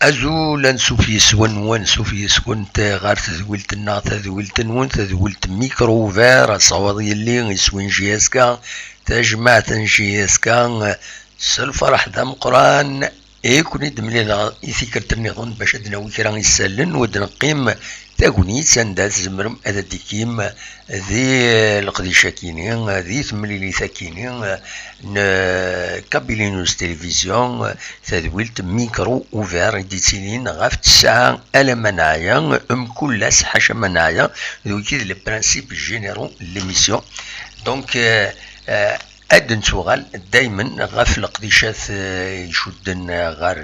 أزولا سوفيس ون سوفيس كنت غار تذولت النا تذولت نون تذولت ميكرو فير صوضي اللي يسوين جياسكا تجمعت جياسكا سالفرح دم قران كوني دملي يثيكرت النظام باش ادنا وكرا يسالن ودنقيم تاكوني سندات زمرم هذا ديكيم ذي القديشة كينين ذي ثمليلي ثاكينين كابيلينوس تلفزيون تذويلت ميكرو اوفير ديتينين غاف تسعة ألا منايا كلاس حاشا منايا ذو كيد لي برانسيب جينيرو ليميسيون دونك أدن سوغال دايما غاف القديشات يشدن غار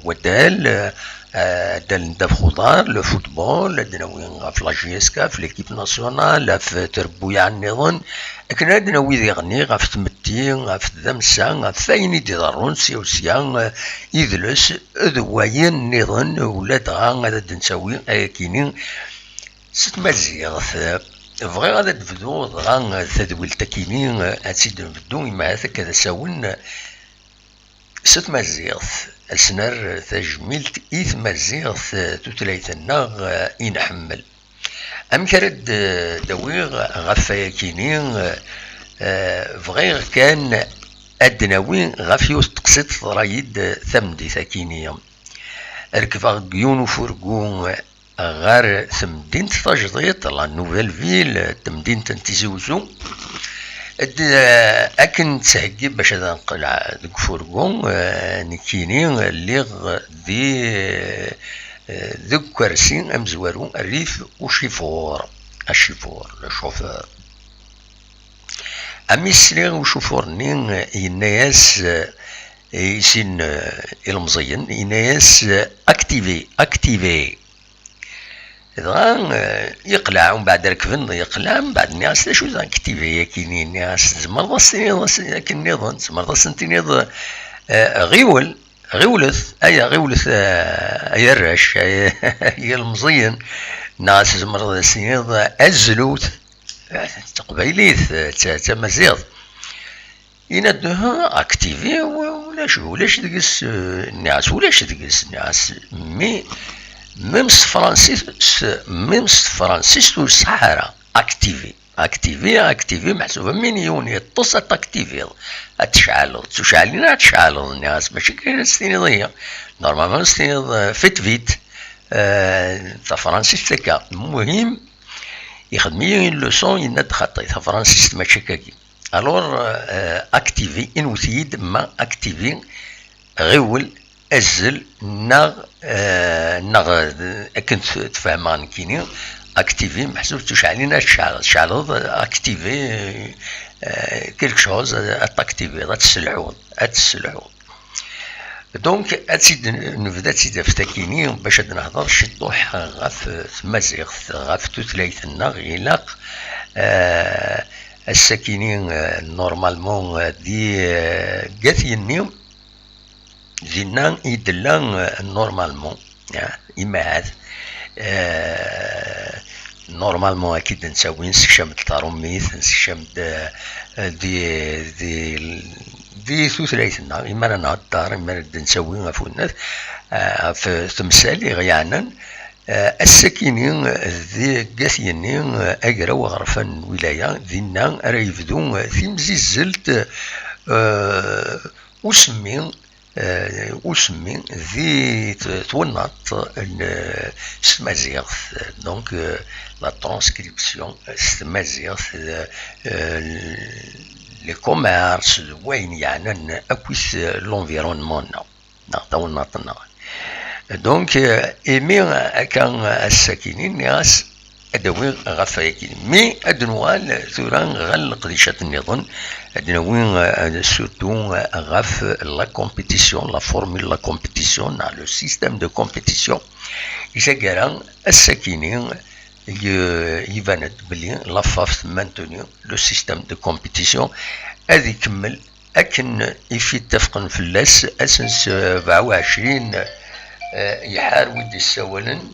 ودال دال نداف خضار لو فوتبول أدنا وين غاف لاجيسكا في ليكيب ناسيونال في تربويا النظام لكن أدنا وين يغني غاف تمتي غاف ذمسا غاف ثايني ديضرون سيوسيا يدلس ذواين نظام ولاد غا أدن نساوي كينين ست مزيغ بغي غادا تبدو غا تدويل تاكيني هاتسيد نبدو مع هذاك ساون ست مزيغ السنر تجميلت إيث مزيغ توتلايتنا ينحمل أم كرد دويغ غفايا كيني بغي كان أدناوي غافيوس تقصد ضرايد ثمدي ثاكينيا ركفا قيون فرقون غار تمدينة تجديد لا نوفيل فيل تمدينة تيزوزو أكن تسهجي باش هذا نقلع ديك فورغون نكيني ليغ ذوك كرسي أمزوارو الريف وشيفور الشيفور الشوفور أمي السليغ وشوفور نين يناياس يسين المزين يناياس أكتيفي إذا يقلع ومن بعد ركبن يقلع من بعد الناس شو إذا كتيفي كيني الناس زمرض السنيض لكن نظن زمرض السنتينيض غيولث أي الرش هي المزين ناس زمرض السنيض الزلوت تقبيليث تمزيض يندها اكتيفي ولاش تقيس الناس ولاش تقيس الناس مي ميم فرانسيس والصحراء اكتيفي محسوبه من يوني يتصل تاكتيفي تشعلين الناس ماشي كاين استنيضيه نورمالمون استنيض فيت تا فرانسيس تاكا المهم يخدمي لوسون يند خطي تا فرانسيس ماشي كاكي الور اكتيفي انوثيد ما اكتيفي غيول أزل نغ كنت تفهمان كيني اكتيفي محسوب تشعلين الشعل اكتيفي كيلك شوز اتاكتيفي تسلعون دونك اتسيد نبدا تسيد فتاكيني باش نهضر شي طوح غاف مزيغ غاف توتلايتنا غيلاق الساكنين نورمالمون دي قاثيني زينا يدلان نورمالمون إما هذا نورمالمون أكيد نساوي نسكشم الطاروميث نسكشم دي ثلاثنا إما أنا الدار إما نساوي غفونات في تمثالي غيانا الساكنين ذي قاثينين أقرا وغرفان ولاية ذينا راه يبدو في مزيزلت وسمي ذي تونط ستمازيغ دونك لا ترانسكريبسيون ستمازيغ لي كوميرس وين يعني اكويس لونفيرونمون تونطنا دونك ايمي كان الساكنين ناس ادوين غفايكين مي ادنوال ثوران غلق ديشة النظام ادنوين سورتو غف لا كومبيتيسيون لا فورمول لا كومبيتيسيون لو سيستيم دو كومبيتيسيون يسجلان الساكنين يبان بلي لافاف مانتونيو لو سيستم دو كومبيتيسيون هذه يكمل أكن يتفقن في اللاس أسنس 27 يحار ودي السولن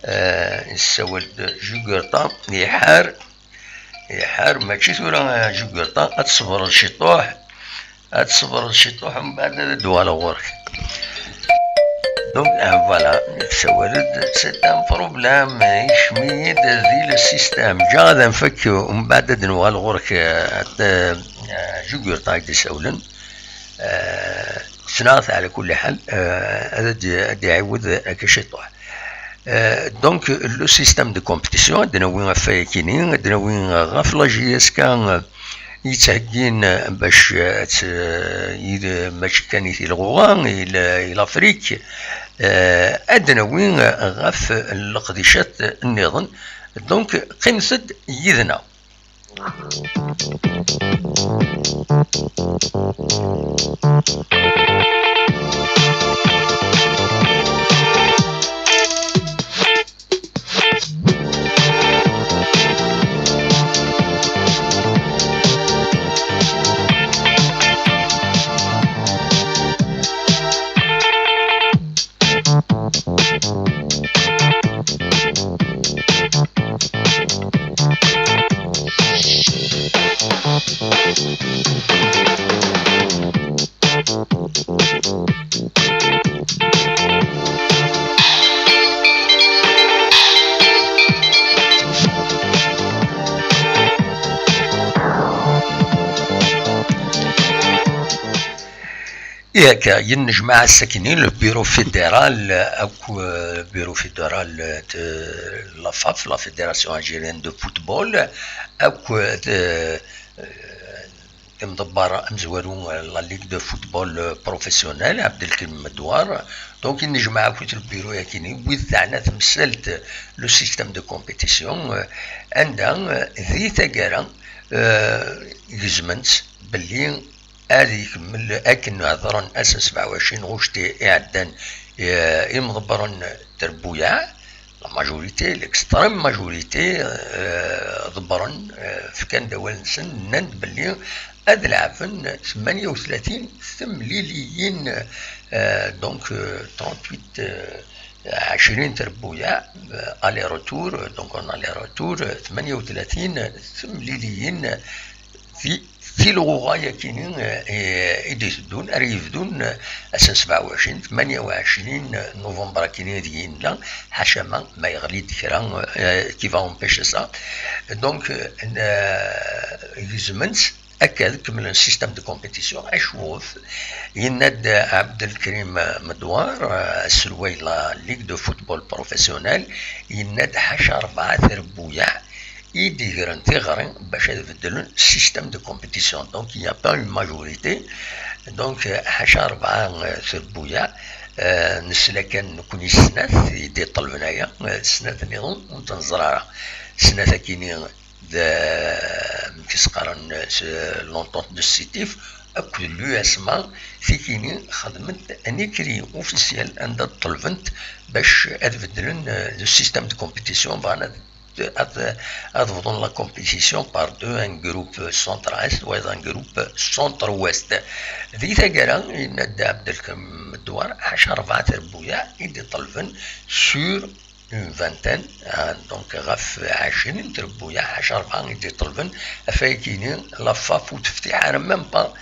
السول جوغرطا يحار ماشي ثورة جوغرطا أتصبر الشطوح من بعد دوالة غورك دونك فوالا تسولد سيت ان بروبلام يشميد ذي السيستم جادا نفك ومن بعد دوالة غورك جوغرطا يتسولن سناث على كل حال هذا يعود كشطوح دونك لو سيستم دو كومبيتيسيون دناوين فايكينين دناوين غفلة جياس كان يتهجين باش ماشي كان يلغوان الى افريك ادناوين غف القديشات النظام دونك قمصد يذنا ياك ينجمع الساكنين البيرو فيدرال او بيرو فيدرال لافاف لا فيدراسيون الجيريان دو فوتبول او كمدبر مزوارو لا ليغ دو فوتبول بروفيسيونيل عبد الكريم مدوار دونك ينجمع في البيرو ياكيني ويز تاعنا تمثلت لو سيستم دو كومبيتيسيون عندها ذي تاكارا يزمنت باللي هذيك من أكن هضرن أسن 27 غوشتي إعدان يمضبرن تربويا لا ماجوريتي الاكستريم ماجوريتي ضبرن في كان دوال نسن نند باللي هاد العفن 38 ثمليليين دونك 38 20 تربويا الي روتور دونك اون الي روتور 38 ثمليليين في الغاية كاينين يدون يفدون أساس 27 28 نوفمبر كاينين ديالنا حاشا ما يغلي كرا كيف امبيش سا دونك يزمنت أكد كمل السيستم دو كومبيتيسيون أشوف يناد عبد الكريم مدوار السلوي لا ليغ دو فوتبول بروفيسيونيل يناد حاشا 4 تربويا يديرن تيغرين باش يبدلون السيستم دو كومبيتيسيون دونك يا با اون ماجوريتي دونك حاشا 4 تربويا نسلا كان نكوني سنات يدي طلب هنايا سنات النظام ونتنزرارا سنات كاينين كيسقارن لونطونت دو سيتيف اكو لو اسما في كاينين خدمت انيكري اوفيسيال عند طلبنت باش ادبدلن لو سيستم دو كومبيتيسيون فانا adoptons la compétition par deux, un groupe centre-est ou un groupe centre-ouest. ذي ثقرا ينادى عبد الكريم الدوار 10 تربويا يدي طلبن سور اون فانتين دونك غف 20 تربويا 10 يدي طلبن فايكينين لافاف وتفتيح انا ميم با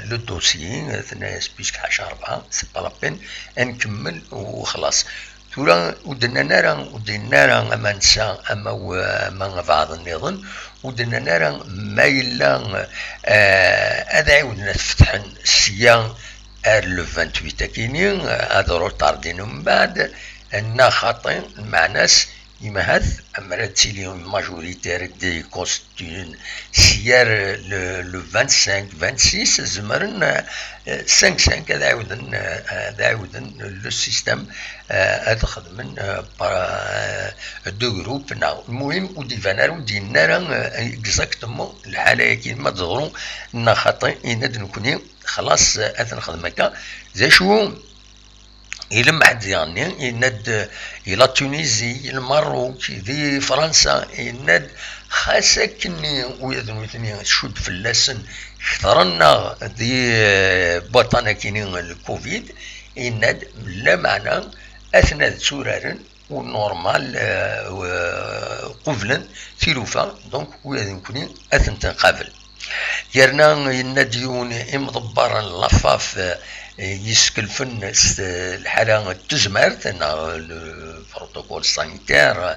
لو دوسيي ثنايا بيسك 10 سي با لا بين نكمل وخلاص تورا ودنا نارا اما نسا اما بعض النظام ودنا نارا ما يلا هذا عاودنا تفتحن سيان لو 28 كاينين هذا روتاردين من بعد ان خاطين مع ناس يمهث اما تسيليون ماجوريتير دي كونستيتيون سيار لو 25 26 زمرن 5 هذا عاودن لو سيستم هذا خدمن دو جروب ناو المهم ودي فانار ودي نارا اكزاكتومون الحاله كيما تظهروا ان خاطئ يناد نكوني خلاص هذا نخدم هكا زي شو إلى محد يعني يند إلى تونيزي الماروك دي فرنسا يند خاصة كني ويذنوثني شد في اللسن اخترنا دي بطانة كيني الكوفيد يند لا معنى أثناء سورارن ونورمال قفلا ثلوفا دونك ويذنكني أثن تنقابل يرنا ينديون مضبرا لفاف يسكلفن الحالة تزمرت البروتوكول سانيتير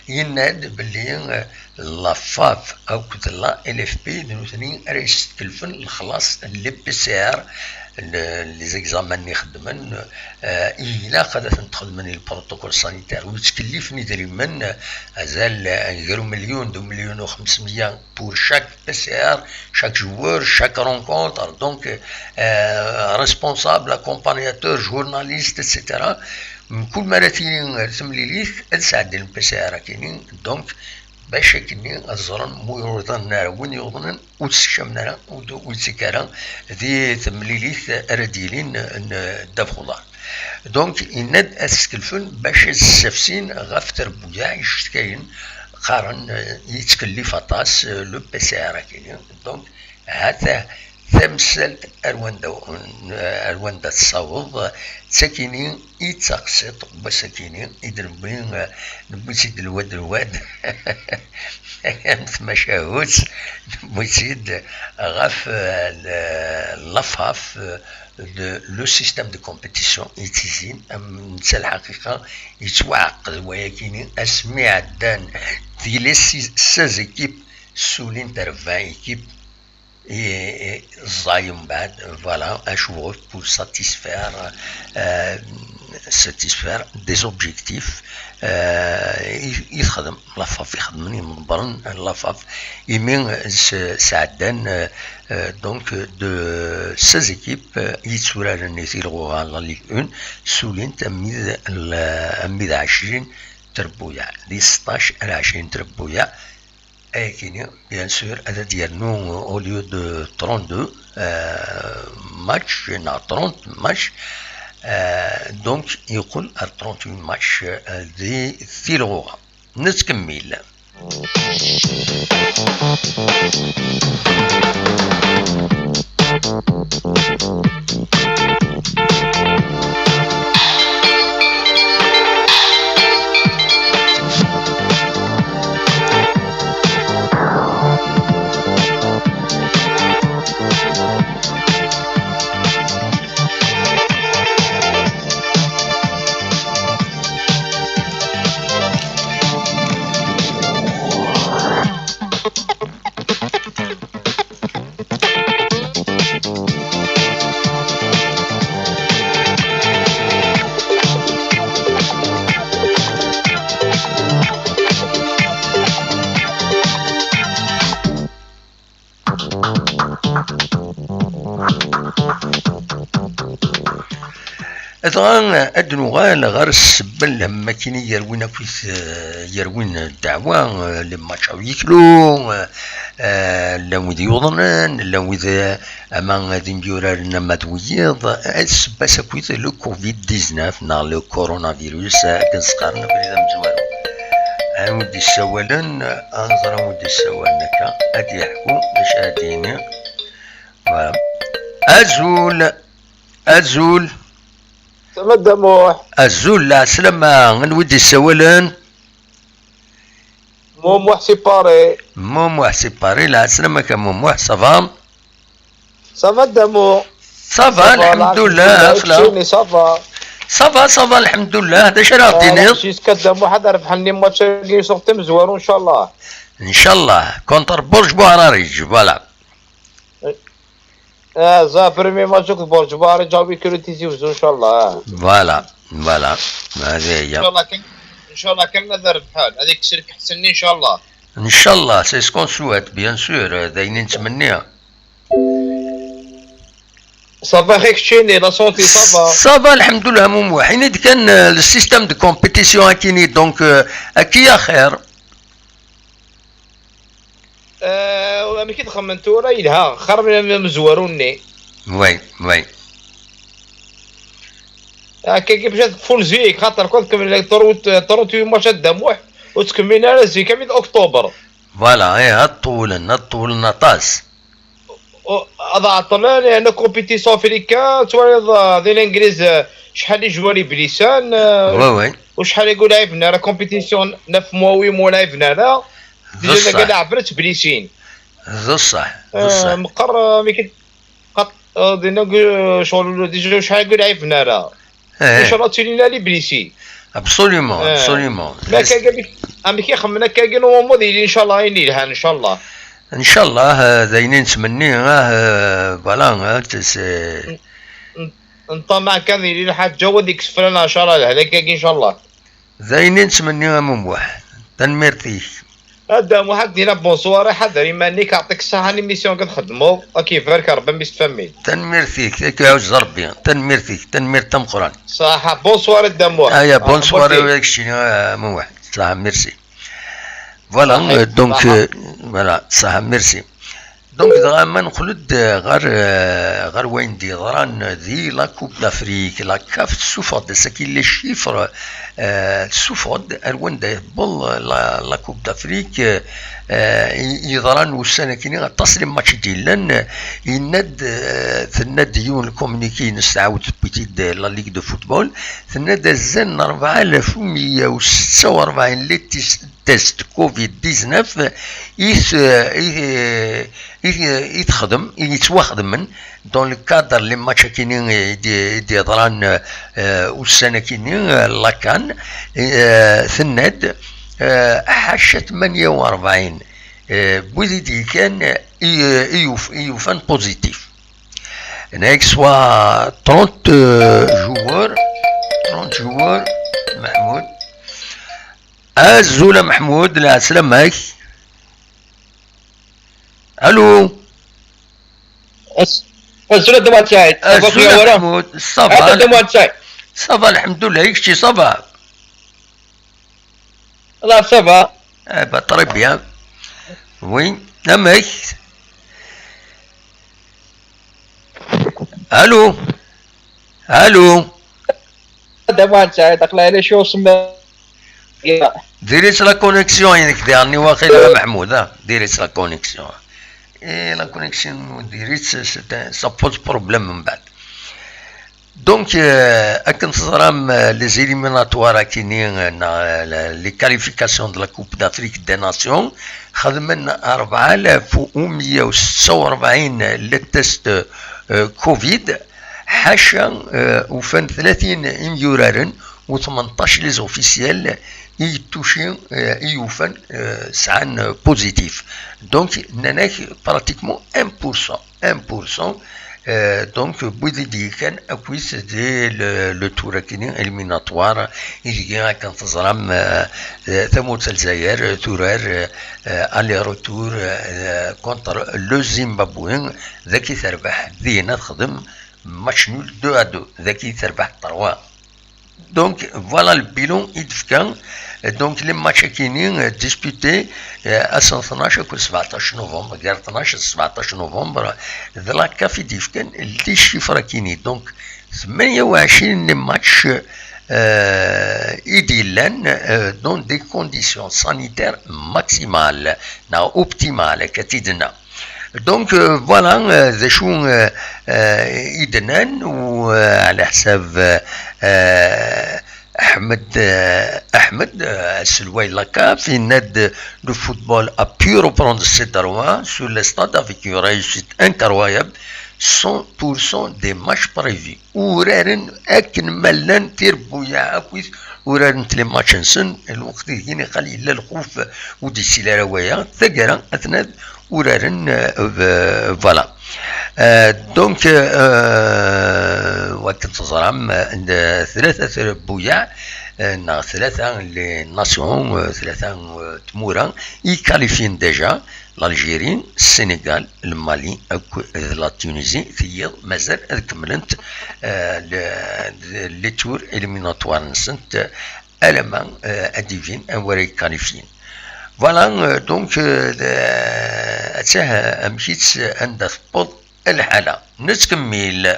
يناد باللي لفاف او كتلا اف بي نوثني يسكلفن الخلاص اللي بسعر لي زيكزامان اللي خدمن إلا قدرت تخدمني البروتوكول سانيتير ويتكلفني تقريبا ازال غير مليون 2 مليون و 500 بور شاك بي ار شاك جوور شاك رونكونتر دونك ريسبونسابل اكومبانياتور جورناليست اتسيتيرا كل مرة تيني تمليليث السعد البي ار كاينين دونك باش كني الزرن مو يوضن وين يوضن وتسكمنا وتسكرا ذي تمليليث رديلين دافخولا دونك يند اسكلفن باش السفسين غافتر بويا يشتكاين قارن يتكلف اطاس لو بي سي ار كاين دونك هذا تمثل أرواندا تصاوض ساكنين يتسقسط وساكنين يدربين نبوسيد الواد مشاهوت نبوسيد غاف لفاف لو سيستم دو كومبيتيسيون يتيزين نتا الحقيقة يتوعقد ولكن اسمي عدان دي لي 16 ايكيب سولين تاع 20 ايكيب زايم بعد فوالا اشوف pour satisfaire des objectifs يخدم لافاف يخدمني من برن لافاف يمين سعدان دونك دو 16 ايكيب يتسورارن يثيروا على ليغ 1 سولين تميد 20 تربويا دي 16 على 20 تربويا كاين بيان سور هذا ديالنا او ليو دو 32 ماتش نا 30 ماتش دونك يقول 38 ماتش دي ثيلغوغا نتكمل طبعا ادنوغال غير السبل لما كاين يروينا كيف يروين الدعوه لما تشاو يكلو لو ذي يوضنن لو ذا اما غادي نديروا لنا مدويض السبه سكويت لو كوفيد 19 نا لو كورونا فيروس كنسقارنا بريده مزوال انا ودي السوالن انظر ودي السوالن كا غادي يحكوا باش هاديني فوالا ازول تمدموح الزول لا سلامة نودي السوالن موموح سيباري موموح سيباري لا سلامة كموموح صافا سمدمو صافا الحمد لله اخلا صافا الحمد لله هذا شرا عطيني شي تقدموا حدا ربحني ماتش كي صوتي مزوار ان شاء الله ان شاء الله كونتر برج بوهراريج فوالا زا بريمي ماتش برج بوهراريج جاوبي كريتيزي وزو ان شاء الله فوالا هذه هي ان شاء الله كان نذر بحال هذيك الشركه حسني ان شاء الله ان شاء الله سي سكون سوات بيان سور داينين نتمنيها صافا خيك تشيني لا سونتي صافا الحمد لله مومو حين كان السيستم دو كومبيتيسيون كيني دونك اكيا خير ملي كي تخمنتو راه يلها خير من مزوروني وي هكا مشات فول زيك خاطر كنت كمل 38 ماتشات دموح وتكملنا على زيك من اكتوبر. فوالا هطول نطاس. هذا عطلان يعني كومبيتيسيون افريكان توالي ديال الانجليز شحال يجوالي بلسان وي وشحال يقول عيفنا راه كومبيتيسيون 9 موا 8 موا لعبنا لا ديجا كاع عبرت بليسين ذو الصح مقر مي دينا شغل ديجا شحال يقول عيفنا راه ان شاء الله تولينا لي بليسي ابسوليومون لا كاع امي كيخمنا كاع نورمالمون ديالي ان شاء الله ينيلها ان شاء الله ان شاء الله داينين نتمنيه فوالا نطمع كان ديالي الحاجه وديك سفرنا ان شاء الله هذاك ان شاء الله داينين نتمنيه مموح تنميرتيك هذا واحد دينا بونسوار حضري مانيك يعطيك الصحه ليميسيون كنخدموا كيف بارك ربي مستفمين تنميرتيك يعوز ربي تنميرتيك تنمير تم قران صح بونسوار الدموع يا بونسوار داكشي مموح صح ميرسي فوالا دونك فوالا صح ميرسي دونك دغا ما نخلد غير وين دي ضران ذي لا كوب دافريك لا كاف سوفود ساكين لي شيفر سوفود الوان دا يبل لا كوب دافريك يضران والسنه كيني غتصل ماتش ديالن يند ثناد يون الكومونيكي نستعاود بيتي لا ليغ دو فوتبول ثناد الزن 4146 لي تيست كوفيد 19 يتخدم يتواخدم من دون الكادر لي ماتش كاينين دي ضران والسنه كاينين لاكان ثناد حاشا 48 بوزيتي كان يوفان بوزيتيف هناك سوا 30 جوار محمود الزولا محمود لا سلام عليك الو الزولا دموع سعيد الزولا محمود صافا دموع سعيد صافا الحمد لله يكشي صافا الله صافا با طري بيان وين نمك الو دموع سعيد اقلع على شو سما ديريت لا كونيكسيون ياك ديرني واخا محمود ديريت لا كونيكسيون لا كونيكسيون ديريت سا بوز بروبليم من بعد دونك اكن تزرام لي زيليميناتوار كاينين لي كاليفيكاسيون دو لا كوب دافريك دي ناسيون خدمنا 4146 لي تيست كوفيد حاشا وفن 30 يورارن و18 لي زوفيسيال يتوشي يوفن سعان بوزيتيف دونك ناناك براتيكمون 1% دونك بوذي كان اكويس دي لو تور كاينين اليميناتوار يجي كان تزرام ثموت الجزائر تورار الي روتور كونتر لو زيمبابوين ذاكي تربح ذينا تخدم ماتش نول 2-2 ذاكي تربح 3 دونك فوالا البيلون يدفكان دونك لي ماتش كاينين ديسبوتي اصلا 12 كل 17 نوفمبر غير 12 17 نوفمبر ذلا كافي ديفكان لي شيفر كاينين دونك 28 ماتش يديلان دون دي كونديسيون سانيتير ماكسيمال نا اوبتيمال كتيدنا دونك فوالا ذا شو يدنان وعلى حساب احمد السلوي لاكا في ناد لو فوتبول a pu reprendre ses droits sur le stade avec une réussite incroyable 100% des matchs prévus ورارن اكن ملان تيربويا اكويس ورارن تلي ماتش نسن الوقت يجيني قليل لا الخوف ودي سيلاراويا ثقرا اثناء ورارن فوالا دونك وقت تزرم ثلاثة بويا ثلاثة لي ناسيون ثلاثة تمورا يكاليفين ديجا الجيرين السنغال المالي لا تونسي ثيال مازال كملت لي تور اليميناتوار نسنت المان اديفين اوري كاليفين فوالا دونك اتاه مشيت عند سبوت الحالة نتكمل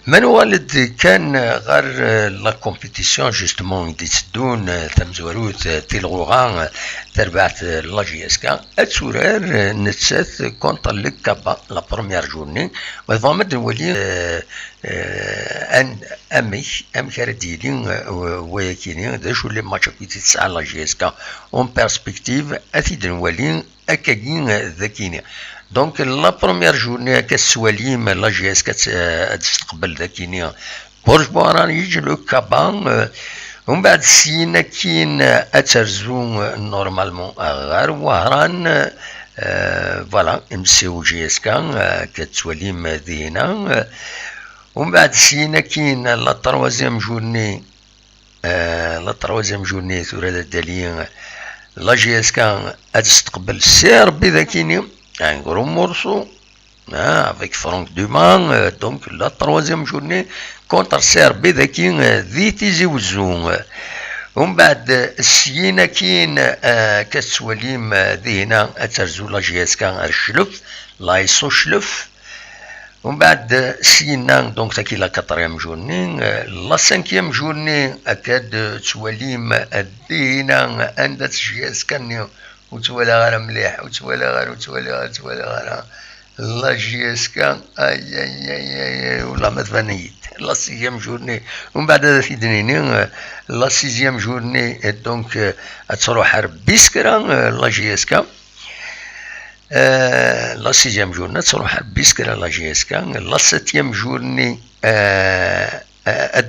من والد كان غير لا كومبيتيسيون جوستومون يتسدون تمزوروت تيلغوغان تربعت لا جي اس كا اتسورار نتسات كونتر لكابا لا بروميير جورني وضامد نولي ان امي كارديلين وياكيني دا شو لي ماتش كي تسعى لا جي اس كا اون بيرسبكتيف اثيد نولي اكاكين ذاكيني دونك لا بروميير جورني كالسواليم لا جي اس كتستقبل ذاكيني برج بواران يجي لو كابان ومن بعد سينا كين اترزو نورمالمون غير وهران فوالا امسيو جي اس كا كتسواليم ذينا ومن بعد سينا كين لا تروازيام جورني ثورة الداليين لا جي اس كا تستقبل سير بذاكيني un gros morceau avec Franck Dumas, donc la troisième journée contre Serbie qui dit Tizi Ouzou. ومن بعد سينا كين كتسوليم ذينا اترزو لا جي اس كان الشلف لا يسو شلف ومن بعد سينا دونك تاكي لا كاتريام جورني لا سانكيام جورني اكاد تسوليم ذينا عند جي اس كان وتولى غير مليح وتولى غير لا جي اس كا اي ولا ما تفنيت لا سيزيام جورني ومن بعد هذا في دنيني لا سيزيام جورني دونك تروح بيسكرا لا جي اس كا لا سيزيام جورني تروح بيسكرا لا جي اس كا لا سيتيام جورني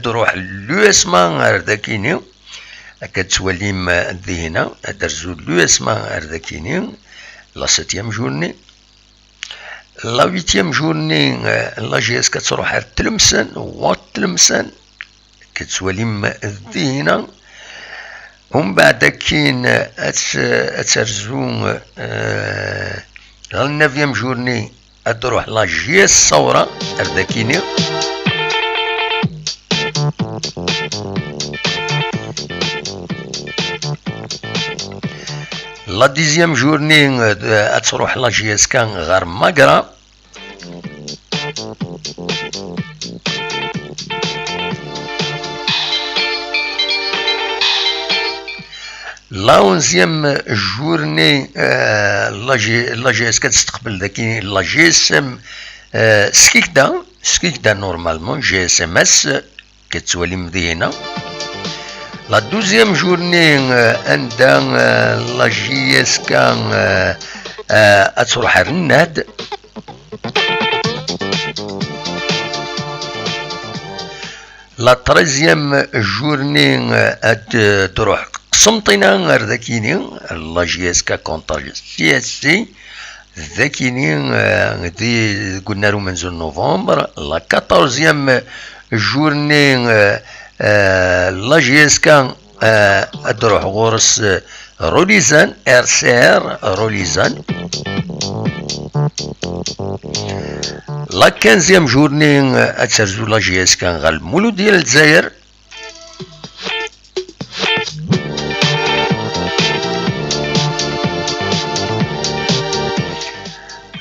تروح لو اسما ذاكيني كتسوليم ذهنا درزو لو اسما ذاكيني لا سيتيام جورني لا ويتيام جورني لا جي اس كتروح تلمسان وتلمسان كتسوليم ذهنا ومن بعد كاين اترزو لا نافيام جورني تروح لا جي اس صورة ذاكيني لا ديزيام جورني تروح لا جي اس كان غير ماكرا لا اونزيام جورني لا جي اس كتستقبل ذاكي لا جي اس ام سكيكدا نورمالمون جي اس ام اس كتولي مذينه لا دوزيام جورني عندها لا جي اس كان تروح الرناد لا تريزيام جورني تروح قسمطينا غير ذاكيني لا جي اس كا كونتر سي اس سي ذاكيني دي قلنا له منذ نوفمبر لا 14 جورني لا جي اس كان تروح غورس روليزان ار سي ار روليزان لا 15 جورني تسرزو لا جي اس كان غال المولو ديال الجزائر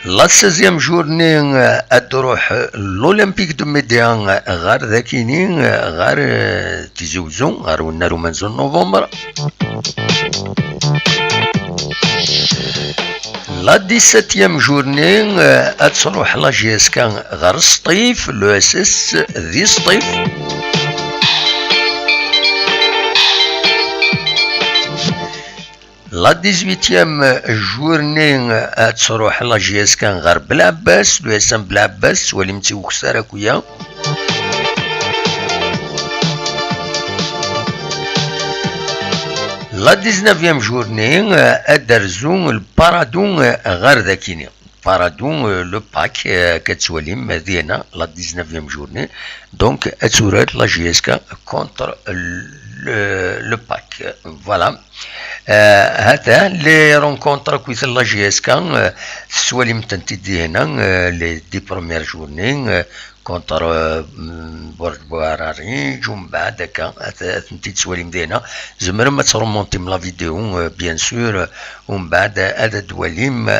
لا 16 جورني تروح لولمبيك دو ميديان غير ذاكيني غير تيزوزو غير ونارو منزل نوفمبر لا 17 جورني تروح لا جي اس كان غير سطيف لو اس اس ذي سطيف لا 18 جورني تروح لا جي اس كان غير بلعباس لو اس ام بلعباس ولي متي كسارا كويا لا 19 جورني ادرزو البارادون غير ذاكيني بارادون لو باك كتسوالي مدينة لا 19 جورني دونك اتورات لا جي اس كا كونتر لو باك فوالا. هذا لي رونكونتر كويس لا جي اس كا سوالي متنتي هنا لي دي بروميير جورني كونتر برج بواراريج ومن بعد هكا ثنتي تسوالي مدينة زمر ما ترومونتي من لا فيديو بيان سور ومن بعد هذا دواليم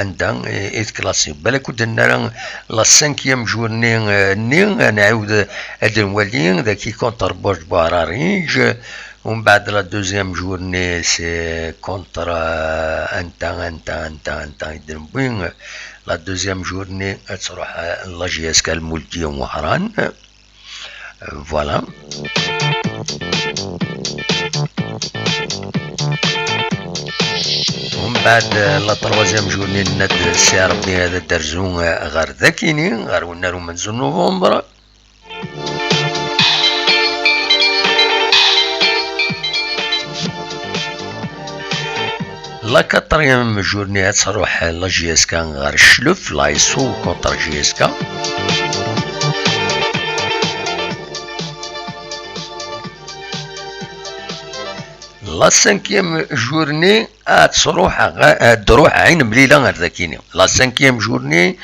عندها اتكلاسي بالك درنا لا 5 جورني ني نعاود هاد الوالي ذاكي كونتر برج بواراريج ومن بعد لا دوزيام جورني سي كونتر انت يدير لا دوزيام جورني تروح لا جي اس كا المولتي وهران فوالا. ومن بعد لا تروازيام جورني ند سي ربي هذا درزون غير ذاكيني غير ونارو منزل نوفمبر. لا كاتريام جورني تروح لا جي اس كا غير الشلف لا يسو كونتر جي اس كا. لا 5 جورني تروح عين مليلة غير ذاكيني لا 5 جورني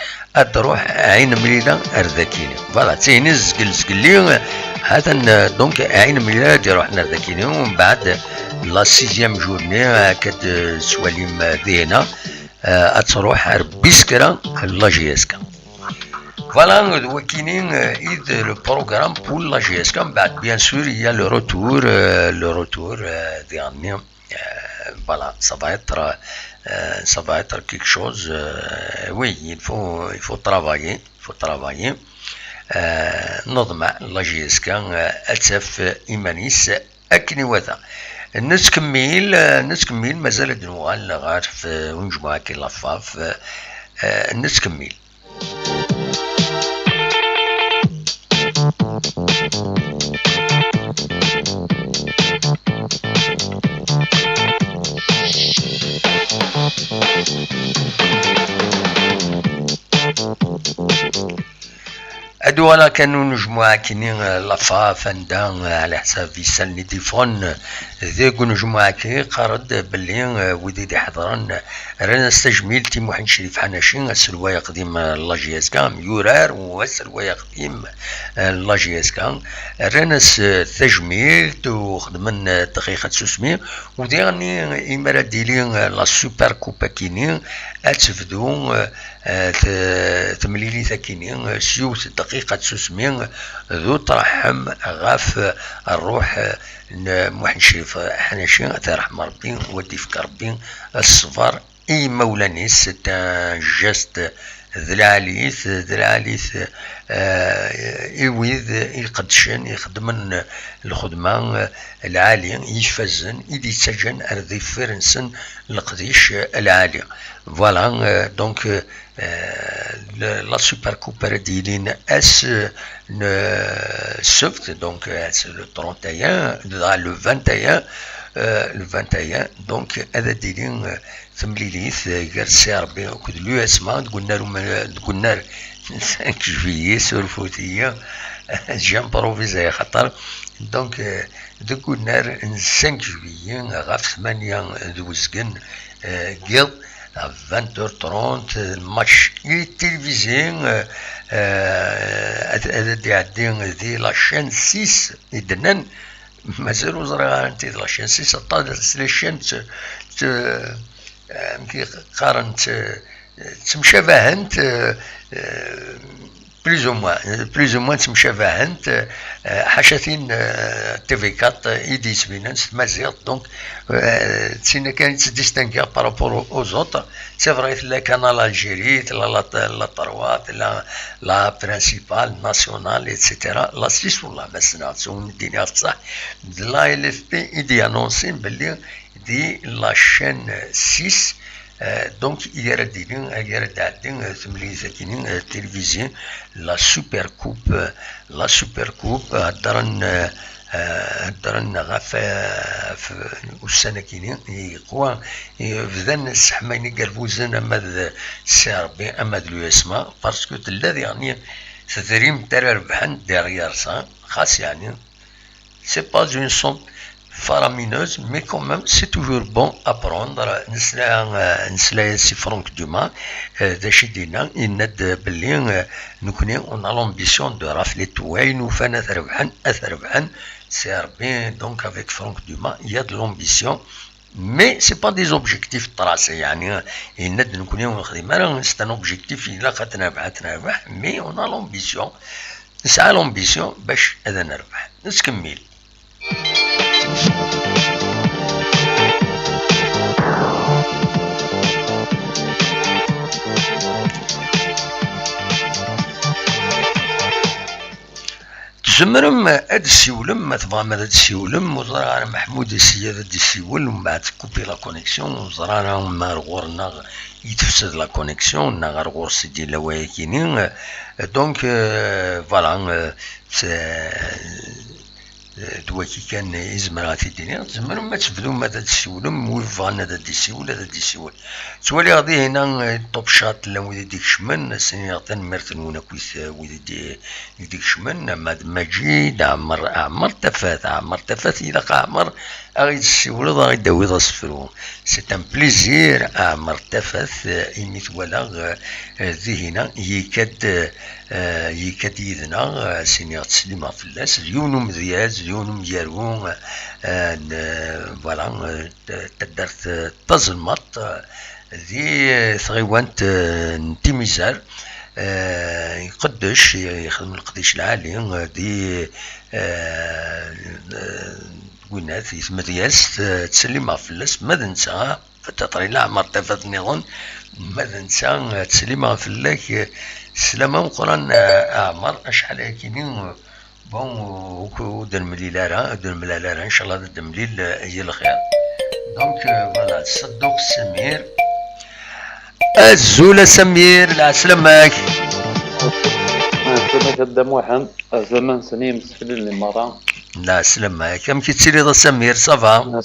تروح عين مليلة غير ذاكيني فوالا تيني زقلي هذا دونك عين مليلة يروح غير ذاكيني. ومن بعد لا 6 جورني كد سوالي مدينة تروح بيسكرا لا جي اس كا فوالا. وكاينين ايد لو بروغرام بور لا جي اس كا. من بعد بيان سور يا لو روتور ديالني فوالا ça va être quelque chose oui il faut travailler نضمع لا جي اس كا اتسف ايمانيس اكني وذا نتكمل مازال دنوال غير في ونجمع كي لافاف نتكمل. أدوانا كانوا نجمع كينين لافا فندان على حساب فيسال نيتيفون ذيك نجمع كي قرد بلي وديدي حضران رانا استجميل تيموحن شريف حناشين السلوايا قديم لا جي اس كام يورار والسلوايا قديم لا جي اس كام رانا تجميل وخدمن دقيقة 600 وديرني إمارة ديلين لا سوبر كوبا كينين أتفدو تمليلي ثكينين سيوت دقيقة 600 ذو ترحم غاف الروح محن شريف حناشي ترحم ربي ودي فك ربي الصفر اي مولانيس تان جاست ذلاليث يويذ يقدشن يخدمن الخدمة العالية يفزن يدي تسجن أرضي فرنسن القديش العالية فوالا. دونك لا سوبر كوبر ديلين اس سبت دونك لو 31 لو 21 دونك هذا ديلين ثمليليث غير سي ربي وكد لو اسما قلنا 5 جويي سورفوتيه جام بروفيزي خاطر دونك قلنا 5 جويي غاف 8 دوزكن قيل 20h30 الماتش التلفزيون هذا ديعدين ذي لاشين 6 يدنن مازالو زرا انت لاشين 6 طاز لاشين قارنت تمشابهنت بلوز او موان تمشابهنت حاشاتين تيفي 4 يدي سبينانس مازيغ دونك تسينا كانت تديستانكيغ بارابور او زوطر سي فري لا كانال الجيري لا طروات لا برينسيبال ناسيونال ايتترا لا سيس والله ما سنعت الدنيا صح لا ال اف بي يدي انونسي بلي دي لا شين 6 دونك يرد عدين ثملي ذاكينين التلفزيون لا سوبر كوب هدرن هدرنا غا في السنة كيني يقوى فذن السحميني قلبوزن أمد السربي أمد اليسما باسكو الذي يعني ستريم ترى ربحان ديريار سا خاص يعني سي با اون سون faramineuse, mais quand même c'est toujours bon à prendre. نسلا سي فرانك دوما داش يدينا يند بلي نكوني اون لامبيسيون دو رافليت وين وفانا ثربحان سي ربي دونك افيك فرانك دوما يا دو لامبيسيون مي سي با دي اوبجيكتيف طراسي يعني يند نكوني ونخدم انا سي ان اوبجيكتيف الا تنربح مي اون لامبيسيون نسعى لامبيسيون باش هذا نربح نكمل. تزمرم هاد السيولم ما تبغى هاد السيولم وزرانا محمود السياد هاد السيول ومن بعد تكوبي لا كونيكسيون وزرانا ما غورنا يتفسد لا كونيكسيون غير غور سيدي لوايا كاينين دونك فوالا دواكي كان يزمر في الدنيا تزمر ما تبدو ما تسولم ويفغانا دا ديسيول توالي غادي هنا توب شات لا ويدي ديك شمن سنيغتان مرتن ونا كويس ويدي ديك شمن مجيد عمر تفات إلا عمر غادي تسول غادي داوي ضصفرو سي ان بليزير عمر تفات إني توالى ذهنا يكاد يدنا سينيغ تسليمة فلاس اليون مذياز اليون مجارون فوالا تدرت تزلمط ذي ثغيوانت نتيميزار يقدش يخدم القديش العالي دي وينات يسمى دياس تسليمة فلاس ماذا نسى فتطري لا عمر تفات نظن ماذا نسى تسليمة فلاك سلامة وقران عمر اشحال هكيني بون درمليلارا ان شاء الله درمليل هي الخير دونك فوالا صدوق سمير الزولة سمير العسلامك سلامك الدموحن زمان سنين مسفلين اللي مرة لا سلامك كم كيتسيري سمير صافا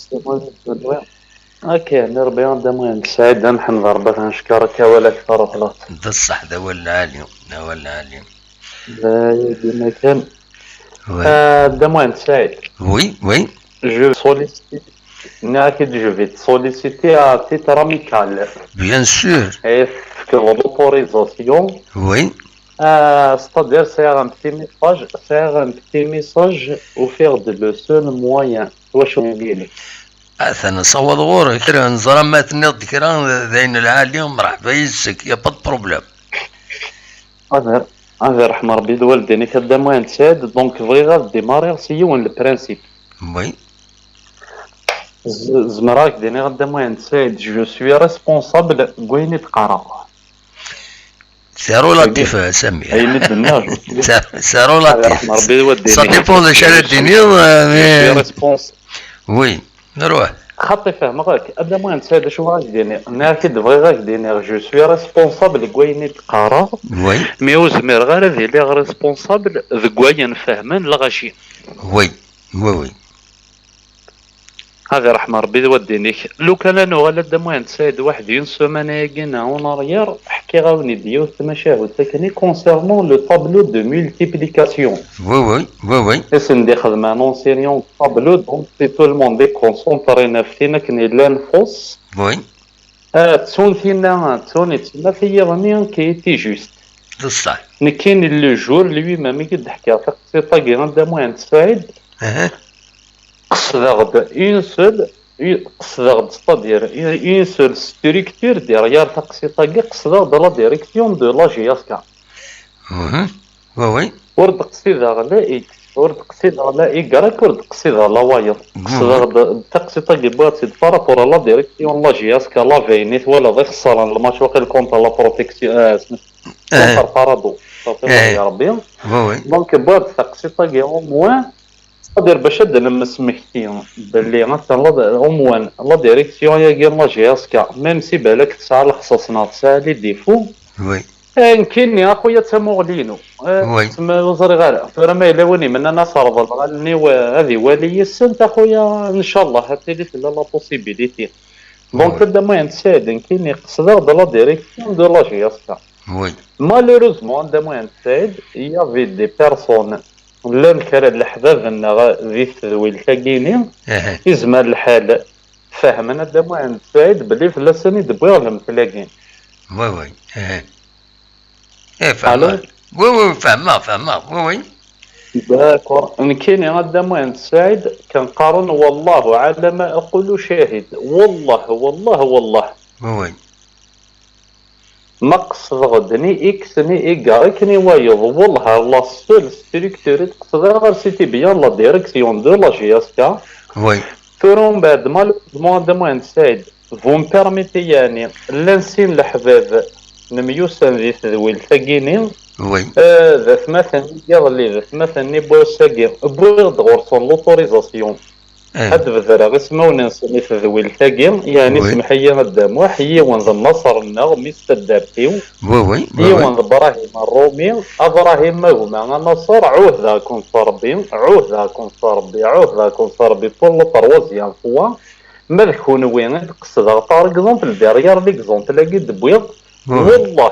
اوكي نربي دموين سعيد نحن ضربت نشكرك ولا اكثر خلاص بالصح ذا هو العالي لا ديما كان دموين سعيد وي جو سوليسيتي ناكيد جو فيت سوليسيتي ا تيتر اميكال بيان سور اي في لوتوريزاسيون وي c'est-à-dire faire un petit message ou faire le seul moyen واش نقولك أنا صوت غور كرا نزرا ما تنض كرا ذين العالي مرحبا يسك يا بط بروبليم هذا رحمة ربي الوالدين كدامو انتساد دونك فغيغا ديماريغ سيون البرانسيب وي زمراك ديني غدامو انتساد جو سوي ريسبونسابل كويني تقرا سيرو لطيف سمي اي مد الناج سيرو لطيف ربي الوالدين سا ديبون شحال الدنيا ريسبونس وي نروح خاطي فهمك ابدا ما نتساد شو غادي ديني انا كي بغي غادي ديني جو سوي ريسبونسابل كويني تقرا وي مي وزمير غير هذه اللي ريسبونسابل ذكوايا نفهمن لغاشي وي هذا رحمة ربي ودينيك لو كان انا ولا دموين نتسايد واحد يون سومانه ياكينا اون اريير حكي غاوني ديال المشاهد تكني كونسيرنون لو طابلو دو مولتيبليكاسيون وي اسن دي خدمه نونسيريون طابلو دونك سي تو الموند دي كونسونطري نفتينا كني لان فوس وي تسون فينا تسوني تما في غني كيتي جوست بصح نكين لو جور لوي ما ميقد حكى سي طاقي دموين نتسايد قصدغد اون سول قصدغد ستادير اون سول ستركتور ديريار تقسيطاكي قصدغد لا ديريكسيون دو لا جياسكا وي ورد قصيدة لا إيكراك ورد قصيدة لا وايض قصدغد تقسيطاكي بغات بارابور لا ديريكسيون لا جياسكا لا فينيت ولا ضي خسارة الماتش واقيل كونتر لا بروتيكسيون كونتر بارادو يا ربي دونك بغات تقسيطاكي او موان قادر باش نلمس مكتيون باللي غنتا عموما لا ديريكسيون يا لا جياسكا ميم سي بالك تسعى الخصاصنا تسعى لي ديفو وي كايني اخويا تموغلينو وي تسمى وزري غالا ترى ما الا وني من انا صارض الغالني وهذه ولي السنت اخويا ان شاء الله حتى لي لا بوسيبيليتي دونك هذا ما ينتساعد كايني قصدا دو لا ديريكسيون دو لا جياستا وي مالوروزمون هذا ما ينتساعد يافي دي بيرسون لان كان الحباب ان ذي تذويل تاكيني يزمر الحال فاهمنا هذا ما ينتساعد بلي فلاسني دبوغ المتلاقين وي وي فهمت وي فهمت وي داكور كاين هذا ما ينتساعد كنقارن والله على ما اقول شاهد والله وي نقص غدني اكسني ايكاريكني وايض والله لا سول ستركتور تقصد غير سيتي بيان لا ديريكسيون دو لا جي اس كا وي تورون بعد ما هذا ما ينتساعد فون بيرميتي يعني لانسين الحباب نميوسن ذي تذويل ثقينين وي ذات مثلا يضلي ذات مثلا بوساكي بوغد غورسون لوتوريزاسيون هاد بذرا اسمه نسمي تذويل ثقيل يعني سمح لي مدام وحي ونظ النصر النغ مستدرتيو وي ونظ ابراهيم الرومي ابراهيم هما النصر عوه كون صربي طول طروزيان فوا ما تكون وين تقصد طار اكزومبل ديريار ليكزومبل كي دبويض والله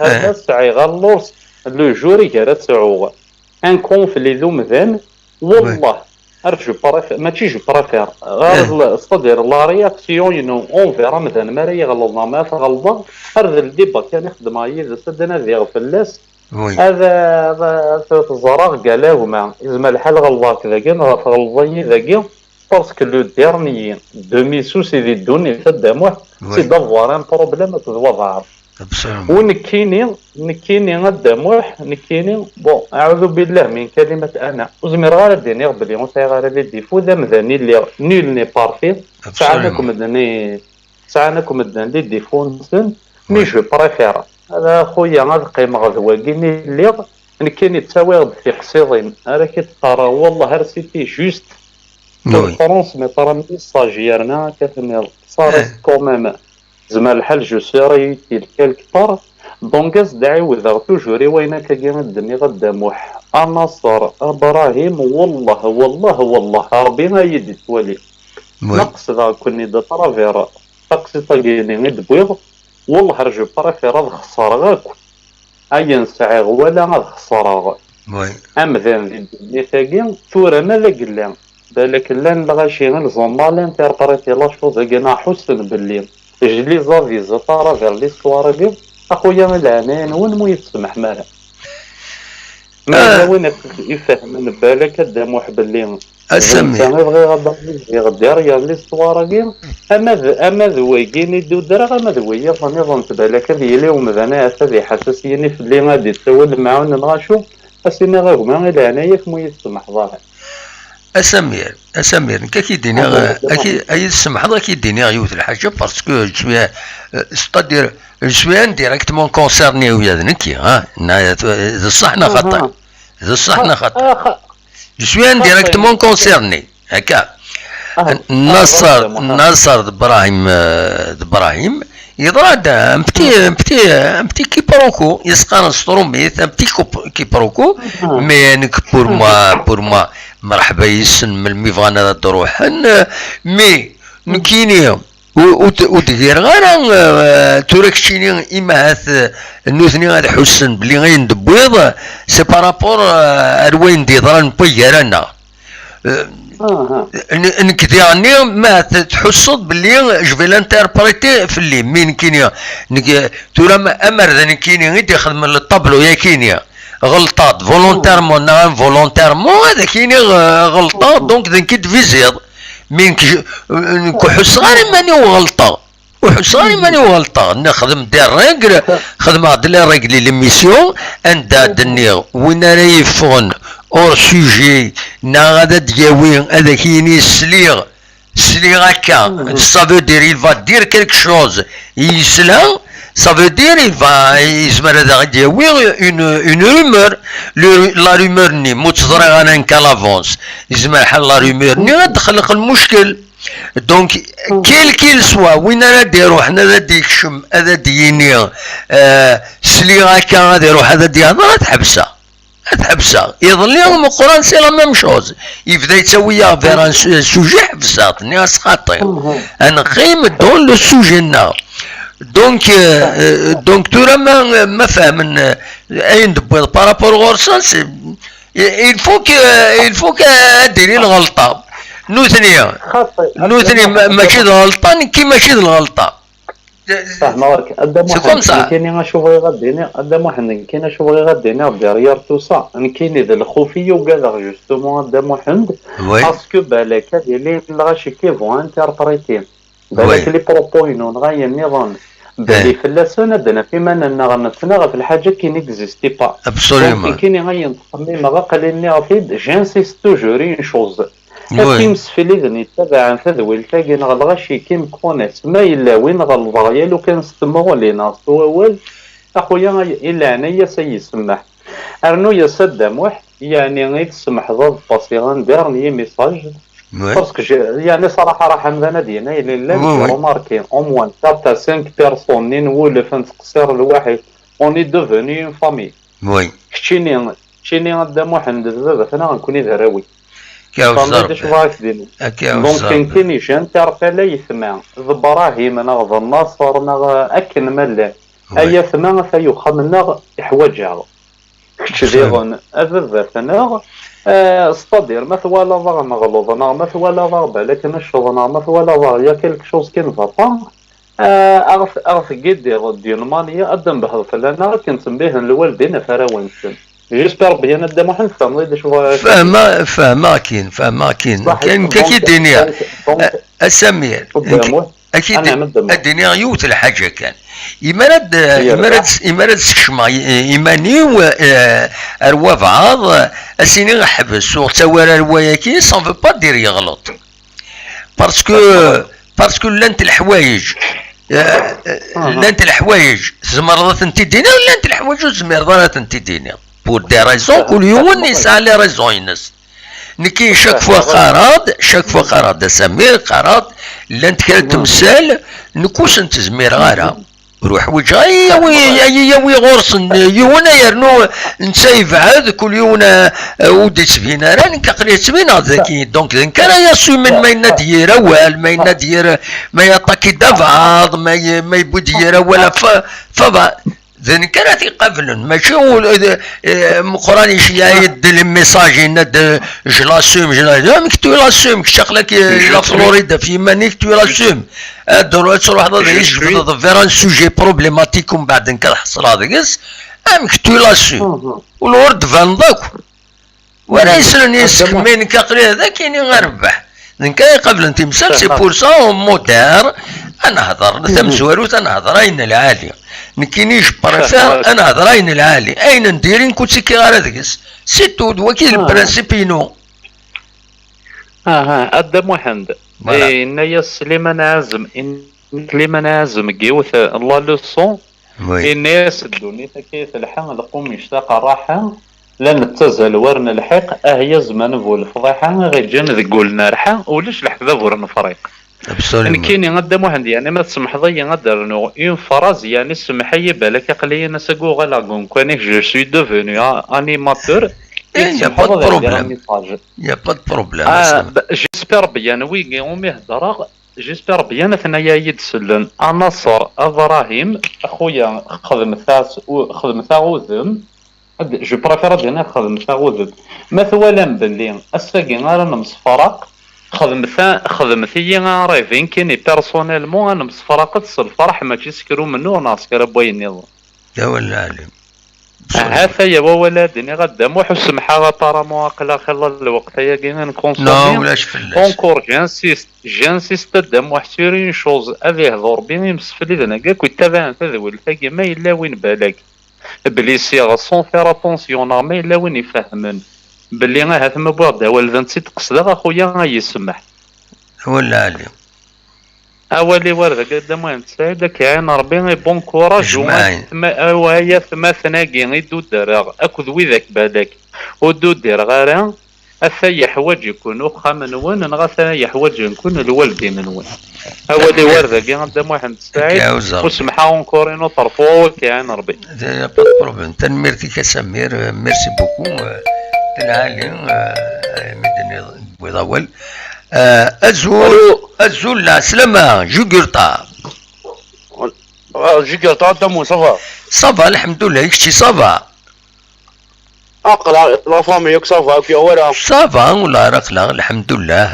هذا سعي غلوص لو جوري كرا تسعوغ ان كونفلي ذو مذان والله ارجو برافير ماشي جو برافير غير استدير لا رياكسيون ينو اون فيرا مثلا ما راه يغلظنا ما فغلظا هذا الديبا كان يخدم ايا سدنا ذي فلاس هذا تزرع قالاه ما يزم الحال غلظا كذا كان غلظي ذاكي باسكو لو ديرنيي دومي سوسي دي دوني تداموه سي دافوار ان بروبليم تضوضع ونكيني غداموح نكيني بون اعوذ بالله من كلمه انا وزمير غير ديني بلي غير غير لي ديفو ذا مذاني اللي نيل ني بارفي ساعانكم مدني لي ديفو نسن مي جو بريفير هذا خويا غاد قيمه غدواكيني اللي نكيني تساوي في قصيدين راه كتقرا والله راه سيتي جوست فرونس مي طرا مي ساجيرنا كتميل صارت كوميم زمان الحال جو سيري تلك الكبار دونك داعي وذا توجوري وين كاين الدنيا غداموح النصر ابراهيم والله ربي ما يدي تولي نقص ذا كوني دا طرافيرا تقصي طاقيني غيد بويض والله رجو طرافيرا هاد خسارة غاكو ايا نسعيغ ولا هاد خسارة ام ذان الدنيا تاقين ثورة ماذا قلان بالك لان لغاشي غير زومال انتربريتي لا شوز كنا حسن بالليل جلي زافي زطارة غير ليستوار دي اخويا من العنان وين مو يتسمح مالا ما وين يفهم من بالك داموح باللي اسمي يبغي يغدر يا ليستوار دي اما ذويكين يدو درا ما ذويا فاني ظنت بالك هذه اليوم ذا هذه حساسيني في اللي غادي تسول معاون نغاشو اسينا غير ما العنايه مو يتسمح ظاهر اسمير كيديني اي السمح هذا كيديني غيوت الحاجه باسكو شويه ستادير شويه ديريكتمون كونسيرني ويا نكي اذا صحنا خطا شويه ديريكتمون كونسيرني هكا نصر ابراهيم يضرب un petit quiproquo يسقان ستروميت un petit quiproquo mais pour moi مرحبا يسن من الميفان هذا تروحن مي نكيني ودير غير توركشيني اما هاث النوثني غادي حسن بلي غيندبويض سي بارابور اروين دي ضران بيرانا نكدي عني ما تحصد باللي جفي لانتربريتي في اللي مين كينيا تورا امر ذا كينيا غير يخدم للطابلو يا كينيا غلطات فولونتيرمون نعم فولونتيرمون هذا كيني غلطات دونك ذا كي تفيزيض مين كحس غير ماني غلطه وحس غير ماني غلطه نخدم دير ريغل خدم هاد لي ريغل لي ميسيون اندا دنيا وين راه يفون اور سوجي نا غادا دياوين هذا كيني سليغ هكا سافو دير il va dire quelque chose يسلا ça veut dire il va une rumeur la rumeur ني متصدر انا كالافونس يسمى حل la rumeur ني تخلق المشكل دونك كيل سوا وين انا ديرو حنا ذا ديكشم هذا ديني يسلي هكا غادي يروح هذا ديالنا تحبسها يظل يوم القران سي لا ميم شوز يبدا يتسويها فير ان سوجي حبسها تني سخاطي انا قيم دون لو سوجي نا دونك تورا ما فاهم اين دبر بارابور غورسان سي il faut ديري الغلطه نوثنيه ماشي الغلطه كي ماشي الغلطه صح نورك قدام واحد كاين غنشوف غاديني قدام واحد كاين شوف غاديني ديريار تو سا كاين ذا الخوفيه وكذا جوستومون قدام واحد باسكو بالك هذه اللي غاشي كيفو انتربريتي بالك لي بروبوينو غايا النظام بالي فلاسون عندنا فيما اننا غنتناغ في الحاجه كي نيكزيستي با ابسوليومون كاين غايا نتخمم غاقليني غافيد جانسيست توجور اون شوز كيمس في لي نتابع تذويل تاكين غلغاشي كيم كونيس ما الا وين غلغيا لو كان ستمو لينا اول اخويا الا انايا سيسمح ارنو يا صدام واحد يعني غير تسمح ضد باسي غندير لي ميساج باسكو يعني صراحه راح انا دينا الا روماركي او موان تاع 5 بيرسون نين ولف نتقصر الواحد اوني دوفوني اون فامي وي شيني قدام واحد دابا انا غنكون ذراوي دونك كاين جان تعرف لا يسمع ابراهيم ناغ الناصر ناغ اكن ملا اي ثما فيخم ناغ حواجها كتشديرون ابذات ناغ استدير ما ثوالا ضغ نغلظ ناغ ما ثوالا ضغ بالك نشوف ناغ ما ثوالا ضغ يا كلك شوز كاين فطا اعرف قدير ديالمانيا ادم بهذا لنا كنسميه الوالدين فراونسن جيسبر بيان قدام واحد فما كاين كي الدنيا السمير اكيد الدنيا يوت الحاجه كان يمرد سكشما يمانيو اروا بعض السنين حبس وتوارى روايه كي سون فو با دير يغلط باسكو لانت الحوايج لانت الحوايج زمرضت انت دينا ولا انت الحوايج زمرضت انت دينا pour des raisons كل يوم يسعى لي ريزون ينس نكي شاك فوا قراد سمير قراد لانت كانت تمثال نكوش انت زمير غارة روح وجهي يوي غورس يونا يرنو نسايف عاد كل يوم ودي تبينا راني كقريت تبينا ذاكي دونك كان يسوي من ما ينادير اول ما ينادير ما يطاكي دفعض ما يبودير ولا فبا ذن كانت يقبلن ماشي مقراني شي يد الميساج ند جلاسوم جلاسوم كتو لاسوم كشقلك لا فلوريدا في مانيك تو لاسوم دروات تروح هذا يجبد فيران سوجي بروبليماتيك ومن بعد كنحصل هذاك ام كتو لاسوم والورد فان داك وانا يسرني يسكمين كقري هذا كاين غنربح ذن كان يقبل انت مسال سي بور سا مودير انا هضر ثم زواروت انا هضر اين العالي مكينيش بريفير انا هضر اين العالي اين نديرين كلشي كي غير هذاك سي تو وكيل البرانسيبينو قدام واحد انايا سليمان عازم سليمان عازم كيوث الله لو سون الناس الدنيا كيف الحق لقوم يشتاق الراحه لا نتزل ورن الحق هي زمان فول الفضيحه غير جان قولنا رحا ولاش الحذا ورن فريق كاين قدام واحد يعني ما تسمح ضي نقدر نو اون فراز يعني سمحي بالك قليل انا سكو غلا كونيك جو سوي دوفوني انيماتور يا با بروبليم يا با بروبليم جيسبر بيان وي قوم يهضر جيسبر بيان ثنايا يدسلن النصر ابراهيم اخويا خدم ثاغوذم جو بريفير دينا خدم ثاغوذم مثلا باللي الساقي غير مصفرق خدم ثيا ريفين كيني بيرسونيلمون انا مصفرقت الفرح ماشي سكرو منو ناسكر بوين نظام يا العالم هذا يا ولادني غدا مو حسمحا طرا مواقلا خلال الوقت يا كاين كونسومي لا ولاش فلاش اونكور جانسيست دم وحسيرين شوز هذه هضور بيني مسفلي انا كاع كنت تابع تذول فاكي ما الا وين بالك بلي سي سون فير اتونسيون ما الا وين يفهمن باللي غا ثما بعد والدن سي تقصد اخويا غيسمح هو العالم اولي ورد قدام وين سعيد كاين ربي غي بون كوراج وهي ثما ثناقي يدو دراغ اكو ذوي ذاك بالك ودو دير غير أثا يحوج يكون أخام نون نغاثا يحوج يكون الوالدين نون هو اللي ورد كي غنبدا محمد السعيد وسمحا كورينو طرفو كان ربي با بروبليم تنميرتي سمير ميرسي بوكو تنعالي مدني بوضاول أزول لا سلامة جوجرتا جوجرتا تمو صافا الحمد لله يكشي صافا اقلا لا فامي صافا كي ورا صافا ولا رقلا الحمد لله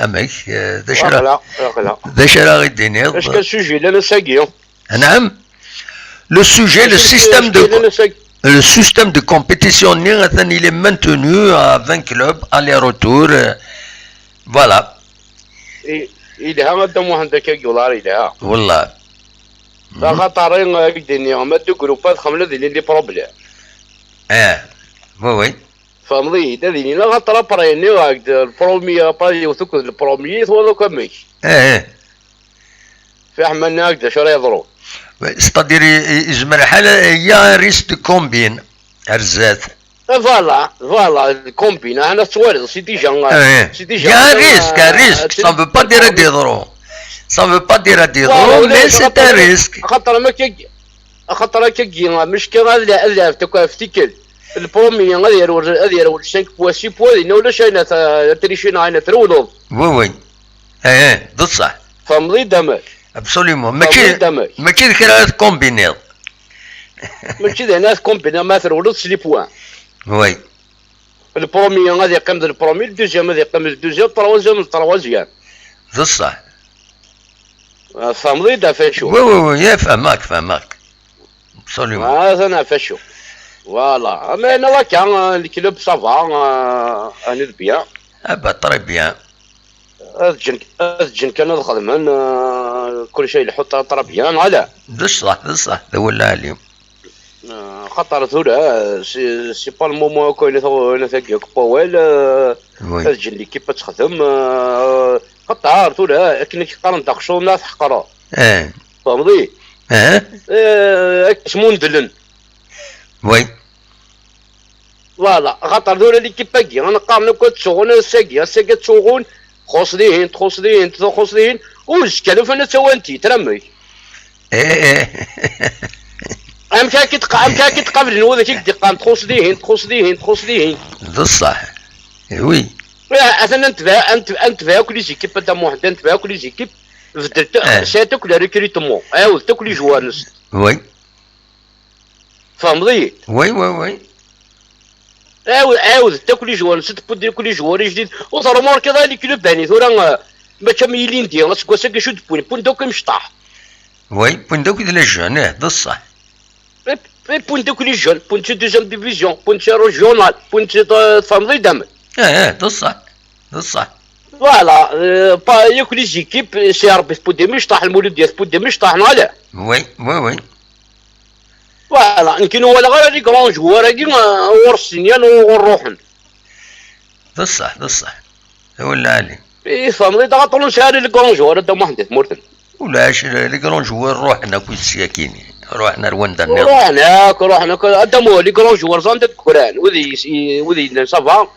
امك ذا شرا غيديني اش كان سوجي لا ساقيو نعم لو سوجي le système de compétition il est maintenu à 20 clubs aller-retour voilà إذا ما دام عندك دولار إذا والله خاطرين الدنيا ما دو جروبات خملة اللي بروبليم وي فهمتي هذه لا خاطر بريني واحد البروميير باي وثوك البروميير ولا كميش في احمد هكذا شرا يضرو ستادير يجمر حاله هي ريسك كومبين ارزات فوالا الكومبين انا سوالف سي ديجا يا ريسك ça veut pas dire des drôles ça veut pas dire des drôles mais c'est un risque خاطر ما خاطر كي مشكل هذا افتكر البرومي غادي يروج 5 بوا 6 بوا لانه ولا شينا تريشينا عينا ترولو وي بصح فهمتي دمك ابسوليومون ماشي كرا كومبينير ماشي ناس كومبينير ما ترولو 6 بوا وي البرومي غادي يقيم البرومي الدوزيام غادي يقيم الدوزيام التروازيام بصح فهمتي دا فاشو وي فهمك ابسوليومون هذا انا فاشو فوالا اما انا كان الكلوب صافا اني بيان با طري بيان الجن كانوا خدمان كل شيء يحط طرا بيان هذا بصح هو اللي اليوم خاطر ثولا سي با المومون كاين ثاك باويل الجن اللي كيف تخدم خاطر ثولا كنا كيقارن داكشو الناس حقرا فهمتي اسمو ندلن وي فوالا خاطر ذولا اللي كيباكي غنقارنو كتشوغون ساكي تشوغون خصدين وزكالو فانا توانتي ترمي ام كان كيتقابل هو ذاك يدقام تخصدين بصح وي اثنا انت كل زيكيب انت واحد انت كل زيكيب بدلت ساتك لا ريكريتمون تاكل جوانس وي فهمتي وي عاود تاكل جوار ستبدل كل جوار جديد وصار كذلك لباني ثورا ما كاملين ديال سكواسا كشد بون دوك مشطاح وي بون دوك ديال الجون بصح بون دوك لي جون بون دوزيام ديفيزيون بون ريجيونال بون فهمتي دام بصح فوالا با ياكل زيكيب سي ربي بون دي مشطاح المولود ديال بون دي مشطاح نالا وي فوالا يمكن ولا غير لي كرون جوار كي ورسينيان وروحن بصح هو اللي علي فهمتي تغطلون شاري لي كرون جوار دا محدث مورتن ولاش لي كرون جوار روحنا كل سياكيني روحنا رواندا روحنا دمو لي كرون جوار زاند القران وذي صافا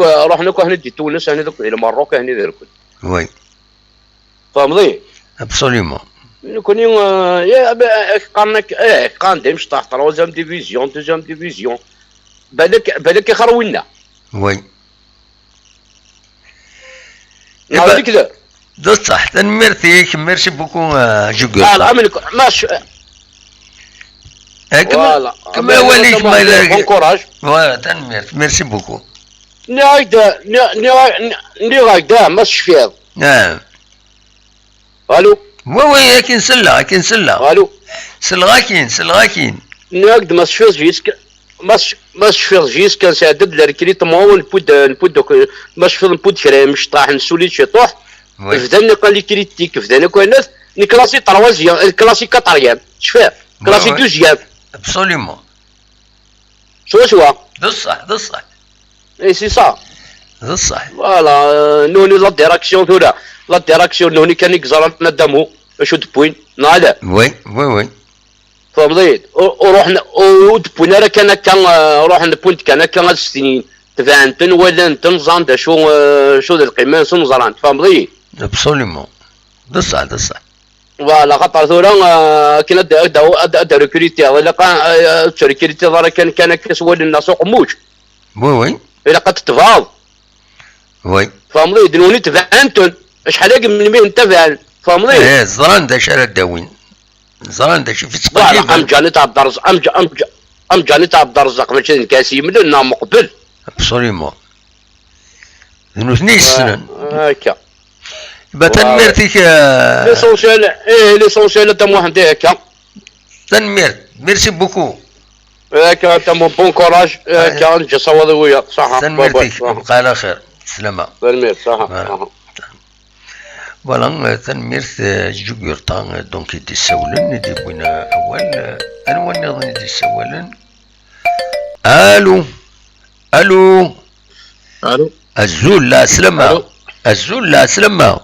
روحنا هنا دي تونس هنا دوك المروك هنا دركن وي فهمتي ابسوليومون كوني قان ديمش طاح تروزيام ديفيزيون دوزيام ديفيزيون بالك يخروينا وي نعاود كذا بصح تنميرتيك ميرسي بوكو جوجل ماشي كما وليك ما بون كوراج فوالا تنميرت ميرسي بوكو ني هكذا ما شفيض نعم الو وي كاين سلا الو سلغاكين نقد ما شفيض جيس كان سعدد لركريت مول نبود ما شفيض نبود كريم مش طاح نسولي شي طوح فداني قال لي كريتيك فداني كوينات ني كلاسي طروازيام كلاسي كطريام شفاه كلاسي دوزيام ابسوليومون سوا بصح اي سي صا بصح فوالا نوني لا ديراكسيون ثورا لا ديراكسيون نوني كان يكزرنا دامو شو بوين نالا وي فهمتي ورحنا ودبونا راه كان روحنا بوينت كان 5 سنين تفانتن ولا انت نظام دا شو ذا القيمان سو نظران فهمتي ابسوليومون بصح فوالا خاطر ثورا كي دا ريكريتي ولا ريكريتي ضرا كان كسوال الناس سوق موج وي الا قد تفاض وي فهمتي دنوني تفانتن شحال من مين تفعل فهمتي ايه زران دا شارع داوين زران دا شي في تقريبا ام جاني تاع الدرز ام جاني تاع الدرزق ماشي كاسيم لنا مقبل ابسوليومون انو ثني السنن هكا يبقى تنميرتك ليسونسيال تم واحد هكا تنمير ميرسي بوكو هكا تم بون كوراج هكا نجي صوضي ويا صح تنميرتك بقى على خير سلامة تنمير صح فوالا تنميرت جوجورتا دونك يدي السولن يدي بوينا اول انوان نظن يدي السولن الو الو الو الزول لا سلامة الزول لا سلامة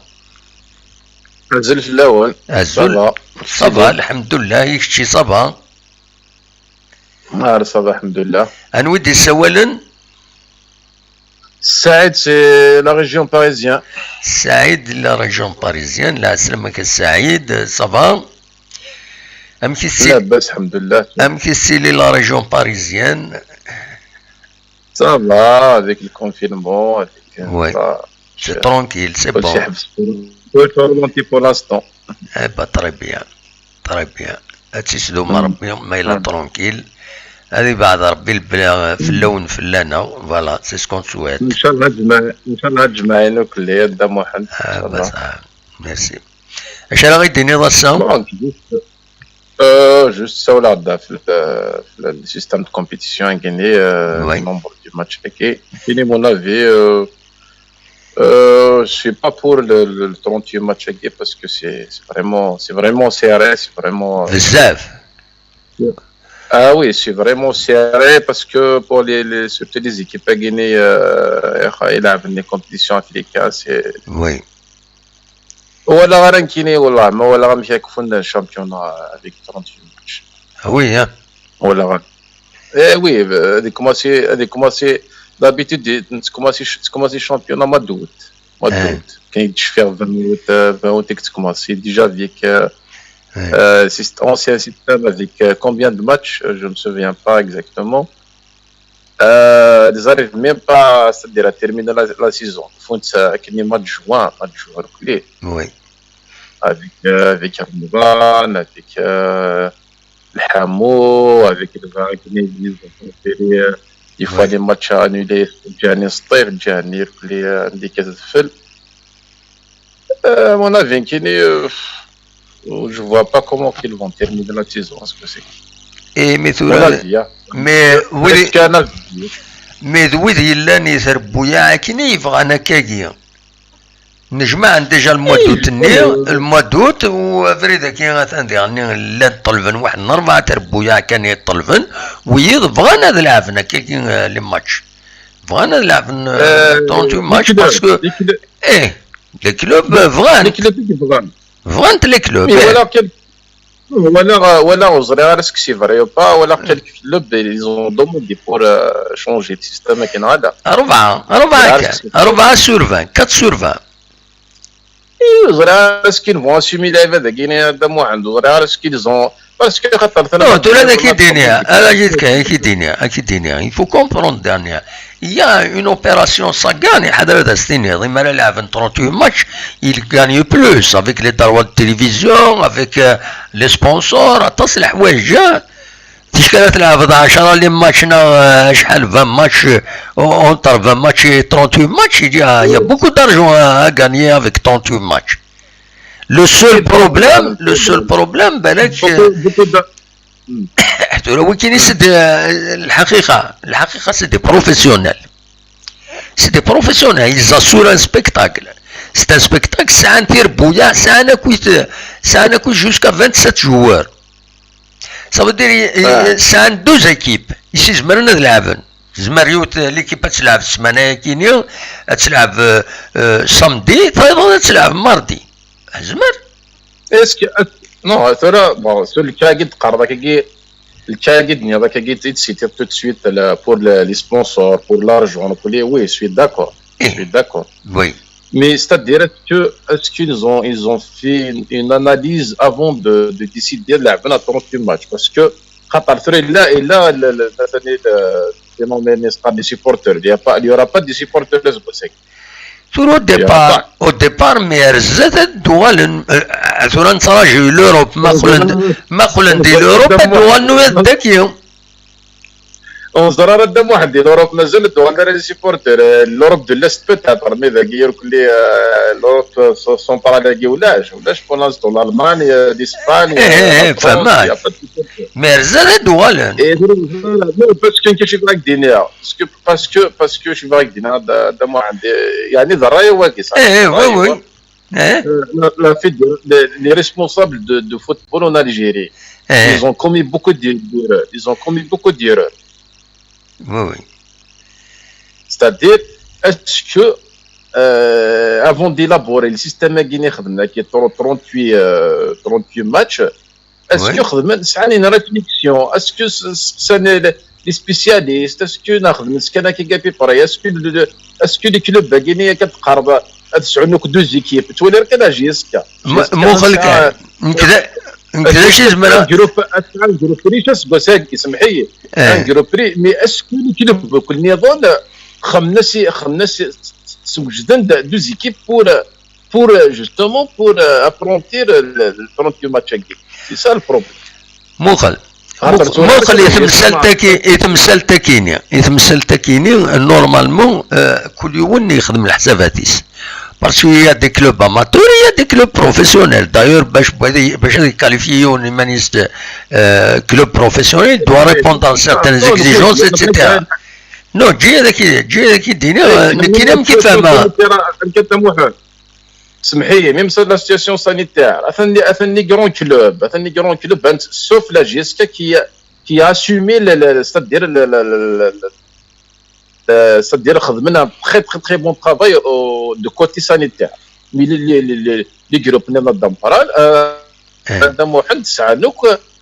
الزل في الاول الزول صبا الحمد لله يكشي صبا نهار صبا الحمد لله انودي السولن سعيد سي لا ريجيون باريزيان سعيد لا ريجيون باريزيان لا سلامك السعيد صبا ام كيسي لاباس الحمد لله ام كيسي لا ريجيون باريزيان صافا avec le confinement avec ouais c'est tranquille c'est bon كل شيء رونتي pour l'instant eh bah très bien هاتيسدو مع ربي ما إلا ترونكيل هذه بعد ربي في اللون فلانة فوالا سي سكون سويت ان شاء الله تجمعين كلية دا محمد بس ميرسي اش راه غيديني ضاسا juste ça là في le système de compétition a gagné le nombre de matchs et mon avis je suis pas pour le 38 matchs parce que c'est vraiment serré, c'est vraiment ah oui, c'est vraiment serré parce que pour surtout les équipes à Guinée il a des compétitions africaines c'est oui ولا غرانكيني والله ما ولا غنمشي يكفون الشامبيون avec 38 matchs ah oui hein ولا غن oui هذه كوماسي d'habitude تكوماسي championnat mois d'août كاين تشفير 20 août تكوماسي déjà avec ancien système avec combien de matchs je me souviens pas exactement ils arrivent même pas c'est-à-dire à terminer la saison font qu'il y a match juin clé oui avec Ramadan avec le Hamo avec le Wagner il faut les matchs annulés Gianni Stir Gianni les indiqués de fil mon avis je vois pas comment ils vont terminer la saison ce que c'est et mais وذي اللي يثربوا يا كني يبغانا كاكيا نجمع ديجا الموا دوت وفريدا كي غاتنديرني لا طلبن واحد الاربعه تربويا كان يطلبن ويبغانا نلعبنا كاكي لي ماتش بغانا نلعبن 38 ماتش باسكو ايه لي كلوب فغان لي كلوب voilà on dirait que c'est vrai ou pas voilà quelques clubs ils ont demandé pour changer de système avec nada 4 sur 20 ils dirait qu'ils vont assumer la vie de Guinée de moi عنده dirait qu'ils ont parce que خاطر non tout là qui dernier elle a dit qui dernier il faut comprendre dernier il y a une opération ça gagne حضرتها سنين ضمن لعب 38 matchs il gagne plus avec les droits de télévision avec les sponsors تصل حوايج تشكال تلعب 10 لي ماتشنا شحال 20 ماتش اونتر 20 ماتش 38 ماتش il y a beaucoup d'argent à gagner avec 38 matchs le seul problème بالك هو كاين يسد الحقيقه سي دي بروفيسيونيل ils assurent un spectacle c'est un spectacle ساعه ندير بويا ساعه كويت jusqu'à 27 joueurs ça veut dire ساعه 12 équipes يسي زمرنا نلعبن زمريوت ليكيب تلعب السمانه كينيا تلعب سامدي فايضا تلعب ماردي زمر اسكي non, bon, celui qui a dit Kardaki, le cas guidé, avec guidé, c'était tout de suite pour les sponsors, pour l'argent, pour les, oui, je suis d'accord. Je suis d'accord. Oui. Mais c'est-à-dire est-ce qu'ils ont fait une analyse avant de décider de la 30 match parce que là et là le phénomène des supporters il y aura pas de supporters au départ mais رزت الدول ثوران صراجي l'Europe ما خلن دي l'Europe الدول نوية ذكية ونزرار الدم واحد l'Europe مازالت دوال لي سيبورتر l'Europe de l'Est peut-être mais ذاك يقول لي l'Europe centrale ولاش pour l'instant l'Allemagne l'Espagne فهمت mais رزت الدول بس كان كيش يبغى يدينها parce que شي بغا يدينها دم واحد يعني ذرايه واقص oui la fait les responsables de football en Algérie ils ont commis beaucoup d'erreurs oui c'est-à-dire est-ce que avant d'élaborer le système qui est 38 matchs est-ce que c'est une réflexion est-ce que c'est les spécialistes est-ce que est-ce que les clubs guinéens كتقرب تسعنوك دوز ايكيب تولي راك انا جيسكا مو خلك كذا شي زمرا جروب ريشاس بوساكي سمحي جروب ري مي اسكو الكلوب كل نظام خمس سوجدن دوز ايكيب pour justement pour affronter le 38 match équipe c'est ça le problème مخل يتمثل تكيني نورمالمون كل يوم يخدم الحساباتيس باسكو يا دي كلوب اماتور يا دي كلوب بروفيسيونيل دايور باش يكاليفيون مانيس كلوب بروفيسيونيل دو ريبوندر سيغتان اكزيجونس اتسيتيرا نو جي هذاك الدنيا كاين ما كيفهمها سمحي ميم سا لا سيتياسيون سانيتير اثني غران كلوب سوف لا جيسكا qui a assumé c'est-à-dire خدمنا très très très bon travail de côté sanitaire mais les groupes نظام فرال نظام واحد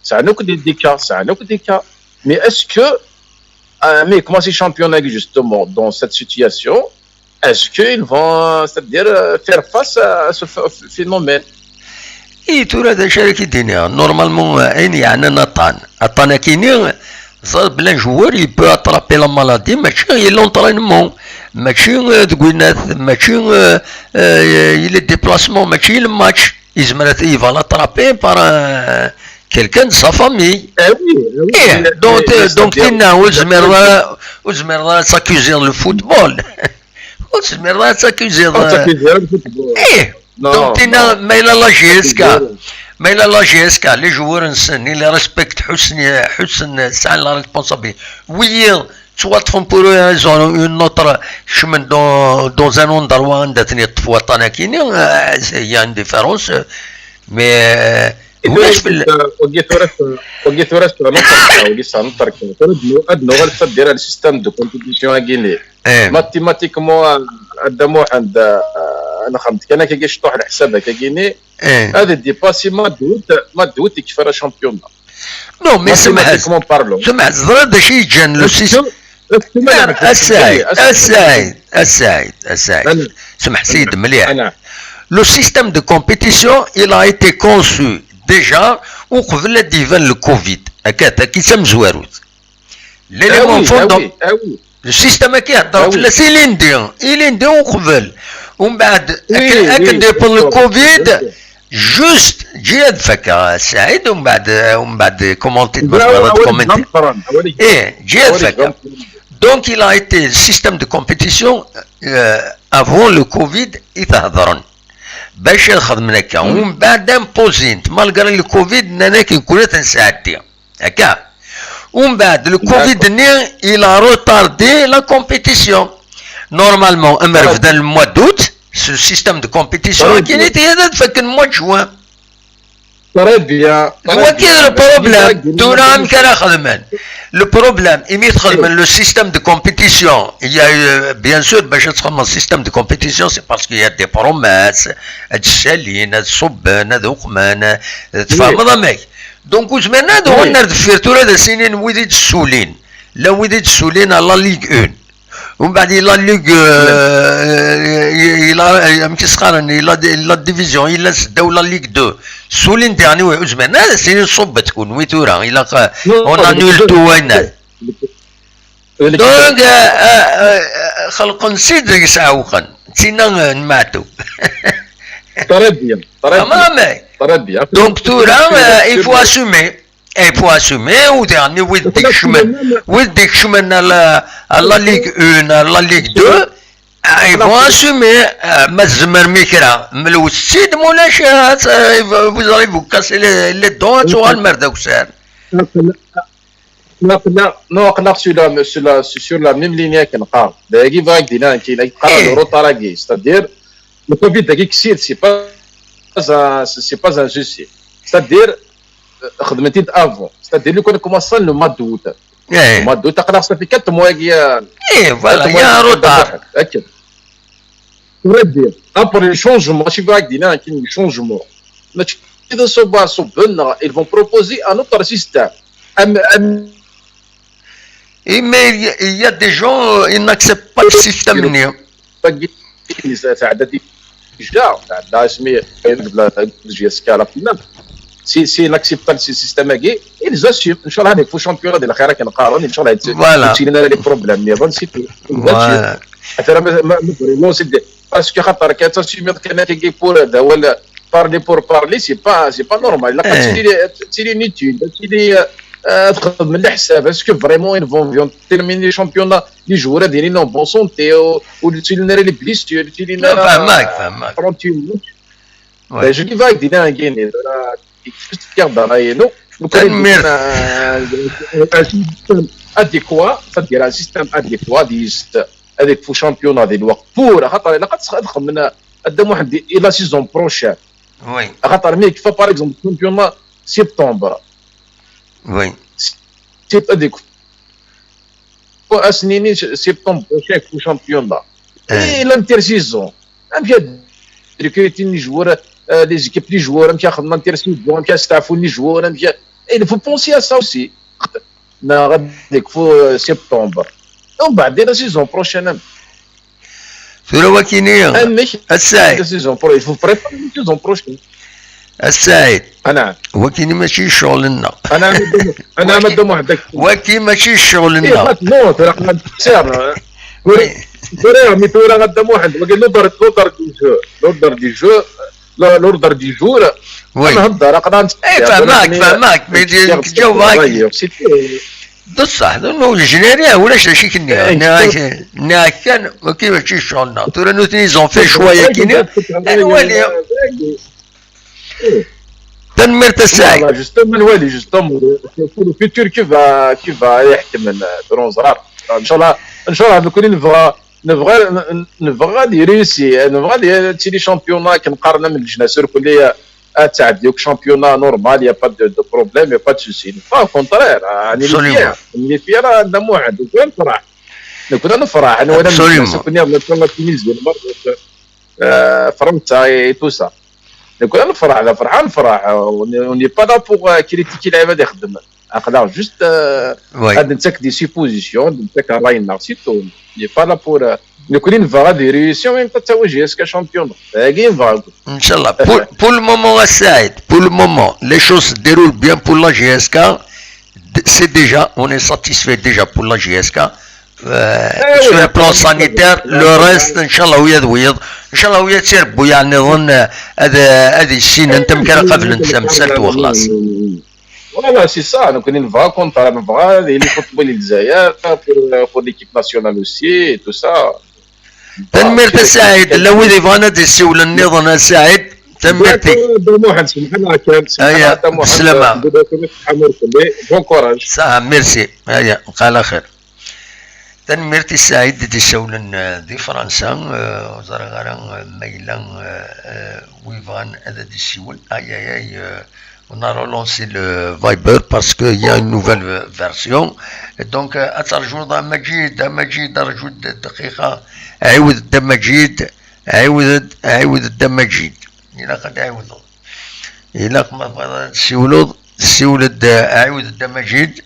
سعنوك des cas mais est-ce que mais comment ces championnats justement dans cette situation est-ce qu'ils vont c'est-à-dire faire face à ce phénomène اي ترى هذا شارك الدنيا نورمالمون عين يعني نطان كاينين صار بلا جوار يبو اترابي لا مالادي ماشي غير لونطرينمون ماشي تقولنا ماشي لي ديبلاسمون ماشي الماتش يزمر يفا اترابي بار كيلكان سا فامي دونك تينا وزمر ساكوزير لو فوتبول وزمر ساكوزير دونك تينا مايلا لا جيسكا لي جوار نسني لي ريسبكت حسن ساعه لا ريسبونسابيل وي soit font pour eux ils ont une autre chemin dans un endroit عندها طفوا طناكيني il y a une différence mais وقيت ورث نطرك ادنو غير السيستم دو كومبيتيسيون غيني ماتيماتيكمون قدامو عند انا خمت كان كي يشطح على حسابك كيني هذا ديباسي ما دوت كيف شامبيون نو مي سمح زرا شي جان لو سيستم السعيد سمح سيد مليح لو سيستم دو كومبيتيسيون il a été conçu déjà وقبل ديفان الكوفيد هكاك كيسم زواروت ليليمون فوندون لو سيستم كيهضر في سيليندي وقبل ومن بعد ديبون الكوفيد جوست جي هاد فكا سعيد ومن بعد كومونتي جي هاد فكا دونك il a été le système de compétition avant le Covid يتهضرن باش نخدم هكا ومن بعد امبوزينت مالغري الكوفيد انا كنكون تنساعدي هكا ومن بعد الكوفيد ني الى روتاردي لا كومبيتيسيون نورمالمون اما رفدا الموا دوت سو سيستيم دو كومبيتيسيون كاين هذا تفك الموا جوان Très bien. Le problème, tout le monde le problème, le système de compétition, il y a eu, bien sûr, le système de compétition, c'est parce qu'il y a des promesses, des chalines, des soubens, des oukman, des femmes. Donc, maintenant, on a des sinin وديت السولين لا وديت السولين على ليغ 1 ومن بعد الى ليغ الى مكيسقارن الى ديفيزيون الى الدوله ليغ 2 سولين ديرني وزمان هذا سنين صب تكون ويتورا الى اون انولتو وين دونك خلق نسيد يسعوقن تينا نماتو Très bien. Très bien. Donc, tout là, il faut assumer. Il faut assumer. Ou dernier, oui, des chemins à la Ligue 1, à la Ligue 2. Il faut assumer. Mazmer Mikra. Mais le site, mon achat, vous allez vous casser les dents sur le merde. Sur la même ligne qu'on parle. C'est-à-dire, le Covid c'est pas un souci. C'est-à-dire, خدمتي avant. C'est-à-dire, nous commençons le mois d'août. Le mois d'août, ça fait 4 mois qu'il y a. Voilà, il y a un retard. Très bien. Après le changement, je vais dire qu'il y a un changement. Mais ils vont proposer un autre système. Mais il y a des gens, ils n'acceptent pas le système. Si n'acceptent pas ce système, ils assument. Inch'Allah, il faut championnat de la Khara qui est Inch'Allah, il y a des problèmes. Mais c'est tout. Parce que quand tu assumes pour parler pour parler, c'est pas normal. C'est inutile. Est-ce que vraiment ils vont terminer le championnat les joueurs ils en bonne santé ou les blessures je dis va dire un gain adéquat, c'est-à-dire un système adéquat avec le championnat des lois pour la saison prochaine. Oui. Il faut par exemple le championnat septembre. Oui. C'est adéquat. Pour assigner septembre prochain pour le championnat. Et l'intersaison. Recruter les joueurs, les équipes, les joueurs, l'intersaison, les joueurs. Il faut penser à ça aussi. Il faut septembre. On va dire la saison prochaine. السعيد il faut préparer la saison prochaine. السعيد انا وكيني ماشي شغلنا انا مدام وحدك وكي ماشي شغلنا نو ترى احنا سير ميتورا قدام واحد وقال لودر دي جو انا هضر اقدر فهمك جو بصح انه الجنريه ولا شي كنا انا كان كيما شي شغلنا ترى نو تنيزون في شويه كينا الوالي تنمير السعيد جوستوم الوالي جوستوم الفيتور كيف يحكم برونزرار ان شاء الله نكون نبغى يريسي نبغى تيلي شامبيونا كنقارن من الجناسور كليه تعديوك شامبيونا نورمال يا با دو بروبليم يا با دو سوسي با كونترير اللي فيها راه عندنا واحد وين نفرح نكون نفرح انا وانا كنا في تونيزي فرنسا اي تو سا نكون نفرح انا فرحان وني با دا بوغ كريتيكي لعيبه اللي يخدم اقدر جوست هاد نتاك دي سيبوزيسيون نتاك راينا سيتو ني با لا بور نكون نفرح دي ريسيون ميم تتواجه اسكا شامبيون باقي نفرح Inch'Allah. Pour le moment, Saïd, pour le moment, les choses se déroulent bien pour la GSK. C'est déjà, on est satisfait déjà pour la GSK. Sur le plan sanitaire, le reste, Inch'Allah, Inch'Allah, تسربوا يعني نظن هذه السنة أنت مكان قبل أنت مسلت وخلاص. Voilà, c'est ça. نكون نفرح كونتر نفرح اللي فوتبول الجزائر pour l'équipe nationale aussi et tout ça. تنمير السعيد لو إذا فانا تسول النظام السعيد تنميرتي واحد سمحنا كان بسلامة بون كوراج صح ميرسي هيا قال خير تنميرتي السعيد دي سولن دي فرنسا وزارة غاران ميلان ويفان هذا دي سيول اي On a relancé le Viber parce qu'il y a une nouvelle version. Donc, أترجو مجيد أرجو دقيقة عاود مجيد عاود مجيد إلا قد عاودوا إلا ما بغا تسولد عاود مجيد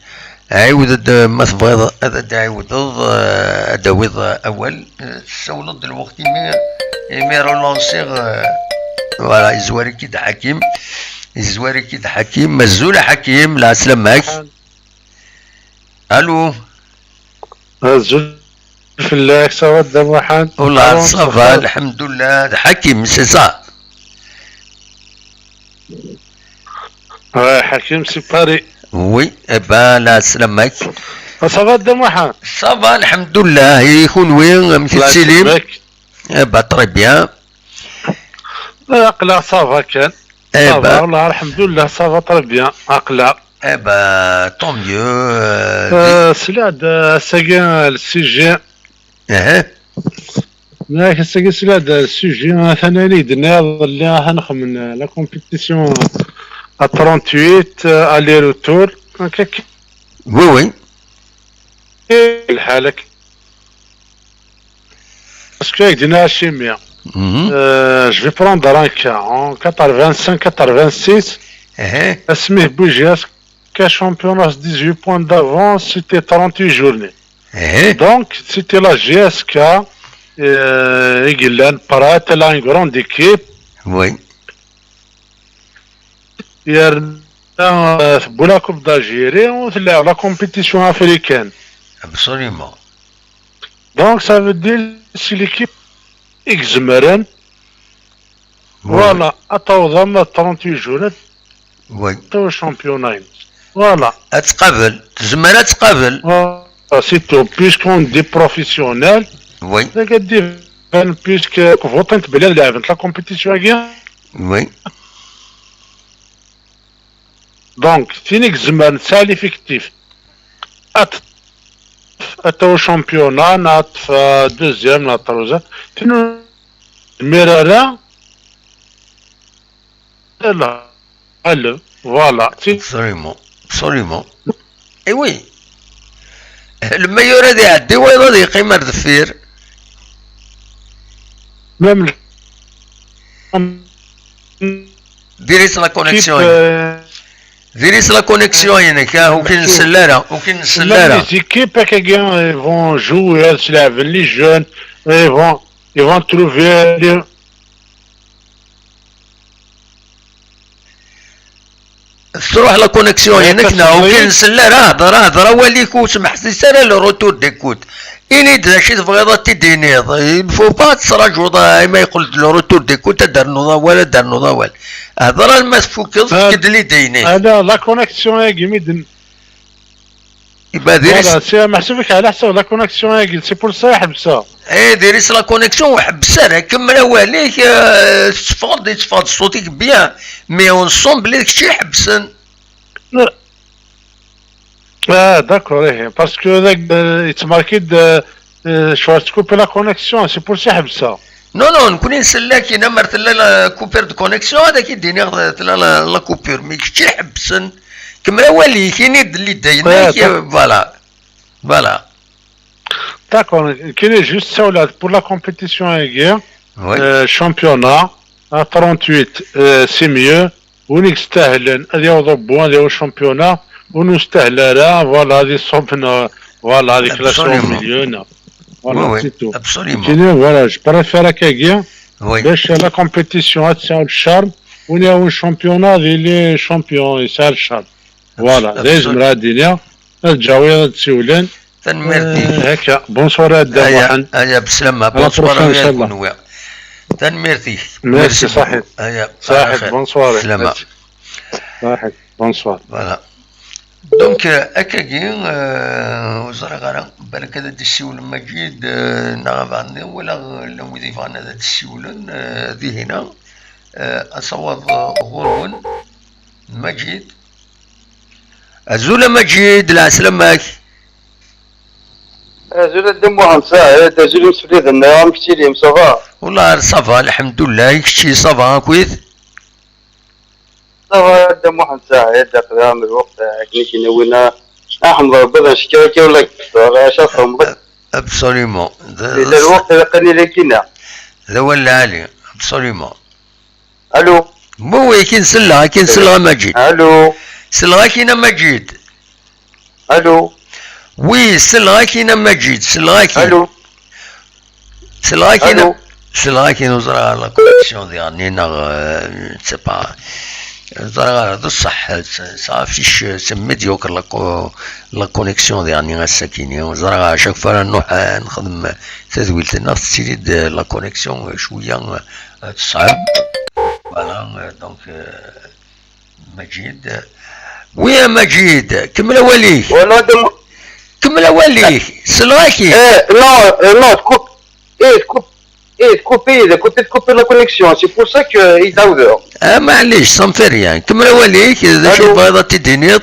عاود ما تبغى تعاود أدويض أول تسولد الوقت مي رولونسيغ فوالا يزواري كيد حكيم الزواري كيد حكيم مزول حكيم لا سلامك الو مزول في الله سواد دموحان والله صافا الحمد لله حكيم سي صا حكيم سي باري وي ابا لا سلامك صافا دموحان صافا الحمد لله يكون وين مثل سليم ابا تري بيان اقلا صافا كان صافا والله الحمد لله صافا تري بيان اقلا ابا طون ميو سلاد ساقا السجين ياك ساقا سلاد السجين ثاني دنا اللي هنخمن لا كومبيتيسيون 38 الي روتور هكاك وي الحالك باسكو دينا شيميا je vais prendre un cas en 85-86 اسمه بوجياس championnat 18 points d'avance, c'était 38 journées. Donc, c'était la GSK. Elle a une grande équipe. Oui. Pour la Coupe d'Algérie, on fait la compétition africaine. Absolument. Donc, ça veut dire si l'équipe Xmeren, voilà, attends, 38 journées. Oui. Au championnat. Voilà. أتقبل تزمر أتقبل. C'est tout. Puisqu'on dit professionnel. Oui. C'est-à-dire puisque vous tentez de la compétition à gagner. Oui. Donc, Phoenix Zeman, c'est l'effectif. Au championnat, notre deuxième, notre troisième. Nous, Mirara, là, voilà. Absolument. Absolument. Et oui. Le meilleur est à deux ou des قيمة دفير. Même ديريس لا كونيكسيون. ديريس لا كونيكسيون يعني وكاين السلارة وكاين السلارة. Les équipes qui vont jouer, les jeunes, ils vont trouver les تروح لا كونيكسيون هناك وكاين سلارة هضره وليك وسمح سير لو روتور ديكوت إني داشي تبغي تدينيض الفو با تسراجو ما يقول لو روتور ديكوت دار نوضا ولا دار نوضا ولا هضره ما تفوكض كد لي ديني هذا لا كونيكسيون يا جميد يبقى ديريس سي محسوبك على حسب لا كونيكسيون يا سي بور سا يحبسها ديريس لا كونيكسيون وحبسها كمل واليك تفاض صوتك بيان مي اون سون بلي داكشي حبسن داكور باسكو ذاك يتماركي شوار تكوبي لا كونيكسيون سي بور سا يحبسها نو نكون نسلا كينا مرتلا لا كوبير دو كونيكسيون هذاك يديني لا كوبير مي كشي حبسن كمل واليك اللي دايناك فوالا D'accord, qui est juste ça pour la compétition à guerre, championnat à 38, c'est mieux. On externe, il y a des bons, il y a au championnat, on externe, voilà, des sommes, voilà, des classes au milieu, voilà, c'est tout. Absolument. Voilà, je préfère la guerre, la compétition, c'est le charme, on est au championnat, il est champion, et c'est le charme. Voilà, les Mradiniens, le Jaouia, Tsioulène. تنميرتي بونسوار الدواحن هيا بسلامة بونسوار يا كونوا تنميرتي ميرسي صاحب صاحب بونسوار سلامة صاحب بونسوار فوالا دونك اكاكي وزرا غارا بالك هذا السيول مجيد نغابان ولا لو يضيفان هذا السيول ذي هنا اصوات غرون مجيد الزول مجيد لا سلامك زول الدموع مساعد زول مسفليد النوام كتيريم صافا والله صافا الحمد لله كشي صافا كويس هذا محمد سعيد قدام الوقت كني نوينا احمد ربنا شكاكي ولا كثر شافهم ابسوليومون الوقت قني لكنا ذا ولا علي ابسوليومون الو مو كاين سلغه مجيد الو سلغه كاينه مجيد الو وي سلغه كاينه مجيد سلغه كاين الو سلغه كاينه سلغه كاين وزرا لا كونيكسيون ديالنا سي با زرا هذا الصح صافيش سي ميديوكر لا كونيكسيون ديالنا الساكينين وزرا شاك فوا نروح نخدم تدويلة النفط تزيد لا كونيكسيون شويه تصعب فوالا دونك مجيد ويا مجيد كمل وليك كمل وليك سلاكي non تكوبي لا كونيكسيون سي بور سا كو يتعاودوا معليش صنفي ريان كمل وليك اذا شي بغيضه تديني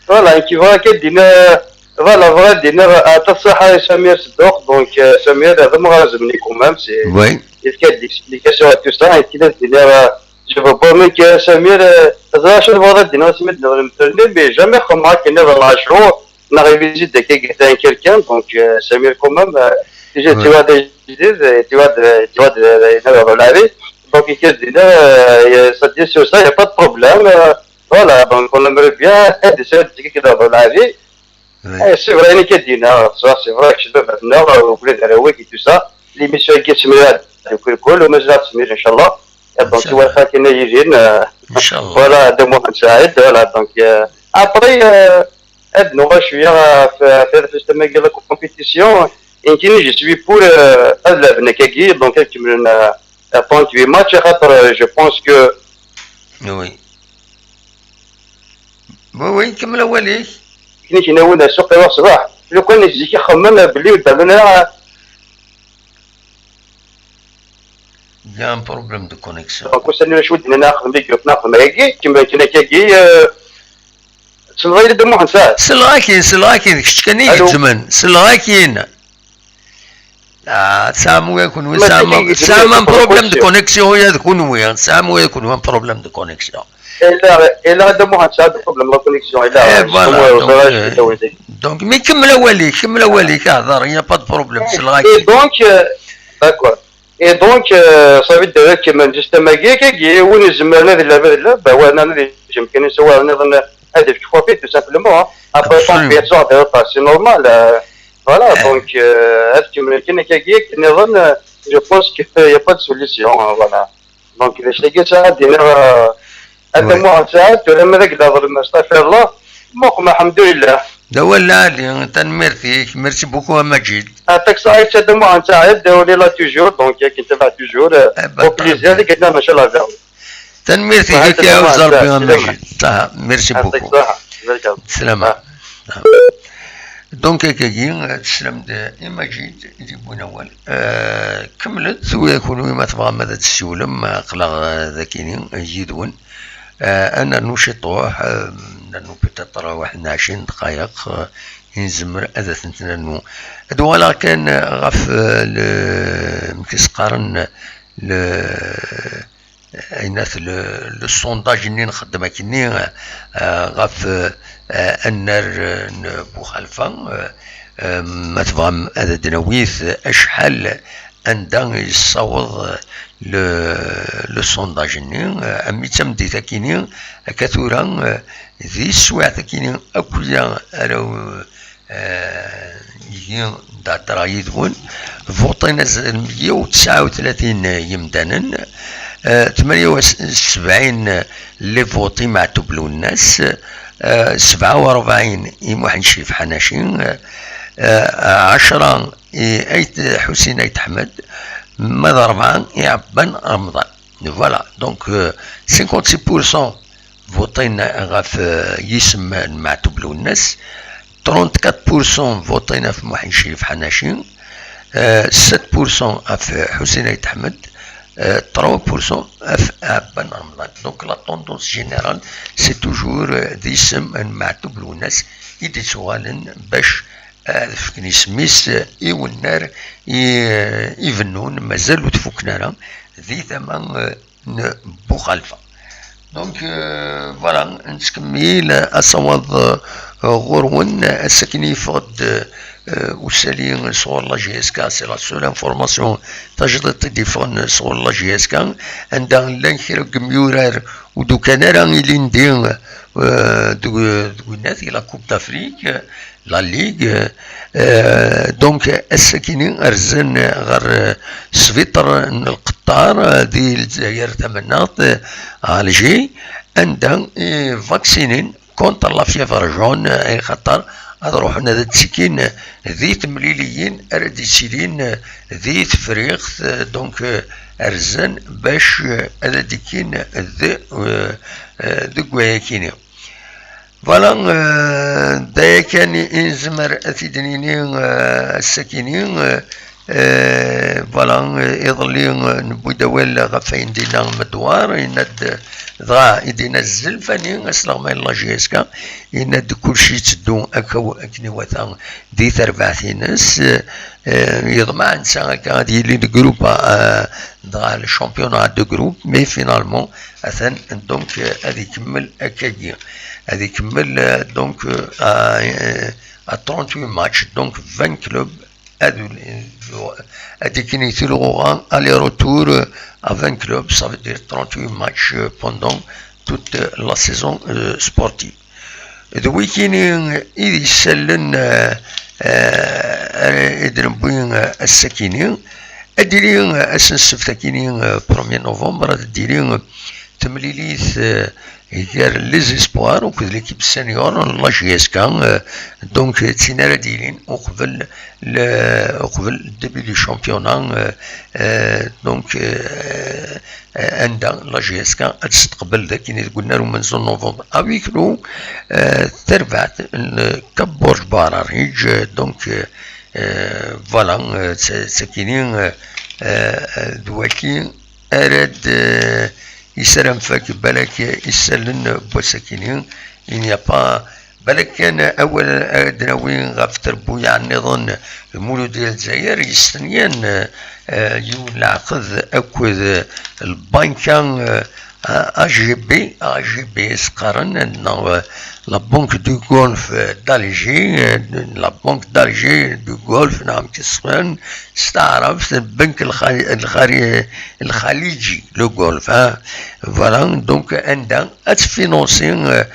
فوالا كي فوالا كدينا فوالا فوالا دينا تصحى يا سمير صدوق دونك سمير هذا ما غازمني كومام سي وي كاين ديكسبليكاسيون تو سا كي دينا جو فو با مي كي سمير هذا شنو فوالا دينا سميت مثلا مي جامي خما كاين هذا العشرو ناريفي زيد كي كيلكان دونك سمير كومام tu vois des idées, tu vois la vie. Donc, ça dit sur ça, il n'y a pas de problème. Voilà, donc on aimerait bien essayer de dire qu'il y a la vie. C'est vrai, c'est vrai que je dois maintenant, vous voulez aller où et tout ça. L'émission est qui se met là, le mesure se met, Inch'Allah. Donc, tu vois, ça qui est hygiène. Voilà, de moi, voilà, donc après, nous, je suis à faire justement la compétition. Je suis pour Nakagi, donc quelques 28 matchs. Je pense que. Oui. Oui, comme la Wali. كنيش ناوي سوق الصباح لو كان نجيك خمم باللي بدنا Il y a un problème de connexion. دونك وصلنا شو بدنا ناخذ ميكروف ناخذ ماكي كيما كنا كاكي سلغي دمو حنساه سلغاكين كشكني زمان سلغاكين سامو يكون سام بروبليم دو كونيكسيون يكون ويا سامو يكون ان بروبليم دو كونيكسيون الا دمو حنساه بروبليم دو كونيكسيون الا دونك مي كمل اوليك هضر يا با دو بروبليم سلغاكين دونك داكور Et donc, ça veut dire que même justement, qui où nous sommes là, وانا يمكن نسوي نظن هدف كفافي tout simplement. Après, c'est normal. Voilà, donc, est-ce que quelqu'un qui نظن, je pense qu'il n'y a pas de solution. Voilà. Donc, je dis ça, moi, ça, tu aimerais que d'avoir استغفر الله, الحمد لله. دولا لي تنميرتي ميرسي بوكو مجيد عطاك سعيد تدمو عن سعيد دولي لا توجور دونك كنت تبع توجور او بليزير اللي قلنا ما شاء الله فيهم تنميرتي هيك يا وزار مجيد صح ميرسي بوكو سلامة دونك كاين تسلم مجيد يجيبون اول كملت ويكونوا ما تبغى ماذا تسولم قلق ذاكينين يجيدون انا نشطوه لانه بتطر واحد 20 دقائق ينزمر هذا ثنتنا دولا كان غف مكيسقارن ايناث لو سونداج اللي نخدم كني غف النار بوخالفه ما تبغى هذا دنويث اشحال عندها يصوض لو سونداج ني امي تمدي تاكيني كثورا ذي السواع تاكيني اكويا راهو يجي داترا يدون فوطينا 139 يمدانا 78 لي فوطي معتوبلو الناس 47 يموحن شيف حناشين 10 ايت حسين ايت احمد ماذا 4 يعبان رمضان فوالا دونك 56% فوطينا غاف يسم المعتوب له الناس 34% فوطينا في محي شريف حناشين 7% في حسين ايت احمد 3% في عبان رمضان دونك لا طوندونس جينيرال سي توجور ديسم المعتوب له الناس يدي سؤال باش فكني سميس إيونار يفنون مازالو تفوكنا ذي ثمان بوخالفة. دونك فوالا نتكمل أصوات غورون السكني فقد وسالي صور لا جي اس كا. سي لا سول انفورماسيون تجد تليفون صور لا جي اس كا عندها لان خيرك ميورار ودو كان راه اللي ندير دو ناس لا كوب دافريك لا ليغ. دونك السكيني ارزن غير سفيطر القطار دي الجزائر تمناط الجي عندها فاكسينين كونتر لا فيفر جون. اي خطر اروح هذا التسكين ذي تمليليين اردي تسيلين ذي تفريغ. دونك ارزن باش هذا ديكين ذي كواياكيني. فوالا دايا كان انزمر اثيدنيني السكينين. فوالا يظلي نبوي دوال غفاين دينا مدوار يند ضاع يدينا الزلفاني اسلغ لا جي اس كا يند كلشي تدو اكني وثان دي 4 ناس يضمع نسا هكا ديالي دو جروب ضاع الشامبيونا دو جروب مي فينالمون اثن دونك هذه يكمل اكاكي هذه يكمل دونك 38 ماتش دونك 20 كلوب هذيك يثلغوها الي روتور à 20 clubs, ça veut dire 38 matchs pendant toute la saison sportive. De week-end, il يسلن يدربين السكينين أديرين أساس السكينين 1 نوفمبر أديرين تمليليث غير ليزيسبوار وكذا ليكيب سينيور لا جي اس كا. دونك تسينا دايرين وقبل الدبي دو شامبيونا. دونك عندها لا جي اس كا تستقبل ذاك اللي قلنا له من زون نوفمبر افيك لو تربعت كبورج باراريج. دونك فوالا ساكنين دواكي اراد يسلم فاك بالك يسلن بوساكينين إن يابا بالك كان أول دراوين غاف تربويا عن نظن المولود ديال الجزائر يستنيان يون العقد أكد البنكان اجي بي سقارن انه لا بنك دو غولف دالجي لا بنك دالجي دو غولف نعم كسران استعرفت البنك الخليجي لو غولف فوالا دونك عندها اتفينونسي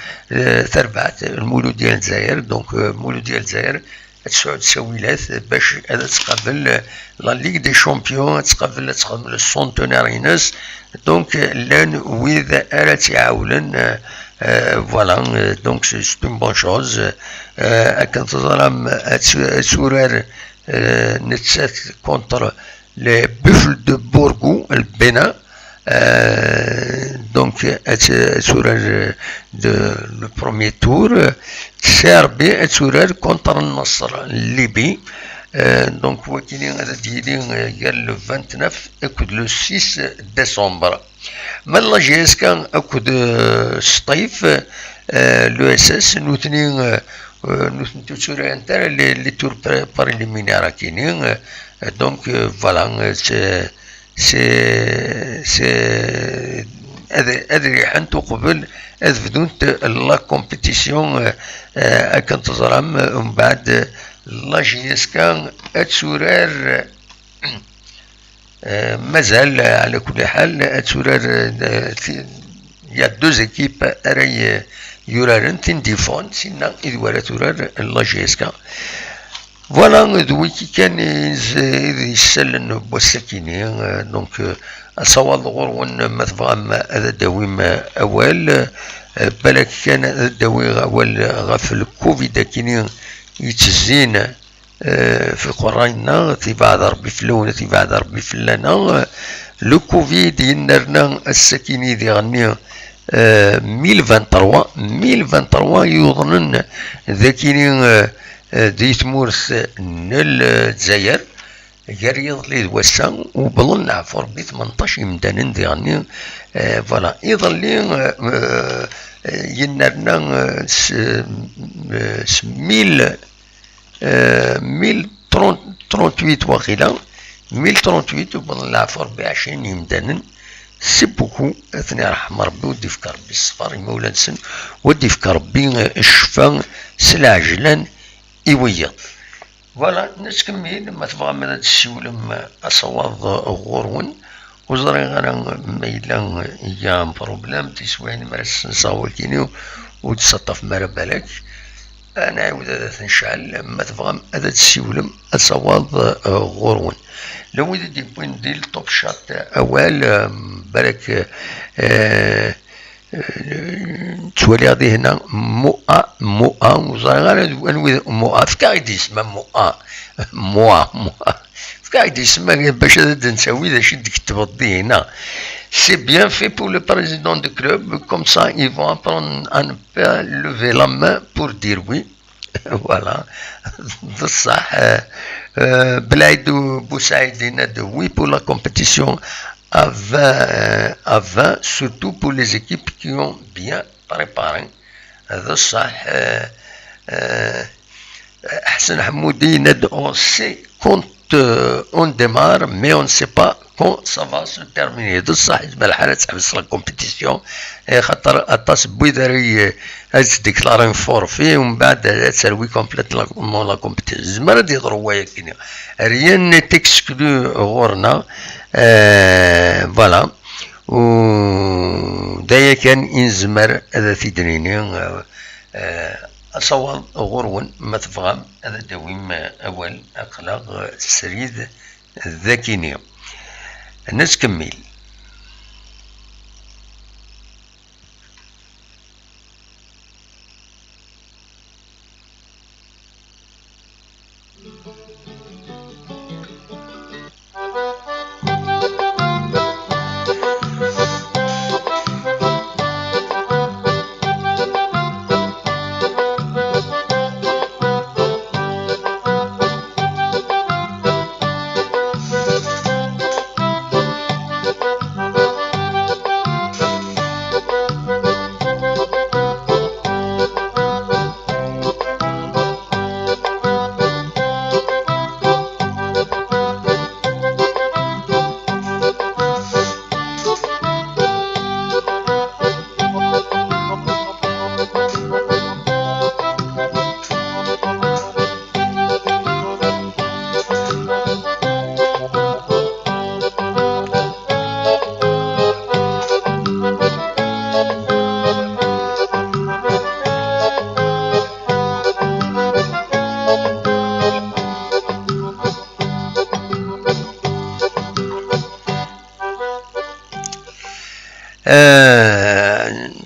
تربعت المولود ديال الجزائر. دونك المولود ديال الجزائر تسعود تسويلات باش هذا تقابل لا ليغ دي شامبيون تقابل السونتونارينس. دونك لان ويذ ارا تعاولن فوالا دونك سي اون بون شوز. كان تظلم سورار نتسات كونتر لي بوفل دو بورغو البناء. دونك سورار دو لو بروميي تور سيربي سورار كونتر النصر الليبي. دونك وكيلين هذا ديالين قال لو 29 اكد لو 6 ديسمبر. من لا جي اس كان اكد الصيف لو اس اس نوثنين نوثنتو سورا انتر لي تور باريليمينير كاينين. دونك فوالا سي هذا حنتو قبل اذ بدونت لا كومبيتيسيون كان تظلم من بعد لا جي اس كان اتسورار مازال على كل حال اتسورار يا دوز ايكيب راهي يورارن تين ديفون سينا ادوار تورار لا جي اس كان. فوالا دويكي كان يسلن بوساكيني. دونك صوال غورون مثفغم هذا داويم اول بالك كان الداوي اول غف الكوفيد كينين يتزين في قراينا تيبعد ربي فلون تيبعد ربي فلانا. لو كوفيد ينرنا السكيني دي غني 1023 يظنن ذاكيني دي تمورث نل الجزائر غير يظلي دوسا وبلن عفور بي 18 يمدانن دي غني. فوالا يظلي ينرنا 1038 واقيلا 1038 وبلن العفور ب20 يمدانن سي بوكو اثني رحم ربي ودي فك ربي الصفار مولا نسن ودي فك ربي الشفا سلعجلان يويض. فوالا نتكمل ما تبغى من هاد السيولم اصوات غورون وزري غانا ما إلا هي بروبلام تيسواني مرس نصاول كينيو وتسطف مرا بالك انا عاود هذا نشعل ما تبغى هذا تسيولم اصوات غورون. لو إذا دي بوين ديال توب شات أول بالك تولي غادي هنا مؤا وزغال مؤا فكايدي يسمى مؤا فكايدي يسمى باش هذا نساوي ذا شي تكتب هنا. C'est bien fait pour le président du club, comme ça ils vont apprendre à ne pas lever la main pour dire oui. Voilà. بصح Blaidou Boussaïdine a dit oui pour la compétition à 20, surtout pour les équipes qui ont bien préparé. Hassan Hamoudi, on sait quand on démarre, mais on ne sait pas quand ça va se terminer. De ça, c'est la compétition. خاطر أطاس بويدري تديكلاري فورفي ومن بعد تسوي كومبليت لا كومبيتيسيون. زعما راه يضروا كاين ريان تيكسكلو غورنا فوالا. ودايا كان ينزمر هذا في دريني أصوات غورون ما تفهم هذا دويم أول أخلاق سريد ذاكيني. نتكمل.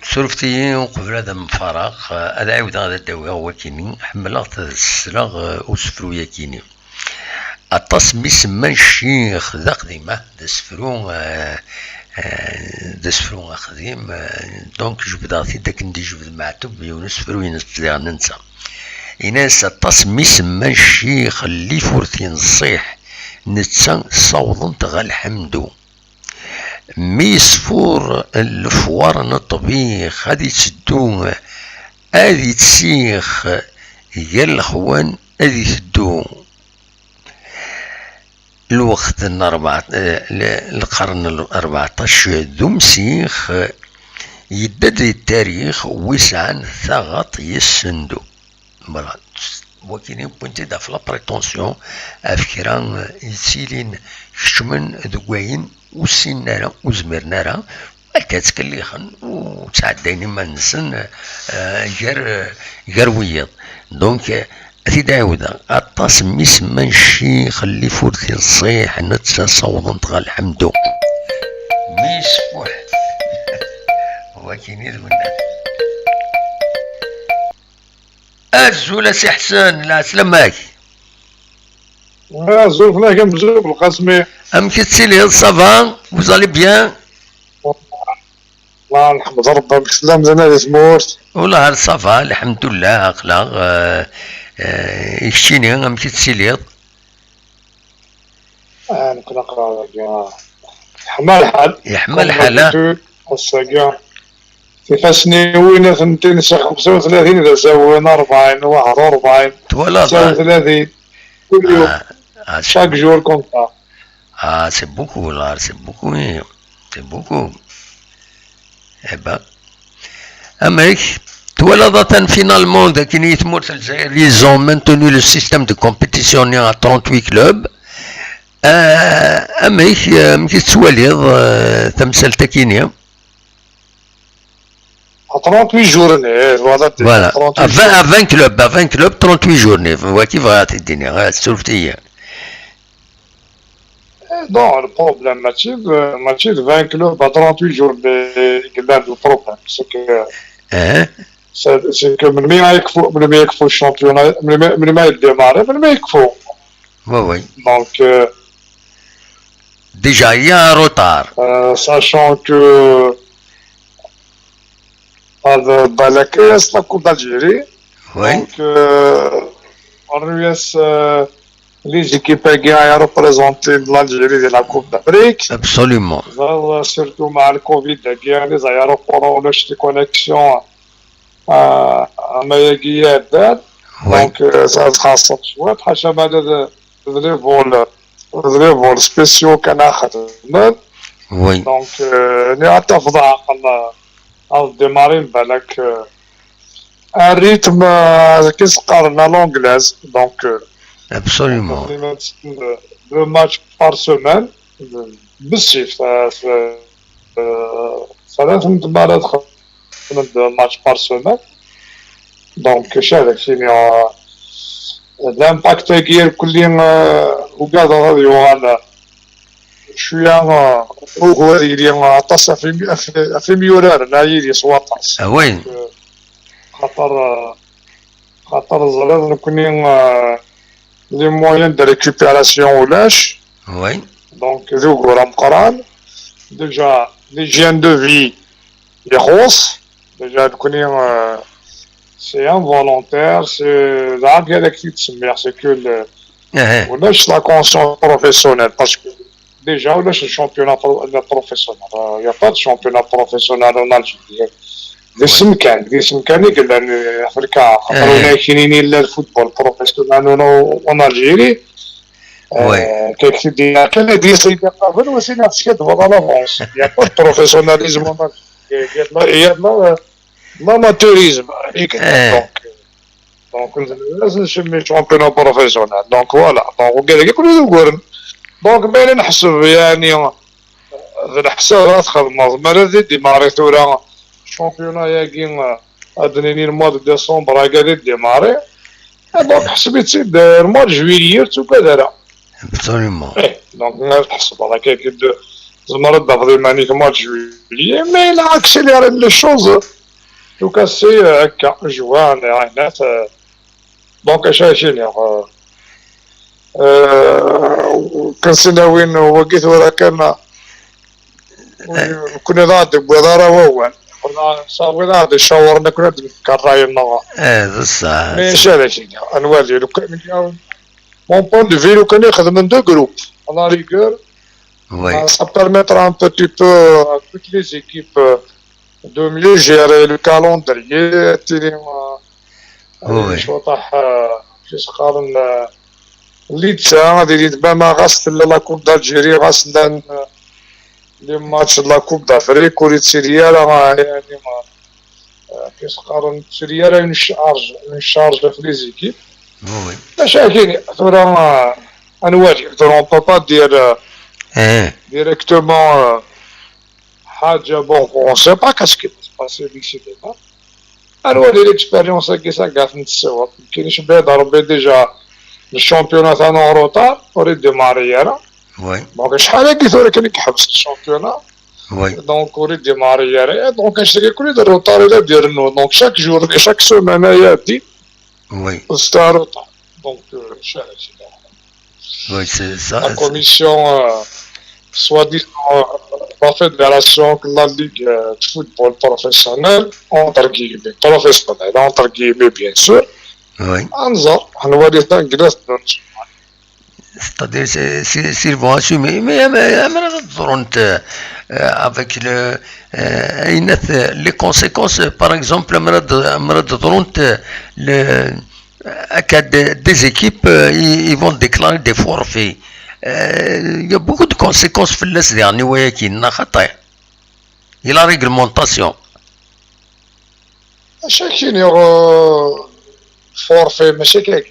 سولفتي وقبل هذا من فراغ هذا عاود هذا الدواء هو كيني حملت السلاغ وسفرو يا كيني أطاس ميسما الشيخ ذا قديمة ذا سفرو قديم دونك جبد عطي داك ندي جبد معتوب ونسفرو ينسفر ننسى إناس أطاس ميسما الشيخ اللي فورتي نصيح نتسا صوضنت غا الحمدو ميسفور الفوار نطبيخ هادي تسدو هادي تسيخ يا الخوان هادي تدو الوقت القرن ال14 ذو مسيخ يدد التاريخ وسعا ثغط يسندو فوالا وكاينين بوينتي دا في لا بريتونسيون افكرا يتسيلين كشمن ذواين وسينارا وزمرنارا كاتكليخن وتعديني ما نسن غير ويض دونك أتي عاودا أطاس ميسما نشي خلي فورتي الصيح نتسا صوضنت غا الحمدو ميسفوح هو كيني الونات الزولة سي حسن لا سلاماك زول فلاك مزوق القاسمي أم كتسيلي صافا وزالي بيان الله نحمد ربي بسلام زنا تموت والله صافا الحمد لله أخلاق يشتيني أم كتسيلي أنا كنا قرار يحمل الحال يحمل الحال الساقع في فاسني وين ثنتين 35 إذا سوينا 40 41 تولى 39 كل يوم chaque jour comme ça. Ah, c'est beaucoup là, c'est beaucoup. c'est beaucoup. Eh ben, Amérique, finalement, ils ont maintenu le système de compétition à 38 clubs. Amérique, à 38 journées, voilà. À 20 clubs, 38 journées. Voilà qui va te dire, non, le problème, match de 20 clubs à 38 journées, le problème, c'est que le mec faut championnat, le mec démarre, le mec faut. Oui. Donc, déjà, il y a un retard. Sachant que la caisse, la Coupe d'Algérie. Oui. Donc, en US, les équipes qui ont représenté l'Algérie de la Coupe d'Afrique. Absolument. Surtout avec le Covid, les aéroports ont des connexions à Mayaguiat. Donc, ça sera chouette. Les vols spéciaux qu'on a. Oui. Donc, nous avons démarrer avec un rythme qui se parle à l'anglaise. Donc, absolument. 2 matchs par semaine. Ça laisse une démarrage de 2 matchs par semaine. Donc, l'impact qui est وقاعد غادي شويه هو اللي عطاس في ميولار نايل يسواطاس وين خاطر زعما نكونين لي موين دو ريكوبيراسيون ولاش وي دونك ذوك راه مقران ديجا ليجيان دو في يخوص ديجا نكونين سي ان فولونتير سي العاب هذاك اللي تسميه سي كو ولاش لا كونسيون بروفيسيونيل باسكو ديجا ولاش الشامبيونا بروفيسيونيل يا با دو شامبيونا بروفيسيونيل اون الجيري ديسم كان يقول افريكا خاطر كاينين لا الفوتبول بروفيسيونيل اون الجيري كيف دينا كان دي سيدي قبل وسينا سكيت فوالا لافونس يا با بروفيسيوناليزم يا l'amatérisme. Donc, c'est un championnat professionnel. Donc, voilà. Donc, donc, mais نحسب يعني الحسابات خدمة مرة ديماري ثورة شامبيونا ياكين أدنيني المواد دو ديسمبر هكذا ديماري دونك حسبت سيد المواد جويلية وكذا absolument. دونك نحسب على كيك زمرة دافضي ماني المواد جويلية مي لا أكسيليري لي شوز تو كاسي هكا جوان عينات دونك شايفين كنسينا وين وقيت ولا كان كنا ضاد بوضارة ووان صار ضاد شاورنا كنا كراي النغا بصح مي شايفين انوالي لو كان مون بوين دو فيلو كان ياخذ من دو جروب على ريغور oui ça permettra un petit peu à toutes les équipes de mieux gérer le calendrier شو طاح كيش قارن اللي تسا غادي يتباما غاسل لا كوب دالجيري غاسل لي ماتش لا كوب دافريك ولي تسيريا راه يعني كيش قارن تسيريا راه اون شارج في لي زيكيب oui مشاكل ثورا انواجه ثورا اون با دير ديريكتومون حاجه بون اون سي با كاسكي باسي ديكسي ديبا انواجه ليكسبيريونس كي سا كاع نتسوق كاينش بعد ربي ديجا الشامبيونا تاعنا روطار وريد ديماري انا oui دونك شحال هكي ثورا كان يحبس الشامبيونا oui دونك وريد ديماري انا دونك نشري كل يدير روطار الى دير نو دونك شاك جور شاك سومانه يادي oui ستار روطار دونك شحال oui c'est ça la commission soi-disant la fédération de la ligue de football professionnel entre guillemets bien sûr oui انظر هنوري انجلس c'est-à-dire s'ils vont assumer mais avec les conséquences par exemple des équipes ils vont déclarer des forfaits il y a beaucoup de conséquences في الناس يعني ولكن خطأ la réglementation. شاكين فورفي ماشي كاين.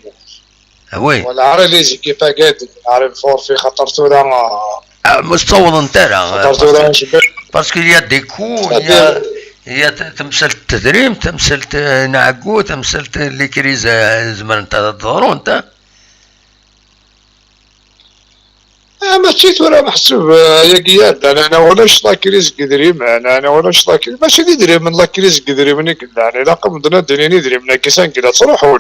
وي. ولا عارف لي زيكيب قاعد عارف فورفي خاطرتو راه مستوض نتاعها. خاطرتو راه باسكو il y a des coûts, هي تمثل التدريب، تمثل نعقو، تمثل اللي كريز زمان نتاع الظهور نتاع. ماشي تورا محسوب يا قياد انا ولاش لاكريز قدريم انا ولاش لاكريز ماشي ندري من لاكريز قدريم مني يعني رقم دنا الدنيا ندري من كيسان كذا تروحون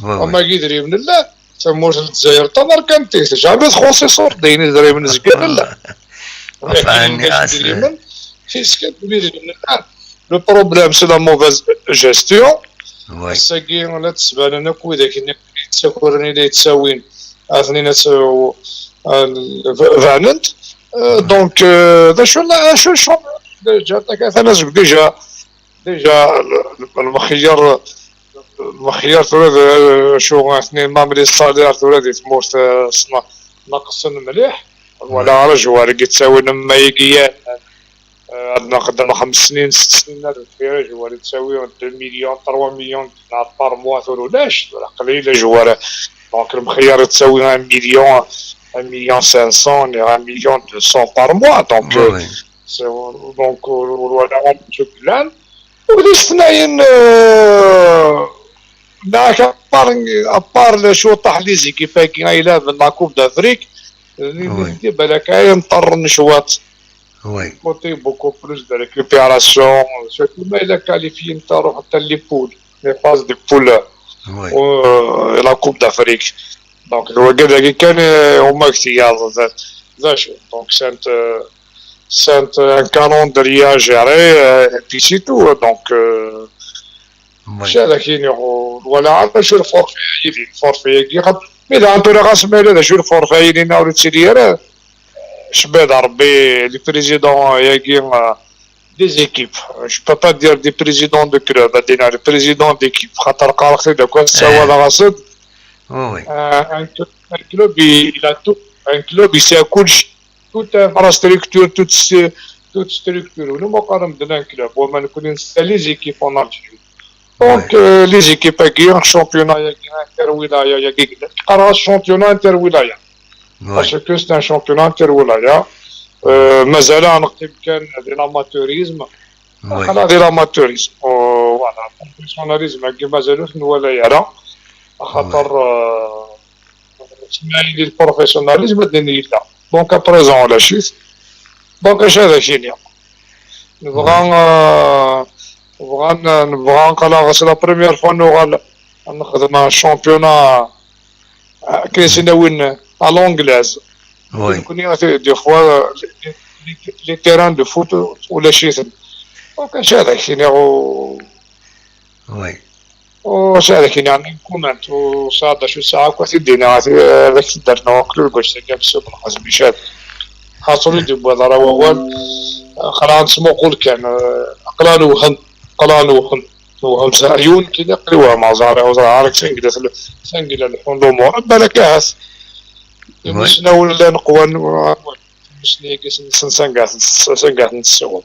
وما قدري من الله تموت الجزائر تمر كانتي جامي تخوصي صور ديني دري من زكان لا فاني اسف فيسكال كبير من الله لو بروبليم سي لا موفاز جيستيون الساكي ولا تسبان انا كوي داك تساكرني اللي تساوين اثنين فاننت دونك شو الشغل جاتك انا ديجا المخيار تولد شو اثنين مامري الصالير تولد تموت ناقص مليح ولا على جوار تساوي لما يجي نقدر 5 سنين 6 سنين في جوار تساوي 2 مليون 3 مليون بار موا ولاش قليله جوار دونك المخيار تساوي 1 مليون 1 مليون 500 1 مليون 200 بار موا دونك ولا شكلان وليش ثناين ناك ابار شو طاح لي زيكي فاكي غايلا من لاكوب دافريك ندي بالك نطر نشوات وي كوتي بوكو بلوس دو ريكوبيراسيون سورتو ما الا كاليفي انت روح حتى لي بول لي فاز دي بول لا كوب دافريك دونك هو كذا كان هما اختيار ذاش دونك سانت ان كالوندريا جيري بي سي تو دونك ماشي هذا كاين ولا عارف شو الفورفي يقي اذا انت راس مال شو الفورفي اللي ناول تسير شباب ربي لي بريزيدون يقي دي زيكيب جو با با دير دي بريزيدون دو كلوب دينا لي بريزيدون ديكيب خاطر قارخي داك سوا راسد ان كلوب الى تو ان كلوب يساوي كلشي توت انفراستركتور توت ستركتور ونما قارن بدنا كلوب وما نكون لي زيكيب اون الجيري دونك لي زيكيب كي شامبيونا يا انتر ولايه يا كي قرا الشامبيونا انتر ولايه باسكو سي ان شامبيونا انتر ولايه مازال نكتب كان دي لاماتوريزم خلا دي لاماتوريزم فوالا البروفيسيوناليزم كي مازالوش من ولايه راه خاطر سمعي لي البروفيسيوناليزم الدنيا لا دونك ابريزون ولا شيء دونك اش هذا كاين نبغى نقرا غسل لا بروميير فوا نخدم شامبيونا كاين وين à l'anglaise. Oui. On connaît des fois les terrains de foot ou les chiens. Donc هذا كاين Oui. هذا كاين يعني كومنت وصاد شو ساعه كويس دينا هذاك درنا كل كلشي كان بسبب الحزب شاد حاصل يدي بهذا راه هو خلاص نسمو قول كان قلان وهم عيون كذا قلوها مع زهره عارف سنقل الحلوم بالك هاس مشنا ولا نقوى مشنا سنقاس نتسوق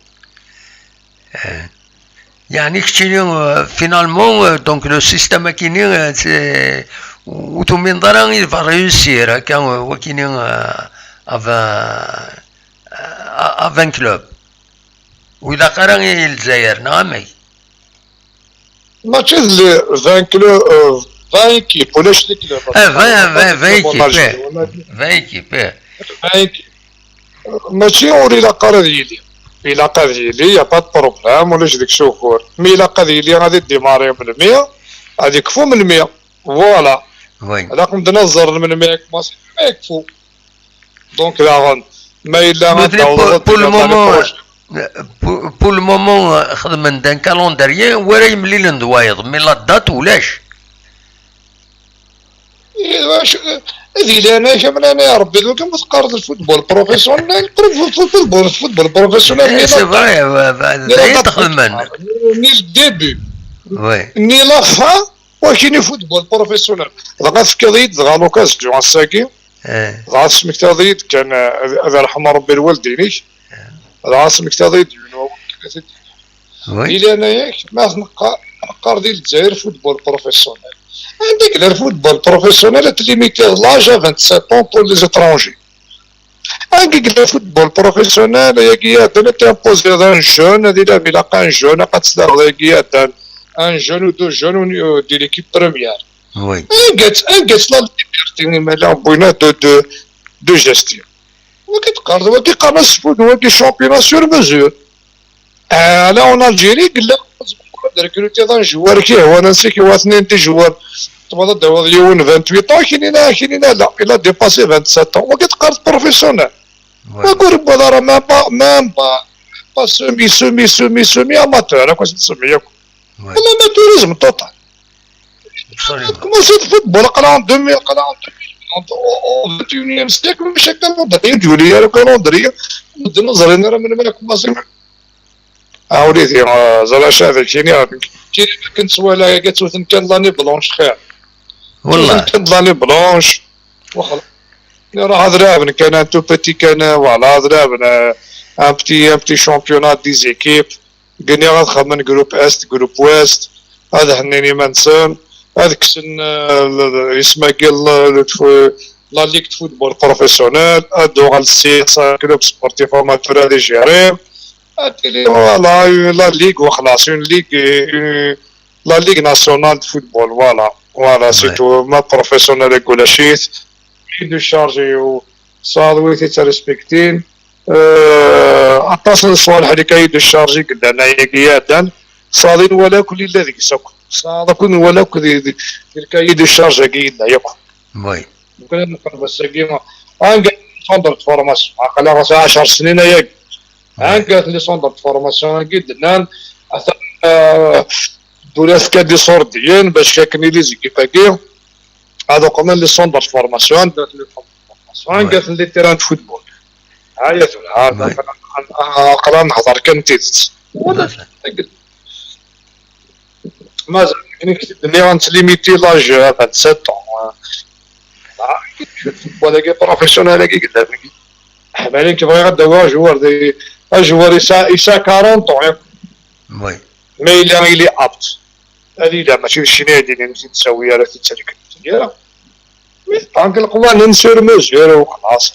يعني كتير finalement donc le système كيني وتو من ضرر il va réussir هكا هو كيني à 20 clubs وإذا قرن الجزائر نعم ماتش 20 كلوب 20 كيب ولاش لي كلوب 20 كيب ماشي اوري لا قرضيلي إلا قضيلي يا با بروبلام ولاش ديك شوفور مي إلا قضيلي غادي ديماري من 100 غادي يكفو من 100 فوالا رقم تنزر من 100 كماس ما يكفو دونك لا ما إلا pour le moment خدمن دان كالوندريان ورا يملي لندوايض مي لا دات ولاش واش هذه انا كمل انا يا ربي دوك متقارض الفوتبول بروفيسيونيل نقرب في الفوتبول بروفيسيونيل سي فري هذا تخدمن ني الديبي وي ني لا فا ولكن فوتبول بروفيسيونيل دغا في كضيد دغا لوكاز جو الساكي دغا سمك تضيد كان هذا رحم ربي الوالدينيش هذا سمك تضيد إلى أنا ياك ما نقار ديال الجزائر فوتبول بروفيسيونيل عندك الفوتبول بروفيسيونيل تليميتي لاج 27 طول لي زيترونجي عندك الفوتبول بروفيسيونيل يا هذا تيمبوزي هذا ان جون هذه لا بلاقا ان جون قد تصدر هذا ان جون و دو جون دي ليكيب بريمير وي قالت لا ليبرتي مالا بوينا دو جيستيون وكيتقارن السفود هو كي شامبيون سور مزور لا اون الجيري قال لك ريكروتي هذا جوار كي هو انا نسيك هو اثنين تي جوار تبغى داو ديون 28 كاينين لا الا ديباسي 27 وكيتقارن بروفيسيونيل نقول بلا راه ما سومي اماتور كواش نسميه والله اماتوريزم توتال كومونسي الفوتبول قرا 2000 قرا 21 سيكل مش هكا نظريه جوليه راه نظريه نظريه راه من مالك كومونسي وليدي زرا شافك كاين كنت ولا كتوثن كان لاني بلونش خير والله كان لاني بلونش وخلاص راه ضرابن كان ان تو بيتي كان فوالا ضرابن ان بتي شامبيونات دي زيكيب قلنا غنخمم جروب است جروب ويست هذا هنيني مانسون هذاك السن اسمها قال لا ليغ فوتبول بروفيسيونيل هادو غالسي كلوب سبورتيف اماتور هادي جيري فوالا لا ليغ وخلاص اون ليغ لا ليغ ناسيونال دو فوتبول فوالا سي تو ما بروفيسيونيل يقول شيت دو شارجي و صادويتي تريسبكتين اتصل الصوالح اللي كايدو شارجي قلنا ياكيادا صادين ولا كل الذي يسوق صاد كون ولا كل كايدو شارجي كيدا ياكل وي كنا نقرب السكيمه ان سونتر فورماسيون عقل راسها 10 سنين ياك ان قالت لي سونتر فورماسيون قدنا دولاس كادي صورديين باش كاين لي زيكيباكي هذوك هما لي سونتر فورماسيون قالت لي فورماسيون قالت لي تيران فوتبول هاي هذا قرا نهضر كنتيت مازال كاين غنت ليميتي لاج 27 ولا كي بروفيسيونيل كي قدام حبالين كيبغي غدا جوار دي جوار يسا 40 طون وي مي اللي ابت هذه لا ماشي الشنادي اللي نمشي تسويها راه تترك ديالها مي طانك القوانين نسير مزير وخلاص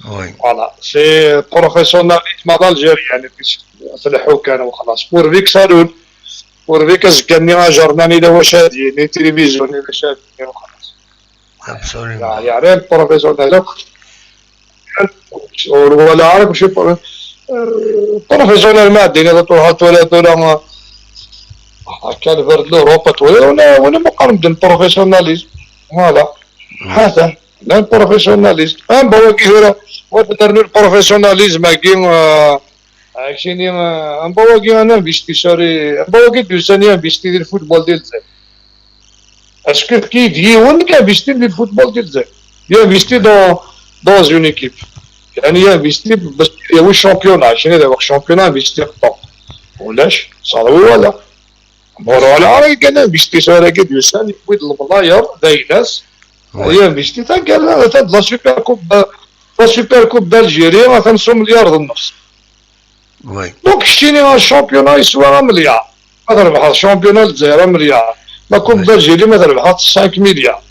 وي فوالا سي بروفيسيوناليزم هذا الجيري يعني صلحو كان وخلاص بور فيك سالون بور فيك زكاني جرناني لا واش هادي لي تيليفزيون لا واش هادي وخلاص ابسوليومون يعني البروفيسيونال ولا عارف شي بروفيسيونال ما دينا طولها ولا كان فرد لوروبا ولا مقارنة بالبروفيسيوناليزم فوالا هذا لا البروفيسيوناليزم ام بواكي هنا ودرنا البروفيسيوناليزم كاين عايشين ام بواكي انا بيشتي شاري بواكي دوسانيا بيشتي ديال الفوتبول ديال الجزائر اسكو كي ديون كان بيشتي ديال الفوتبول ديال الجزائر يا بيشتي دون اون ايكيب يعني يا بيشتي باش يا الشامبيونا شنو دابا الشامبيونا بيشتي قطع ولاش صاروي ولا ولا راه كان بيشتي شاري كي دوساني بويد البلاير دايلاس هي بيشتي قال هذا لا سوبر كوب دالجيري راه 500 مليار ونص وي دونك شتيني الشامبيونا يسوى مليار ما تربح الشامبيونا الجزائر مليار لا كوب دالجيري ما تربح 5 مليار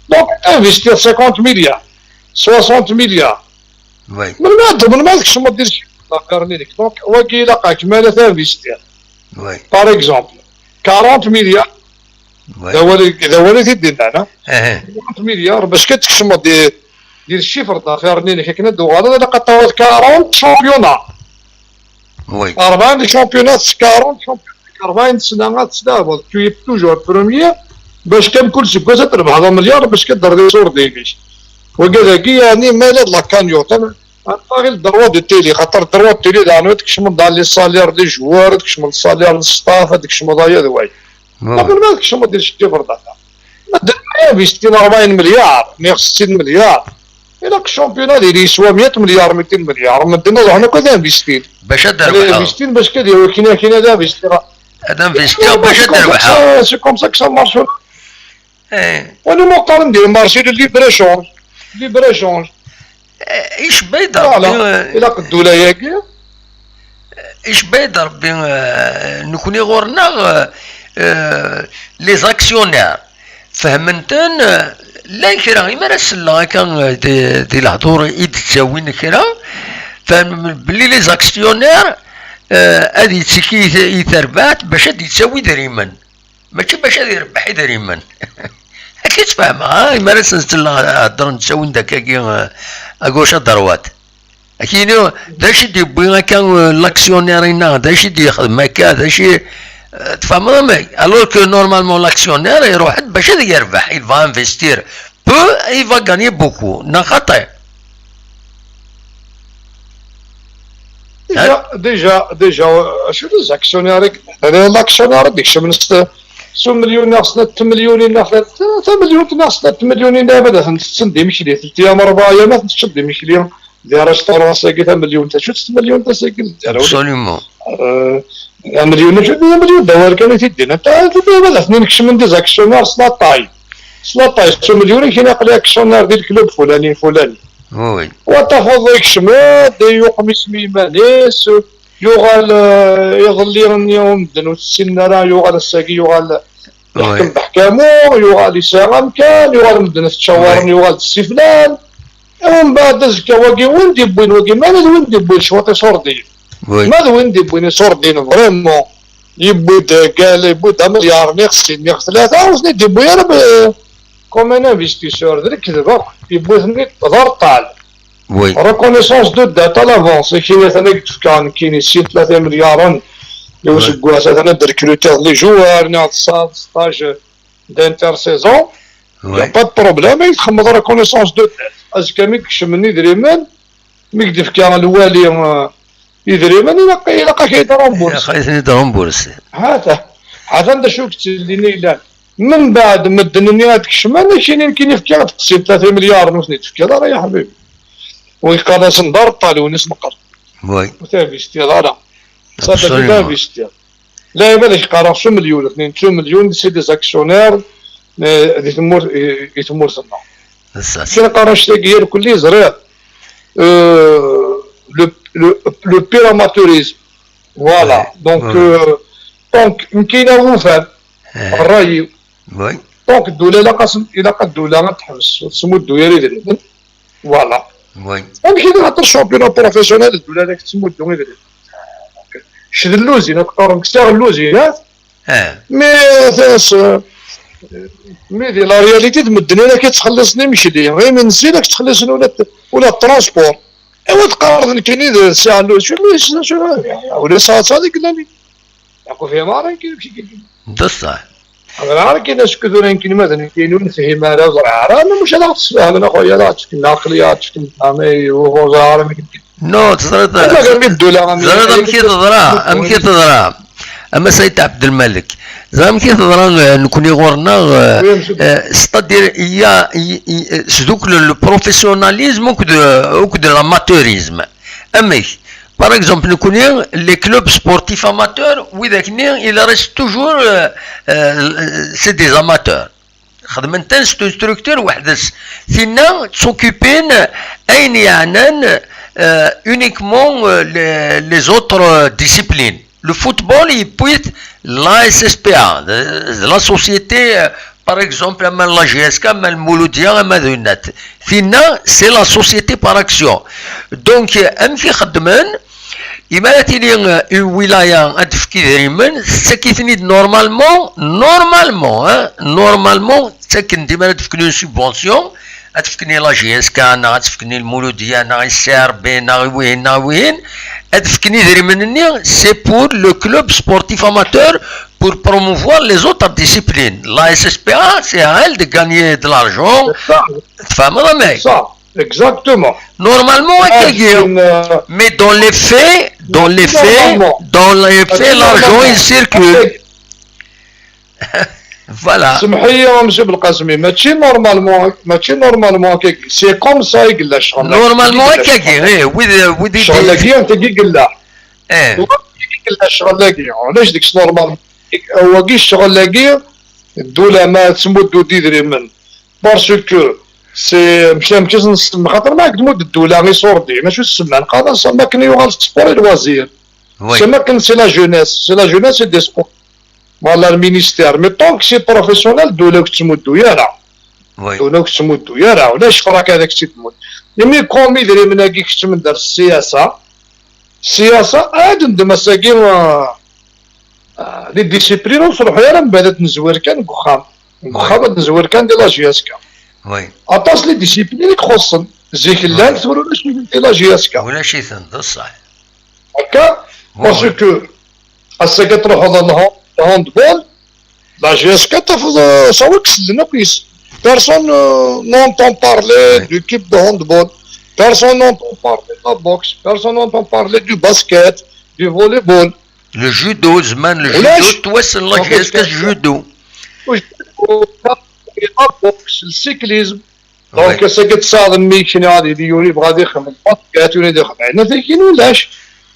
دونك انفيستي 50 مليار 60 مليار وي من ما داكشي ما ديرش لا كارني ديك دونك هو كيلاقى كماله تانفيستي وي باغ اكزومبل 40 مليار إذا وليتي دينا أنا 40 مليار باش كتكشم دير الشيفر دافير نيني كنا دوغالا إلا قطعوات 40 شامبيونا وي 40 شامبيونات 40 سنة تسدابل كي توجور بروميير باش كان كل سكوزة تربح هذا مليار باش كدير دي صور دياليش وكذاكي يعني مالاد لا كانيوت باغي الدروا دو تيلي خاطر الدروا دو تيلي دانو تكشم دال لي سالير دي جوار تكشم السالير الستاف تكشم ضايا دواي قبل ما تكشم دير الشيفر دافير ما دير ب 60 40 مليار 160 مليار إلا الشامبيونا ديالي يسوى 100 مليار 200 مليار ما درنا هنا كذا انفيستين باش تربح انفيستين باش كديروا كاين دابا انفيستي هذا انفيستي باش تربح سي كوم سا كسا مارشو وانا مقارن ندير مارشي دو ليبر ايشونج ايش بيضا إلا قدوا لا ياكي ايش بايد ربي نكوني غورنا لي زاكسيونير فهمنتن لا كرا ما راسل كان دي الهضور يتساوين كرا فهم بلي لي زاكسيونير هادي تسكي يتربات باش هادي تساوي دريما ماشي باش هادي يربح دريما هاكي تفهم ما راسل هضر نتساوي داك اكوش دروات اكينو داش دي بغا كان لاكسيونير داش دي يخدم هكا داش تفهم ماي الوغ كو نورمالمون لاكسيونير يروح باش يربح il va investir peu il va gagner beaucoup نخطئ ديجا شنو الاكسيونير الاكسيونير ديك شمن 6 مليون ناقص 3 مليون ناقص 3 مليون ناقص 3 مليون بدا تسندي مشكله 3 ايام 4 ايام تشد مشكله ديال ريستورون ساكي 3 مليون تشد 6 مليون تساكي ابسوليومون مليون دوار كانت يدينا انت بدا اثنين كشمن دي زاكسيونير سلاطاي 6 مليون كاين يقلي اكسيونير ديال الكلوب فلاني وي وتاخذ يكشمد يقوم اسمي مانيس يغال يغلي يوم دنو السنة يغال الساقي يغال يحكم بحكامو يغال يساغم كان يغال مدن تشاورن يغال السفلان ومن بعد دزك واقي وين ديبوين واقي ماذا وين ديبوين شواطي صوردين ماذا وين ديبوين صوردين فريمون يبود قال يبود مليار نيخ نيخ 3 وزني ديبوين انا كوم ان انفستيسور درك كذا يبوثني ضرب طال وي ريكونيسونس دو داتا لافونس كاين مثلا كان كاين 3 مليار اللي سكوا مثلا دركروتور لي جوار ناض 16 دانتر سيزون با دو بروبليم يخمض ريكونيسونس دو داتا ازكا ميكش مني دريمان ميكدف كان الوالي يدريمان يلقى كيديرهم بورس هذا انت شو كتليني لا من بعد مدنني هذاك الشمال كاينين يفكر تقسيم 3 مليار نص تفكر راه يا حبيبي ويقال ندار طالي ونس مقر وي وتابي استيراد صافي تابي استيراد لا يبالك قرا 2 مليون 2 مليون سي دي زاكسيونير اللي يتمور سنه كاين قرا شتاكير كل زرير لو بيراماتوريزم فوالا دونك كاينه وفاه الراي وي دونك الدوله الا قد الدوله غتحبس تسمو الدويري دريبن فوالا وي ماشي نهضر شامبيون بروفيسيونيل الدوله هذاك تسمو الدويري دريبن شد اللوزين تقارن كثار اللوزينات مي دي لا رياليتي تمدني انا كتخلصني مشي غير من نسيلك تخلصني ولا الترونسبور ايوا تقارن كاينين الساعه اللوز شو ولا ساعه هذيك اللي ياكل فيها ما كاين ماشي كاين بصح انا كاين ناس كثر يمكن مثلا كاينون فهم هذا زرع انا مش هذا الصباح انا خويا لا تشكل عقليات تشكل فهمي وزاره نو تزرد امكي تضرا اما سيد عبد الملك زعما كي تضرا نكون يغورنا ستادير يا سدوك لو بروفيسيوناليزم او دو لاماتوريزم امي Par exemple, nous connaissons les clubs sportifs amateurs, oui, il reste toujours, c'est des amateurs. خدمتين ستو ستركتور وحدس فينا تسوكيبين اين يعنن uniquement les autres disciplines. Le football il peut être la SSPA, la société par exemple la GSK, la Mouloudia, la Dunat. Fina c'est la société par action. Donc امشي خدمن إما تيني une wilaya أتفكي دريمن سكيتني normalement سكن ديما تفكني subvention أتفكني لا جي اس كا نا أتفكني المولودية نا السي بي نا وين أتفكني دريمن سي pour le club sportif amateur pour promouvoir les autres disciplines. La SSPA c'est à elle de gagner de l'argent. Femme mec. Exactement. Normalement, mais dans les faits, l'argent il circule. Voilà. Normalement, c'est comme ça qu'il l'a changé. Normalement, parce que سي مشى خاطر ما قدموا الدوله غير صوردي ماشي السمان قادر ما كان يوغال سبور الوزير C'est la jeunesse, c'est des sports. Voilà le ministère, mais tant que c'est professionnel, دوله كتمدو يرى. دوله كتمدو يرى ولاش فراك هذاك الشيء تمد. يمي كومي دري من هاكي كتمد دار السياسة عاد ندم مساكين لي ديسيبلين وصلحوا يرى من بعد نزور كان كوخام نزور كان ديال لاجياسكا. أطاس لي ديسيبلين يخصن زيك اللان ثورو ولا شي ديال لاجياسكا. ولا شي ثنت صح. هكا باسكو هسا كتروحو الهاندبول لا جيسكا تفض سوا كسلنا كويس بيرسون نونتون بارلي دو كيب دو هاندبول بيرسون نونتون بارلي دو بوكس بيرسون نونتون بارلي دو باسكيت دو فولي بول لو جودو زمان لو جودو توصل لا جيسكا الجودو بوكس السيكليزم دونك هسا كتصادم ميكشن هادي ديوري بغا يخدم باسكيت ولا يخدم عندنا ذاكين ولاش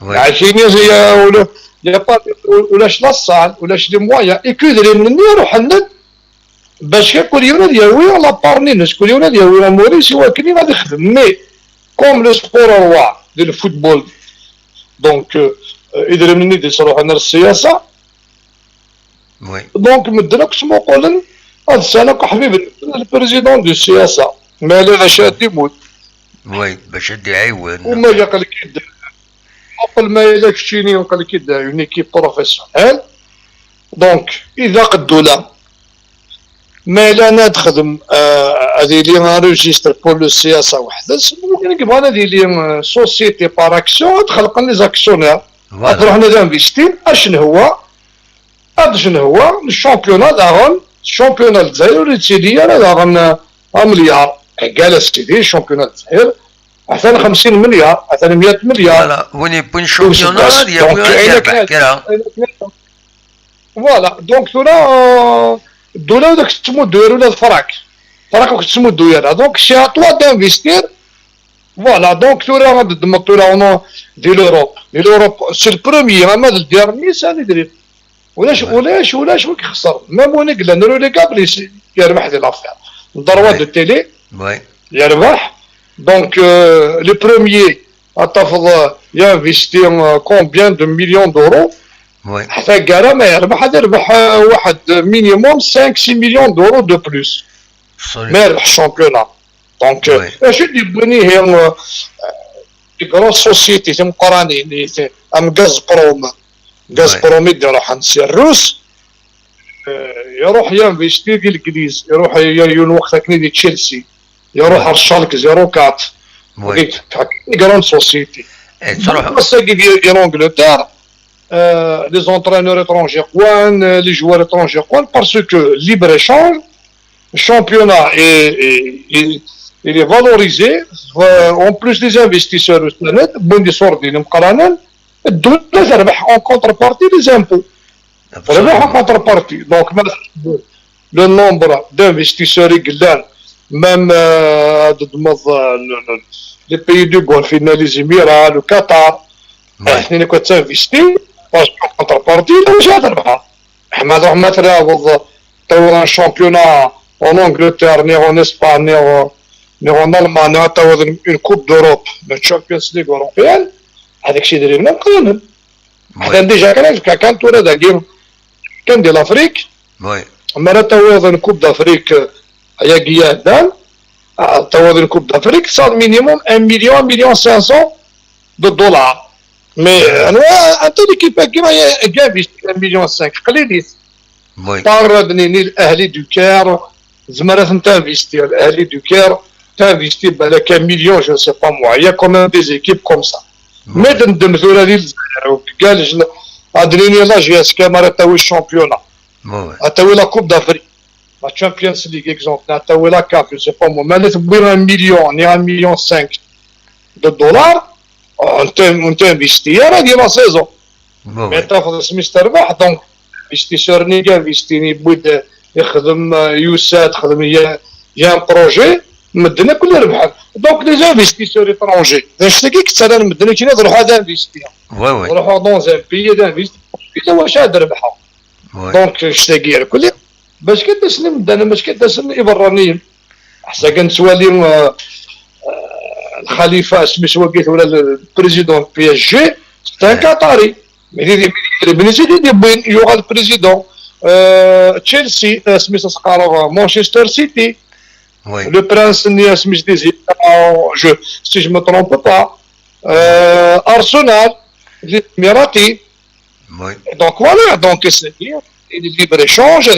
عايشين ولا ولاش لاصال ولاش لي مويا يكودري مني يروح الند باش كل يوم يروي على بارنينس كل يوم يروي موري سوا كني غادي يخدم مي كوم لو سبور روا ديال الفوتبول دونك يدري مني دي صروح انا السياسه دونك مدرك سمو قولن هاد السنه حبيبي البريزيدون دو السياسه ما لا شاد يموت باش يعاون وما جا قال لك قبل ما يلكشيني وقال لك يدير اون ايكيب بروفيسيونيل دونك اذا قدوله ما الا انا تخدم هذه لي انريجستر بور لو سياسه وحده ممكن نجيب انا دي لي سوسيتي بار اكسيون تخلق لي زاكسيونير تروح انا انفيستي شنو هو الشامبيونات داغون الشامبيونات الجزائر الجزائريه داغون مليار قال سيدي الشامبيونات الجزائر حتى 50 مليار حتى 100 مليار فوالا وين يكون شامبيونات يربح كرا فوالا دونك تولا الدوله داك تسمو الدوير ولا الفراك كتسمو الدوير دونك سي ا توا دانفيستير فوالا دونك تولا غادي تدمر تولا ديال لوروب سي البروميي اما الديرني سالي دريب ولاش كيخسر ميم وين قلنا نورو لي كابلي يربح ديال لافير الدروات دو تيلي يربح Donc, le premier a investi combien de millions d'euros حتى قال ما يربح واحد minimum 5-6 millions d'euros de plus ما يربح الشامبيونات دونك اش اللي بني هي دي كرون سوسيتي تم قراني ام غازبروم يديروا حنسي الروس يروح ينفيستي ديال الانجليز يروح وقتها كني تشيلسي يروح الشالك 04 grande société. C'est que en Angleterre, les entraîneurs étrangers, les joueurs étrangers, parce que libre-échange, le championnat il est valorisé, en plus les investisseurs, en contrepartie des impôts. En contrepartie. Donc, le nombre d'investisseurs est même les pays du Golfe, les Émirats, le Qatar, ils ont investi parce qu'en contrepartie, ils ont gagné. Ahmed Ahmed a un championnat en Angleterre, ni en Espagne, ni en Allemagne, une Coupe d'Europe, la Champions League européenne, avec ces dérivés, on a déjà quand tu as de l'Afrique, on a une Coupe d'Afrique. Il y a une Coupe d'Afrique, ça minimum 1 million, 1,5 million de dollars. Mais un tel équipe qui a investi 1,5 million, قليل. Par l'Ahli du Caire, Zmarat t'investir, l'Ahli du Caire t'investir avec 1 million, je ne sais pas moi. Il y a quand même des équipes comme ça. Mais de mesure قال أدريني لا GSK مرة تاوي الشامبيونات. تاوي la Coupe d'Afrique. La Champions League, exemple, tu as la CAF, je ne sais pas moi, mais tu as 1 million, ni 1,5 million de dollars, on t'a investi, il y a la saison. Mais tu as fait ce ربح, donc, investisseur ni investi, ni بويد يخدم يوسات, il y a un projet, مدنا كل ربح. Donc, les investisseurs étrangers, je te dis que ça donne مدنا كنا نروحوا d'investir. نروحوا dans un pays d'investir, إذا واش هاد ربحوا. Donc, je te dis كل باش كتسلم انا باش كتسلم الابرانيين حتى كنتوالي الخليفه سميتو ولا البريزيدون بي اس جي سي ان قطري il y aura le président. Chelsea, Smith Manchester City, le prince Smith si je ne me trompe pas, Arsenal, l'Emirati. Donc voilà, donc c'est libre-échange,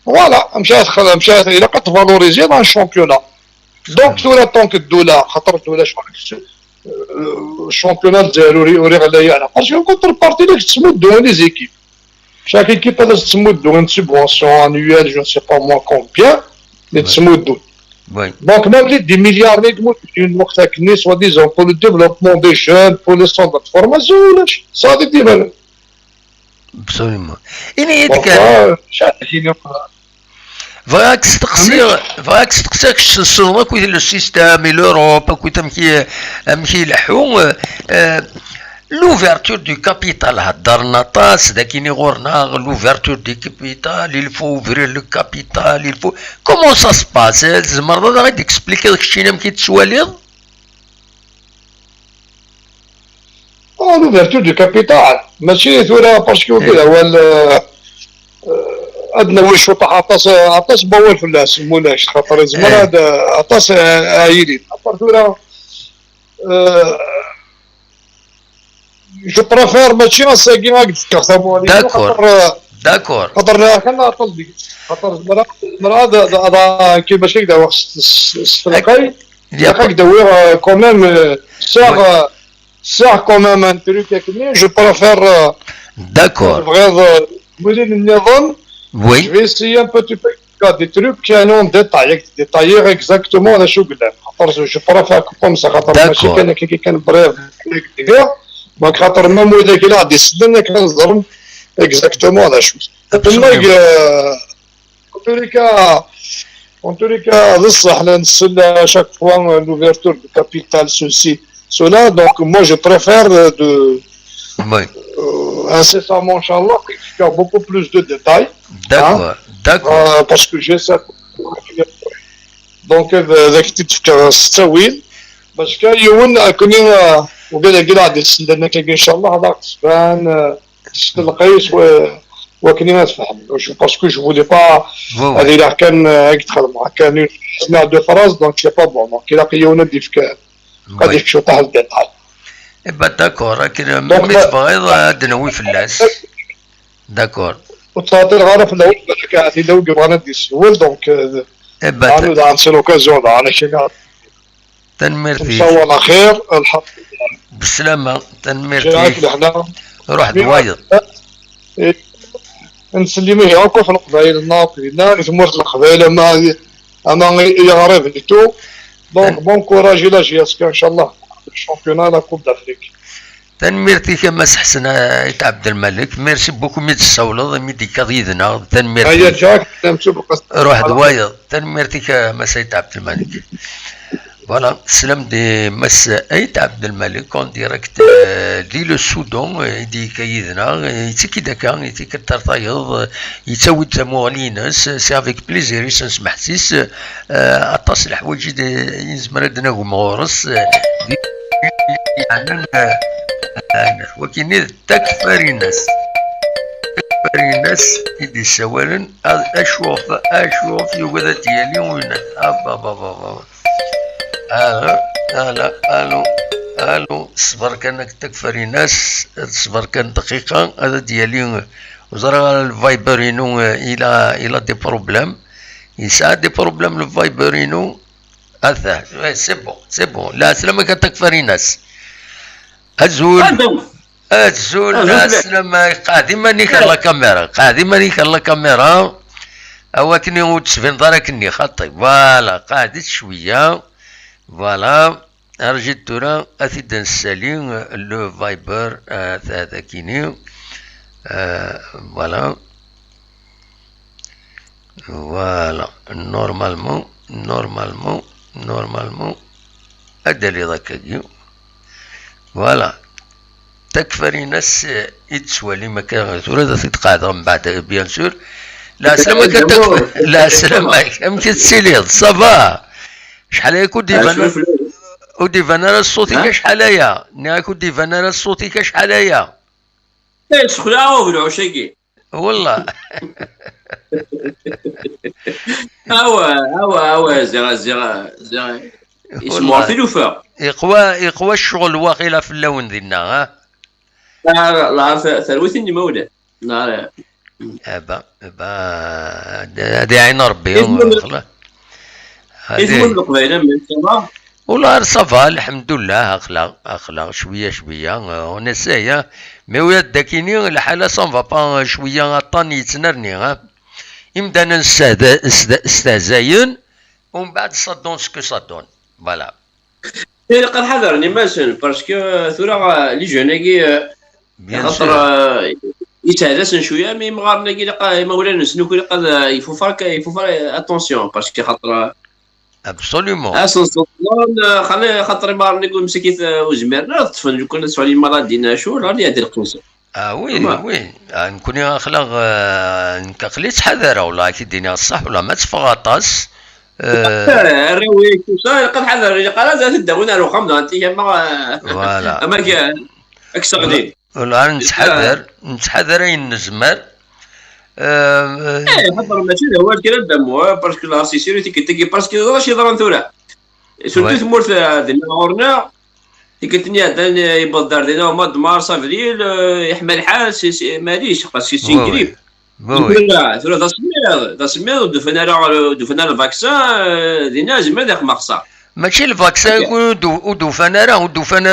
voilà, il a pas valorisé dans le championnat. Donc tout le temps que الدولة خاطر الدولة الشامبيونات الجزائري غالية parce que contre partie là تسمو les équipes. Chaque équipe a une subvention annuelle, je ne sais pas moi combien, mais donc même les 10 milliards, soi-disant, pour le développement des jeunes, pour les centres de formation, ça a été mal. Absolument. فراك تستقسيك الصومة كويت السيستم l'Europe كويت مكي يلحو l'ouverture du capital هضرنا طاس داكيني غورنا l'ouverture du capital il faut ouvrir le capital il faut comment ça se passe زمر غادي تكسبليكي داك الشيء اللي كيتسواليض l'ouverture du capital ماشي ثورة باسكو كذا هو عندنا واش عطاس بول فلاس مولاش خاطر زمان هذا عطاس عايلين ثورة جو بريفير ماشي نساقي هاك تستخدموا داكور خاطر كان طلبي خاطر مرا كيفاش هكذا وقت السلقاي هكذا وي كوميم ساعة كوميم ان تروك هكذا جو بريفير داكور بغيض مدير النظام وي جو اسيي ان بوتي دي تروك كانوا ديتايي اكزاكتومون على شو قدام خاطر جو بريفير كومسا خاطر ماشي كان كي كان بريف دونك خاطر ميم اذا كي غادي يسلم كنهضر اكزاكتومون على شو تما en tous les cas بصح نسل chaque fois l'ouverture du capital cela donc moi je préfère de incessamment inchallah faire beaucoup plus de détails d'accord parce que j'ai ça donc ذاك تفكر التسويل باش كيون كوني وقال غادي يسلم ان شاء الله هذا تبان القيس وكني نتفهم باسكو جو فولي با هذه الا كان هيك تخدم كان سمع دو فراز دونك سي با بون دونك الا قيونا ديفك غادي يمشيو طاح الديتاي با داكور راكن ميت بغيض دنوي فلاس داكور وتصاطي الغرف في الاول كاع لو بغانا ديسول دونك انا دا سي لوكازيون انا شي تنميرتي ان شاء الله خير الحمد لله بالسلامة تنميرتي روح دوايض نسلميه هاكو في القبائل الناقلين ثمورة القبائل اما يغرب لتو دونك بون كوراج الى جياسك ان شاء الله الشامبيونا لا كوب دافريك تنميرتي كما سحسن عبد الملك ميرسي بوكو ميت الصولة ميدي كضيدنا تنميرتي هيا جاك روح دوايض تنميرتي كما سيد عبد الملك Voilà, Salam de Massa Aït Abdelmalik en direct dit le Soudan, il dit Kayidna, il dit Kidaka, il dit Katartayad, il dit Tamoualinas, c'est avec plaisir, il s'en mahsis, Atas الحوايج يزمردنا ومورس وكاين تكفر الناس يدي سوالا اشوف يوغدا ديالي وين بابا الو صبر كانك تكفري ناس صبر كان دقيقه هذا ديالي وزرا الفايبرينو الى دي بروبليم يساعد دي بروبليم الفايبرينو هذا سي بون لا سلامك تكفري ناس الزول سلام قادما نيك لا كاميرا اواتني وتسفين داركني خطي فوالا قعدت شويه فوالا رجيت تورا اثيد نسالي لو فايبر هذا كيني فوالا نورمالمون هذا اللي ذاك فوالا تكفري ناس يتسوالي مكان تورا تتقاعد من بعد بيان سور لا سلامك لا سلامك يمكن تسيليض صافا شحال يكون ودي فانالا صوتي شحال هيا ناكو دي فانالا صوتي شحال هيا شخلاوه بالعشاقي والله. هو زيغ اسمه في الوفاء يقوى الشغل واقيلا في اللون ديالنا ها. لا ثروت اني مولى لا ابا هادي عين ربي اسمه القبيله من الصباح والله صافا الحمد لله. اخلاق شويه ونسايا مي ويا داكيني الحاله صافا با شويه طاني يتنرني ها. يبدا نستهزاين ومن بعد صدون سكو صدون فوالا. قد حضرني مثلا باسكو ثورا لي جوناكي خاطر يتهدسن شويه مي مغارنا كي مولانا سنوكي قد يفوفاك اتونسيون باسكو خاطر ابسوليومون اصلا خلي خاطر مغارنا نقول مسكيت وزميرنا طفل كنا نسوا لي مرض دينا شو راني هادي القوسه. وي نكون اخلاق نكخليت حذره والله كي دينا الصح ولا ما تفغطاس. الرويك قد حذر قال لا تداونا لو خمضه انت ما فوالا اما كان اكثر غادي والله نتحذر نزمر. حضر ماشي هو كي ندمو باسكو لا سيكوريتي كي باسكو راشي ضرن ثوره سورتو تمورت دينا غورنا كنتني هذا يبغى الدار دينا ماد مارس افريل يحمل الحال ماليش باسكو سينكريب لا ثوره دا سمير دفنا الفاكسان دينا زعما داك مقصا ماشي الفاكسان يكون ودوفناره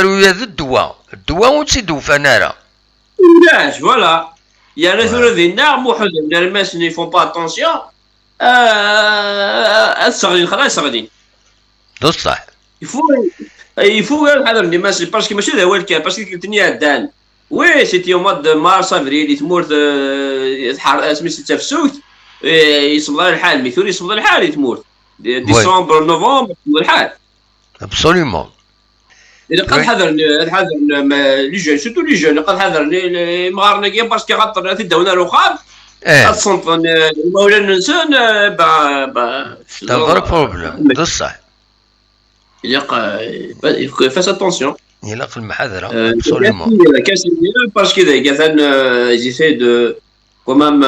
ويا الدواء وتسي دوفناره لاش فوالا يعني ثوره دينا موحد من الناس اللي فون با اتونسيون الصغيرين خلاص صغيرين بصح يفو هذا اللي ماشي باسكو ماشي هذا هو الكلام باسكو كنتني هدان وي سيتي مود مارس افريل تمور سميتها في السوق يصبر الحال ميثوري يصبر الحال تمور ديسمبر نوفمبر يصبر الحال ابسوليومون. اذا قد حذر لي جون سورتو لي جون قد حذر مغارنا كي باسكو خاطر تداونا الوخام السنطن مولانا نسان با بروبليم بصح يلقى فاس اتونسيون يلقى المحاذره ابسوليومون. باسكو كذا جيسي دو كومام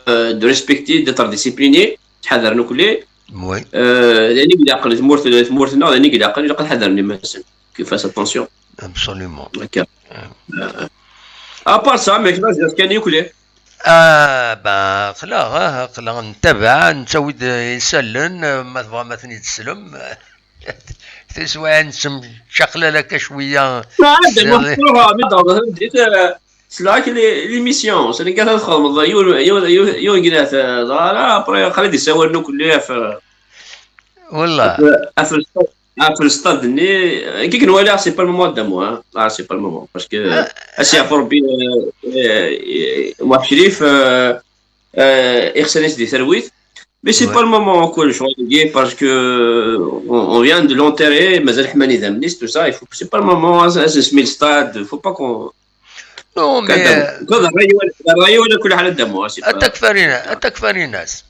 دو ريسبكتي ديتر ديسيبليني تحذرنا كلي وي لاني كي عقل تمورتنا لاني كي عقل لقد حذرني مثلا كيفاش اتونسيون ابسوليومون هكا ابار سا ميك لاز كان ياكل خلا نتابع نسوي يسلن ما تبغى مثلا تسلم تسوى نسم شقله لك شويه سلاك ليميسيون سني قاعد تخدم يو قنات لا ابري خلي يساورنو كلها في والله في الستاد ني كي كنولي سي با المومون دامو سي با المومون باسكو اسي عفوا ربي واحد شريف اكسلنس دي سيرفيس مي سي با المومون كل شغل دي باسكو اون فيان دو لونتيري مازال حماني ذامنيس تو سا يفو سي با المومون اسمي الستاد فو با كون نو مي الراي ولا كل حاله دامو التكفاري ناس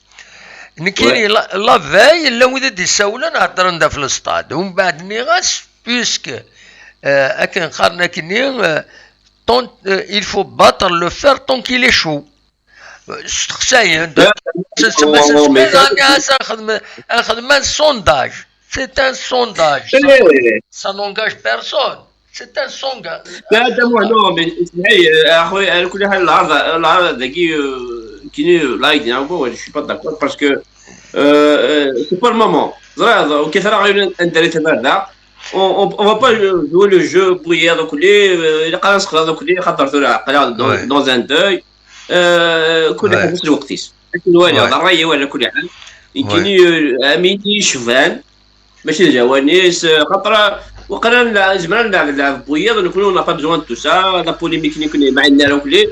نكيني لا فاي لا وذا دي ساولا نهضر ندا في الاستاد ومن بعد نيغاس بيسك اكن قارنا كني طون il faut battre le fer tant qu'il est chaud. استخساين نخدم سونداج سي ان سونداج ça n'engage personne c'est un sondage. لا دامو نو اسمعي اخويا كل حال العرض ذكي كيني لايك نعاودو جو سي با داكور باسكو سي با المومون زرا وكيف راه ندير تمارنا on va pas jouer le jeu بوي هذا كلي الا قال نسقط هذا كلي خاطر ثورة قال دون ان دوي كل حاجه في الوقتيس لكن ولا الراي ولا كل حال يمكنني اميتي شوفان ماشي جوانيس خاطر وقرا زعما نلعب بويض نكونوا نا با بزوان تو سا لا بوليميك نكون مع النار وكلي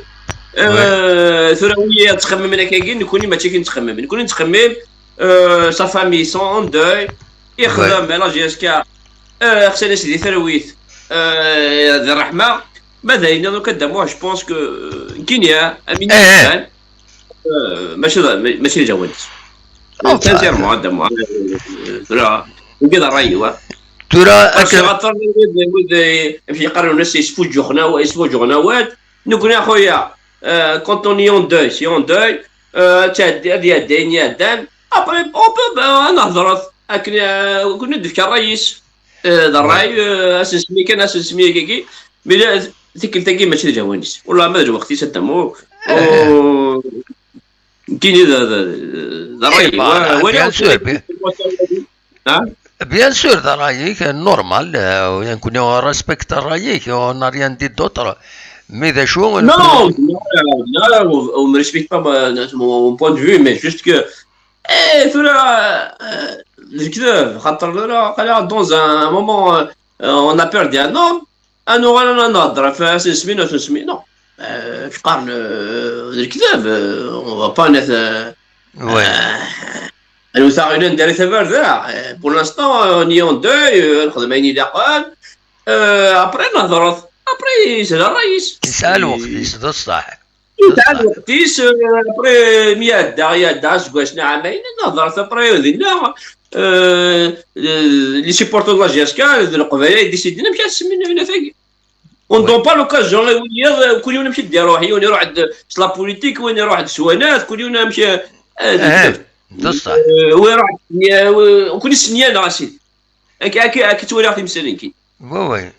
ثرويه تخمم انا كاين نكوني ماشي كنتخمم نكون نتخمم سا فامي سون دوي يخدم لا جي اس كا خصنا سيدي ثرويت ذي الرحمه ماذا ينا كدامو جو بونس كو كينيا امين ماشي جوانيس سانسيرمون دامو ثرا وكذا راي ترى في قرروا الناس يسفوا جوغناوات نكون يا خويا quand on est en deuil, si on deuil, تعدي يدين يدان après on peut نهضروا كنا ندفك الرئيس الراي اسمي كان اسمي كي مي تيك تاكي ماشي جوانيس والله ما درت وقتي سدمو كاين ذا الراي Bien sûr, رايك نورمال ونكون ريسبكت رايك اون ريان دي دوتر مي ذا شو Non, on ne respecte pas mon point de vue, mais juste que dans un moment on a peur d'un homme, un homme non. Je parle on va pas nous faire une dernière pour l'instant on est en deuil après après c'est la raïs يسأل وقتيس هذا الصح يسأل وقتيس après ميادة سقاشنا عامين نهضرت après ودينا لي سيبورتور لا جاسكا القبايله ديسيدينا مشى سمينا هنا ثاقي اون دون با لوكازيون كل يوم نمشي ندير روحي وين نروح عند لا بوليتيك وين نروح عند السوانات كل يوم نمشي بصح وين روح وكل سنيان راسي هكا تولي في مسالين كي وي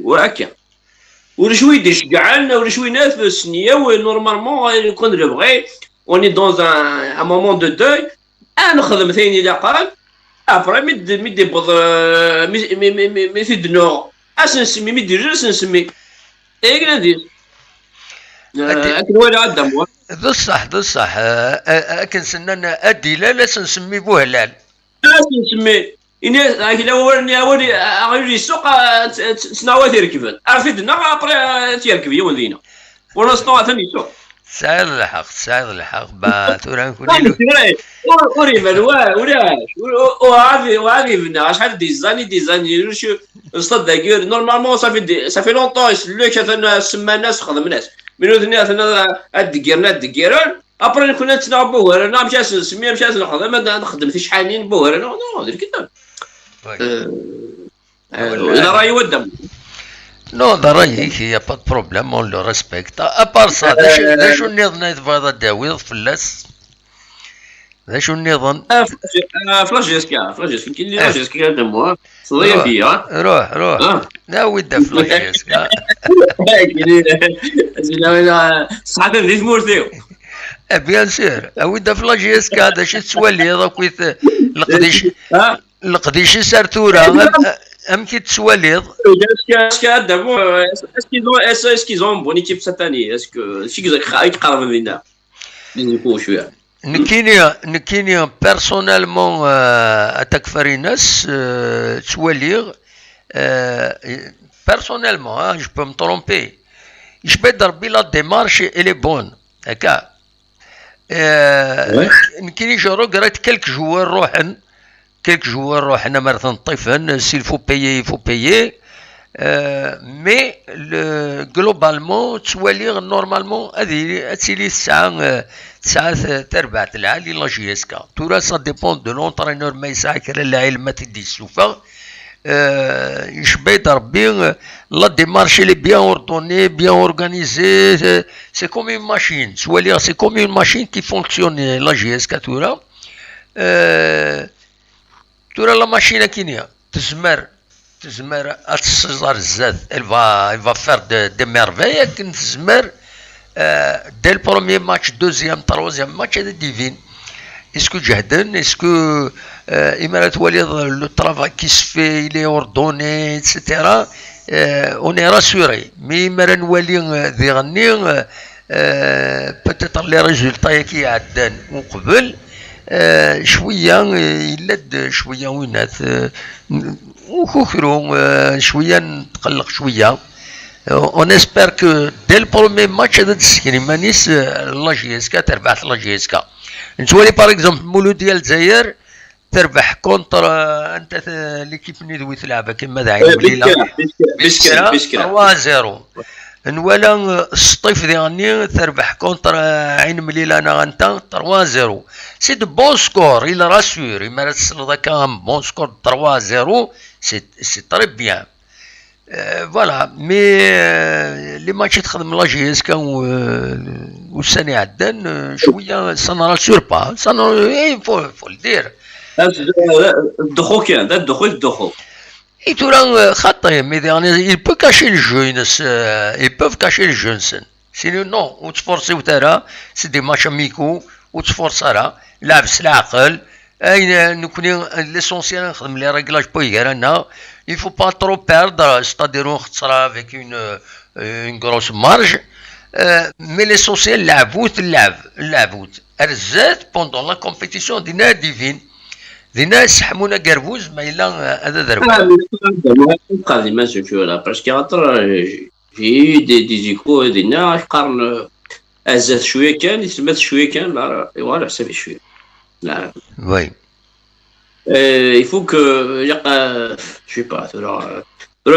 وهكا ولا شوي يشجعنا ولا شوي ناس في السنيه ونورمالمون كون نبغي اوني دون ان مومون دو دوي انا نخدم ثاني الا قال ابري ميدي بض مي في دنو اش نسمي ميدي جلس نسمي ايه ندير اكن ولا عدم بصح اكن سننا ادي لا نسمي بوهلال اش نسمي إني إذا ورني أغير السوق سنوات يركبون أرفد نقع أبرا تيركب يوم ذينا ونصنع ثاني سوق سعيد الحق بثورة كلي وريفن وعادي بنا شحال ديزاين يرشوا صدق نورمالمون صافي لونطون يسلوك ثنا سما ناس خدم ناس من ثنا الدقيران أبرا كنا نتناوب بوهرنا مشى نسمي مشى نخدم نخدم في شحالين بوهرنا نو درك كذا إذا رأي ودم نو ذا رايك هي با بروبليم اون لو ريسبكت ابار سا ذا شو النظام يتفاضل داويض فلاس ذا شو النظام فلاجيسكا كاين اللي فلاجيسكا دموها صديق فيا روح ناوي دا فلاجيسكا صحة ذي مورثيو بيان سير ودا فلاجيسكا هذا شي تسوالي هذا كويت القديش سارتورا ام كي تسواليض اسكو دابا اسكو زون بون ايكيب cette année اسكو شي يقرب لينا نكون شويه نكينيا بيرسونيلمون اتكفري ناس تسواليغ بيرسونيلمون جو بو مي ترومبي جو ضربي لا ديمارش الي بون هكا نكيني جو روغريت كلك جوار روحنا مرة طيفن s'il faut payer مي جلوبالمون توالي نورمالمون هذه تسيلي الساعة تربع العالي لا جي اس كا تورا سا ديبون دو لونترينور ما يساعدك على اللاعب ما تدي السوفا يشبه ربي لا ديمارش لي بيان اوردوني بيان اورغانيزي سي كوم اون ماشين توالي سي كوم اون ماشين كي فونكسيوني لا جي اس كا تورا تورا لا ماشينه كينيا تزمر تصزر الزاد il va faire des merveilles كن تزمر dès le premier match deuxième troisième match هذا ديفين اسكو جهدن اسكو إما توالي لو travail qui se fait il est ordonné etc on est rassuré مي مرة نولي ذي غني peut-être لي ريزولطا كي عدان وقبل شويه يلد شويه وينات وخوخرو شويه نتقلق شويه اون اسبير كو دي البرومي ماتش هذا تسكري مانيس لا جي اس كا تربح لا جي اس كا نتولي باغ اكزومبل مولود ديال الجزائر تربح كونتر انت ليكيب ندوي تلعبها كما داعي بسكرا 3-0 نوالا السطيف ديالني تربح كونتر عين مليلة انا غنتا 3-0 سي دو بون سكور الى راسور اما تسل ذاك بون سكور 3-0 سي تري بيان فوالا مي لي ماتش تخدم لا جي اس كا والسنه عدان شويه سنرا سور با سنرا فو الدير الدخول كان الدخول Et tout là, il peut cacher les jeunes, ils peuvent cacher les jeunes. Sinon, non, ou tu forces ou t'as c'est des matchs amicaux, ou tu forces là, là, c'est l'aql. Nous connaissons l'essentiel, les réglages pas il ne faut pas trop perdre, c'est-à-dire on sera avec une grosse marge. Mais l'essentiel, la voûte. Pendant la compétition, dîner divine. Les ناس حمونا قربوز ما إلا هذا ضربة. قادمة سوتشولا باسكو في دي زيكو دينا قرن أزات شوية كان يتمثل شوية كان لا يوالو حسابي شوية. لا. Oui. Il faut que je sais pas.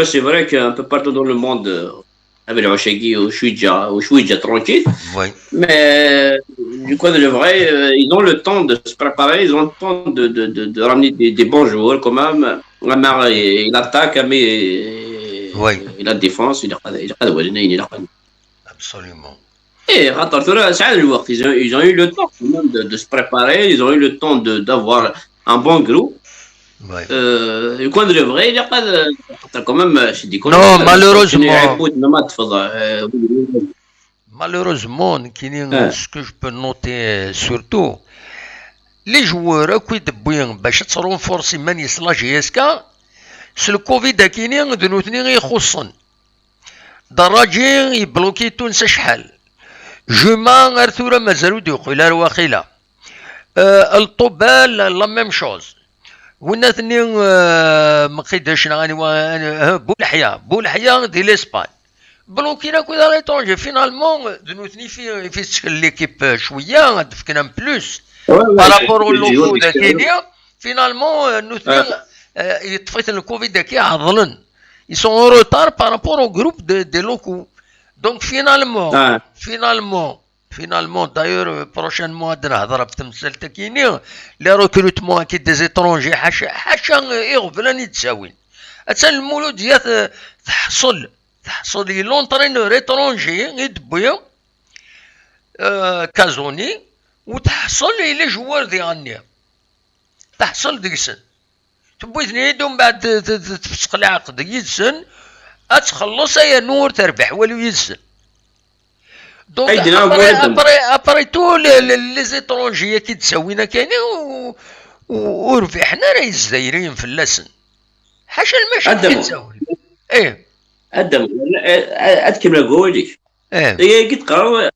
C'est vrai qu'un peu partout dans le monde avec le Chagui ou Chouidja tranquille. Oui. Mais du coup, de vrai, ils ont le temps de se préparer, ils ont le temps de ramener des bons joueurs quand même. Il attaque, mais oui. Il a défense, il a pas. Absolument. Et ils ont eu le temps de se préparer, ils ont eu le temps d'avoir un bon groupe. Ouais. Du coin de vrai, il n'y a pas de. Quand même, je dis non, malheureusement. Malheureusement, ce que je peux noter surtout, les joueurs qui باش renforcer مانيس لا جي اس كا سي الكوفيد كاينين دنوتني يخصن دراجين يبلوكي تونس شحال جوما ارثورا مازالو ديقوا الى رواخيله الطوبال لا ميم شوز ونثني ما قيداش راني بولحيا دي لاسبان بلوكينا كذا ليتونجي فينالمون دنوتني في ليكيب شويه دفكنا بلوس بارابور لوكو داكينيا فينالمون نوتني يطفيت الكوفيد داكي عضلن ils sont en retard par rapport au groupe des locaux donc finalement d'ailleurs prochainement نهضر بتمثال تكيني لي ريكروتمون كي دي زيترونجي حاشا يغفلان يتساوين حتى المولوديات تحصل لي لونطرينور اترونجي يدبيا كازوني وتحصل لي جوار ديالنا تحصل ديسن تبويتني يدوم بعد تفسق العقد يدسن اتخلص يا نور تربح ولو يدسن دونك ابري تو لي زيترونجي كي تساوينا كاينين وربحنا راهي الجزائريين في اللسن حاشا المشي كيتساوي أذكر لك قلت قرار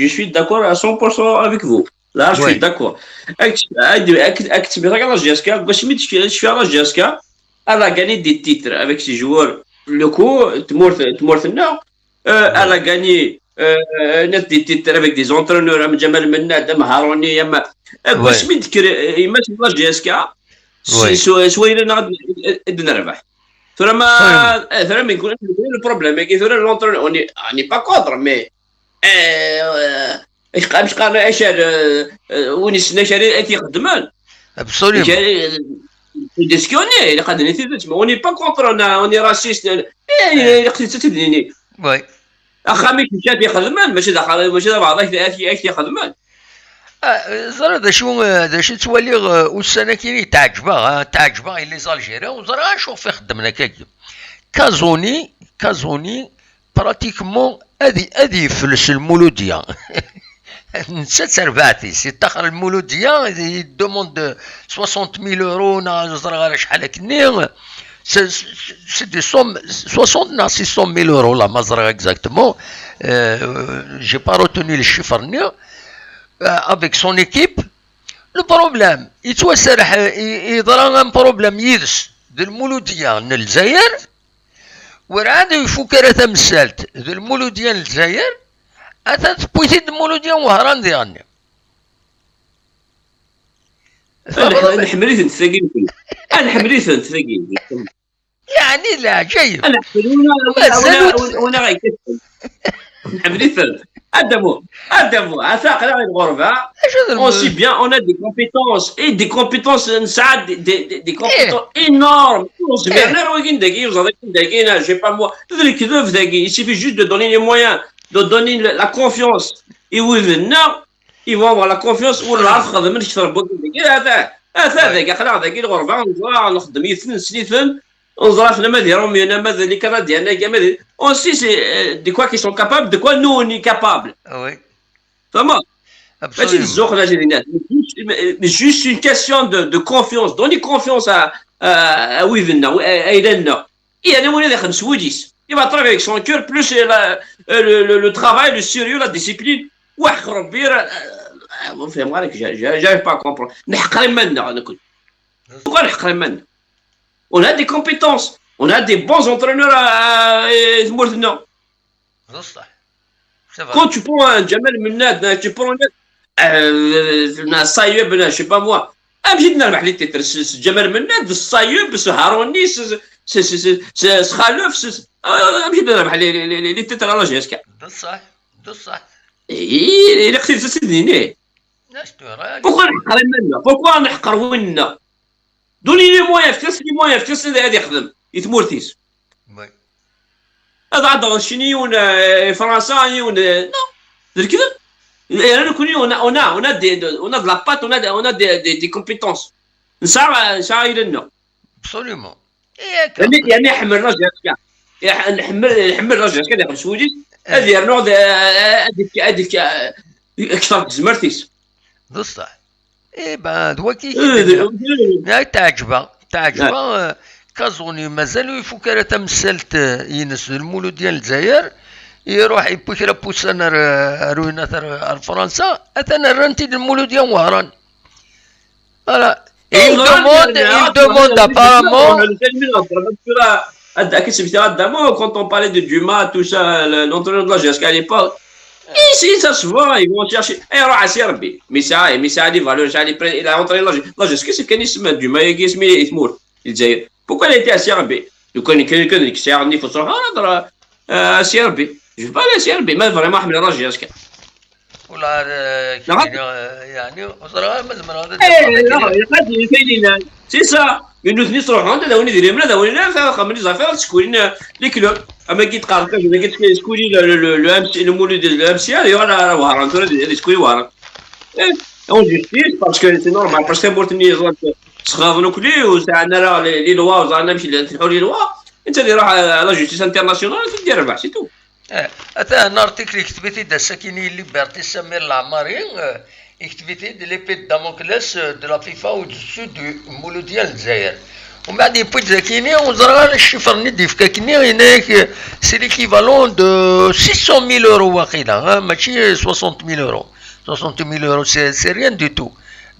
je suis d'accord à 100% avec vous là je suis d'accord أكتب لك على جاسكا باش مي تشفي على جاسكا elle a gagné des titres avec ses joueurs locaux تمورثنا elle a gagné des titres avec des entraîneurs جمال مناد هاروني يما باش مي تذكر يما على جاسكا سوينا نربح Vraiment, le problème est que l'entraîneur, on n'est pas contre, mais مش قال اشهر ونسنا شري اتي خدمان ابسوليوم ديسكوني قاعد نتي اوني با كونتر اوني راسيست يعني قصيت تديني وي اخامي مشات يخدمان ماشي بعض اتي خدمان زرا دا شو تولي والسنه كاين تعجبها لي زالجيريان وزرا شوف في خدمنا كاكي كازوني براتيكمون ادي فلس المولوديه نسيت ربعتي سي تاخر المولوديه يدوموند 60000 يورو زرا شحال كني c'est des sommes 60 à 600 000 euros là mazra exactement j'ai pas retenu les chiffres avec son équipe le problème يضرا un problème يدس ديال المولوديه للجزائر وراد يفكر تمثالت ديال المولوديه للجزائر اتات بويتي المولوديه وهران ديالنا انا حمريت نتساقي انا حمريت نتساقي يعني لا جاي انا وانا غيكتب On sait bien, on a des compétences et des compétences des compétences énormes. Je sais pas moi. Il suffit juste de donner les moyens, de donner la confiance. Et ils vont avoir la confiance ou on sait de quoi ils sont capables, de quoi nous on est capables. Oui. Vraiment. Mais juste une question de confiance. Donnez confiance à Wivena, à Elena. Et il va travailler avec son cœur, plus le travail, le sérieux, la discipline. J'arrive pas à comprendre. On a des compétences. On a des bons entraîneurs à Mourtina. Quand tu prends un Jamal Menad, tu prends un Sayeb, je sais pas moi. أمشي نربح لي تيتر جمال مناد الصايب سهروني سخالف أمشي نربح لي تيتر على جاسكا. بصح بصح. إلا قتلت سيدني. بوكو نحقر منا بوكو نحقر ونا. دوني لي موان في كاس هذا يخدم يتمورتيس. هذا عندنا الشينيون فرنسايون نو كذا. On a de la patte, on a des compétences. Ça يلنا. Absolument. يعني يحمل رجلك يحمل رجلك كذا في سويدي هذه نوع هذيك اكثر زمرتيس. بصح. إيه بعد وكي تعجبه كازوني مازالو يفكر تمثلت ينس المولو ديال الجزائر يروح يبوش بوسانا روينا فرنسا أتانا رنتي المولو ديال وهران. Voilà. Il demande apparemment. Quand on parlait de Dumas, tout ça, l'entraîneur de la GSK à l'époque, ici ça se voit, ils vont chercher. Mais ça a des valeurs. Il a entraîné la GSK, c'est qu'un Dumas, il dit pourquoi il était à Serbie? Tu connais quelqu'un qui s'est arrêté, il faut se rendre à Serbie. Je ne veux pas aller à Serbie, mais vraiment, je vais aller à GSK. يعني c'est ça. Nous نروحوا عند داوني ديري من داوني لا خمني زافير سكولين لي كلوب اما كي تقارك كي سكولي لو ام سي المولود ديال الام سي هذا راه وهران ترى سكولي وهران اون جوستيس باسكو سي نورمال باسكو بورتني صغارنا كلي وزعنا راه لي لوا وزعنا نمشي نتبعوا لي لوا انت اللي راح لا جوستيس انترناسيونال تدير ربح سي تو. حتى ان ارتيكل كتبتي دا ساكيني ليبرتي سمير العماري كتبتي دي ليبي داموكليس دو لا فيفا او دسو دو مولو ديال الجزائر ومن بعد يبوت زاكيني وزرا الشفر ندي فكاكني هناك سي ليكيفالون دو 600,000 اورو واقيلا ماشي 60,000 اورو 60,000 اورو سي ريان دو تو.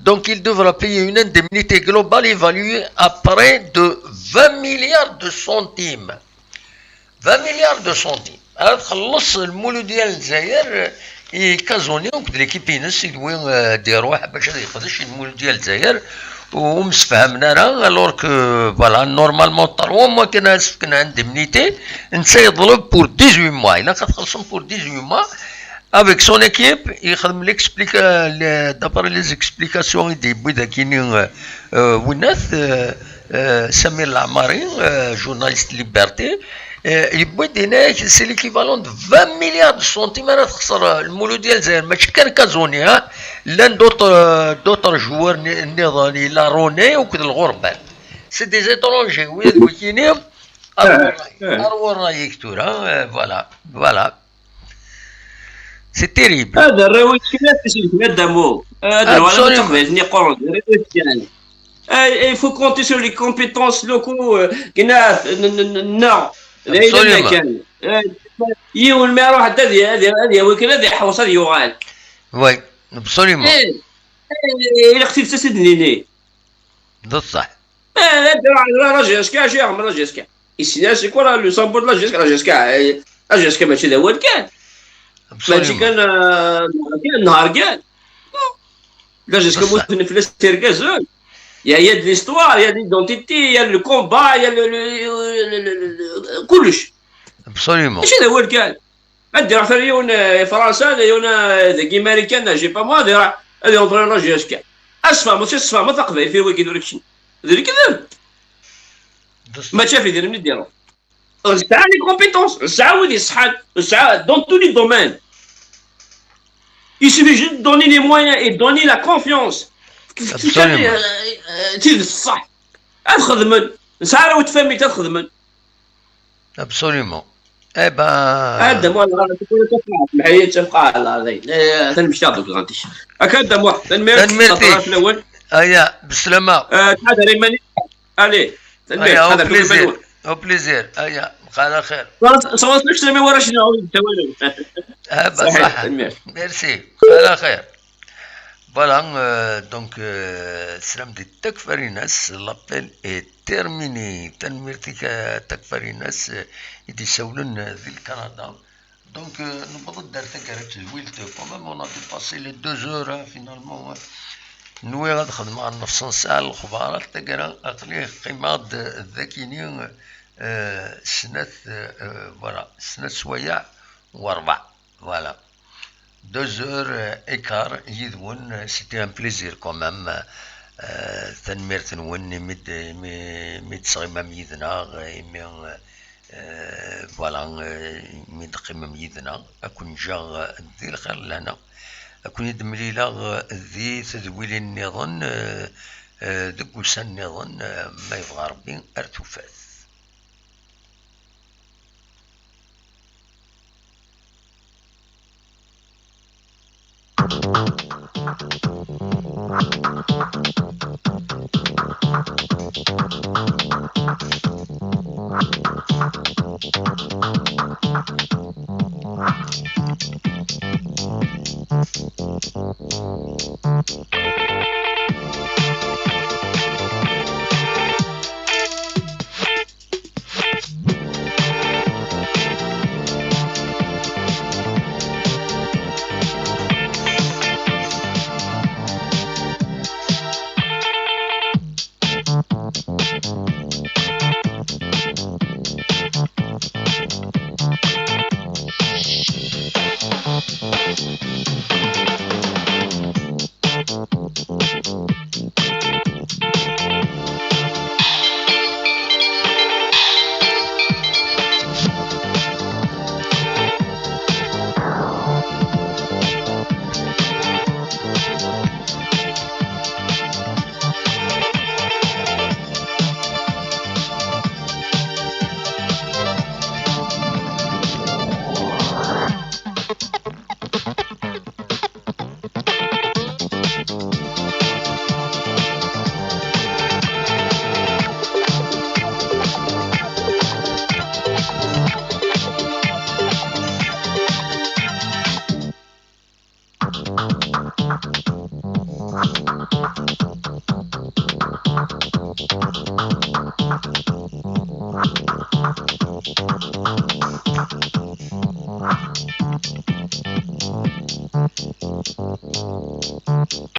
Donc il devra payer une indemnité globale évaluée à près de 20 milliards de centimes. 20 milliards de centimes. هذا تخلص المولود ديال الجزائر يكازوني وكد ليكيب ينس يدوي ديروح باش يقدرش المولود ديال الجزائر ومسفهمنا راه الوغ كو فوالا نورمالمون 3 موا كان اندمنيتي انت يطلب بور 18 موا الا كتخلصهم بور 18 موا افيك سون ايكيب يخدم ليكسبليكا دابار لي زيكسبليكاسيون يدي بودا كاينين وناث سمير العماري جورناليست ليبرتي يبوي هناك سي ليكيفالون دو 20 مليار دو سنتيم راه تخسر المولود ديال الجزائر ماشي كان كازوني لان دوطر جوار النضالي لا روني وكذا الغربال سي دي زيترونجي وكاينين اروار راهي كتورا فوالا سي تيريبل. هذا الرويت كيفاش دامو هذا ولا تقدرني قرض يعني il faut compter sur les compétences locaux قلنا نو لا كان يو الميروح هذه وكيل هذه حوص هذه يغال وي ابسوليمون الا اختي تسدني بصح راجل اسكا شي عمر راجل اسكا السيناس سي كوا لو سامبور راجل اسكا ماشي ذا هو كان ماشي كان نهار كان راجل اسكا موت في نفس تيركازون Il y a de l'histoire, il y a de l'identité, il y a le combat, il y a le كلش. Absolument. ماشي هذا هو الكال. ادي راه ريون فرنسا ريون ذاك امريكان جي با موا هذه اونترينور جي اس كا اصفى ماشي صفى ما تقبل في ويك يدير لك دير كذا ما شاف يدير من يديرو نسعى لي كومبيتونس نسعى ودي الصحه نسعى دون تو لي دومين il suffit juste de donner les moyens et donner la confiance تيد الصح تخدمن نسعى لو تفهمي تخدمن ابسوليومون اي با هذا مو معايا تفقع على هذه تنمشي دوك غاديش هكذا واحد تنميرتي الاول ايا بالسلامه تحضر يماني الي تنمير او بليزير ايا بقى على خير صوت لك سلامي ورا شنو صح ميرسي على خير فوالا دونك سلام دي تكفريناس لابيل اي تيرميني تنميرتك تكفريناس يدي يسولون ذي الكندا دونك نبغى دارتك راه تزويلت كومام اون ديباسي لي 2 اور فينالمون نوي غاد خدم على 900 ساعه الاخبار تقرا اقليه قيمه الذاكيني سنه فوالا سنه سوايع وربع فوالا 2 اور écart يدون سيتي ان بليزير كومام تنميرت نون ميد صغيمه ميدنا مي فوالا ميد قيمه ميدنا اكون جا ذي الخير لنا اكون يدم ليلا ذي تذويل النظام ذك وسن النظام ما يبغى ربي ارتفاث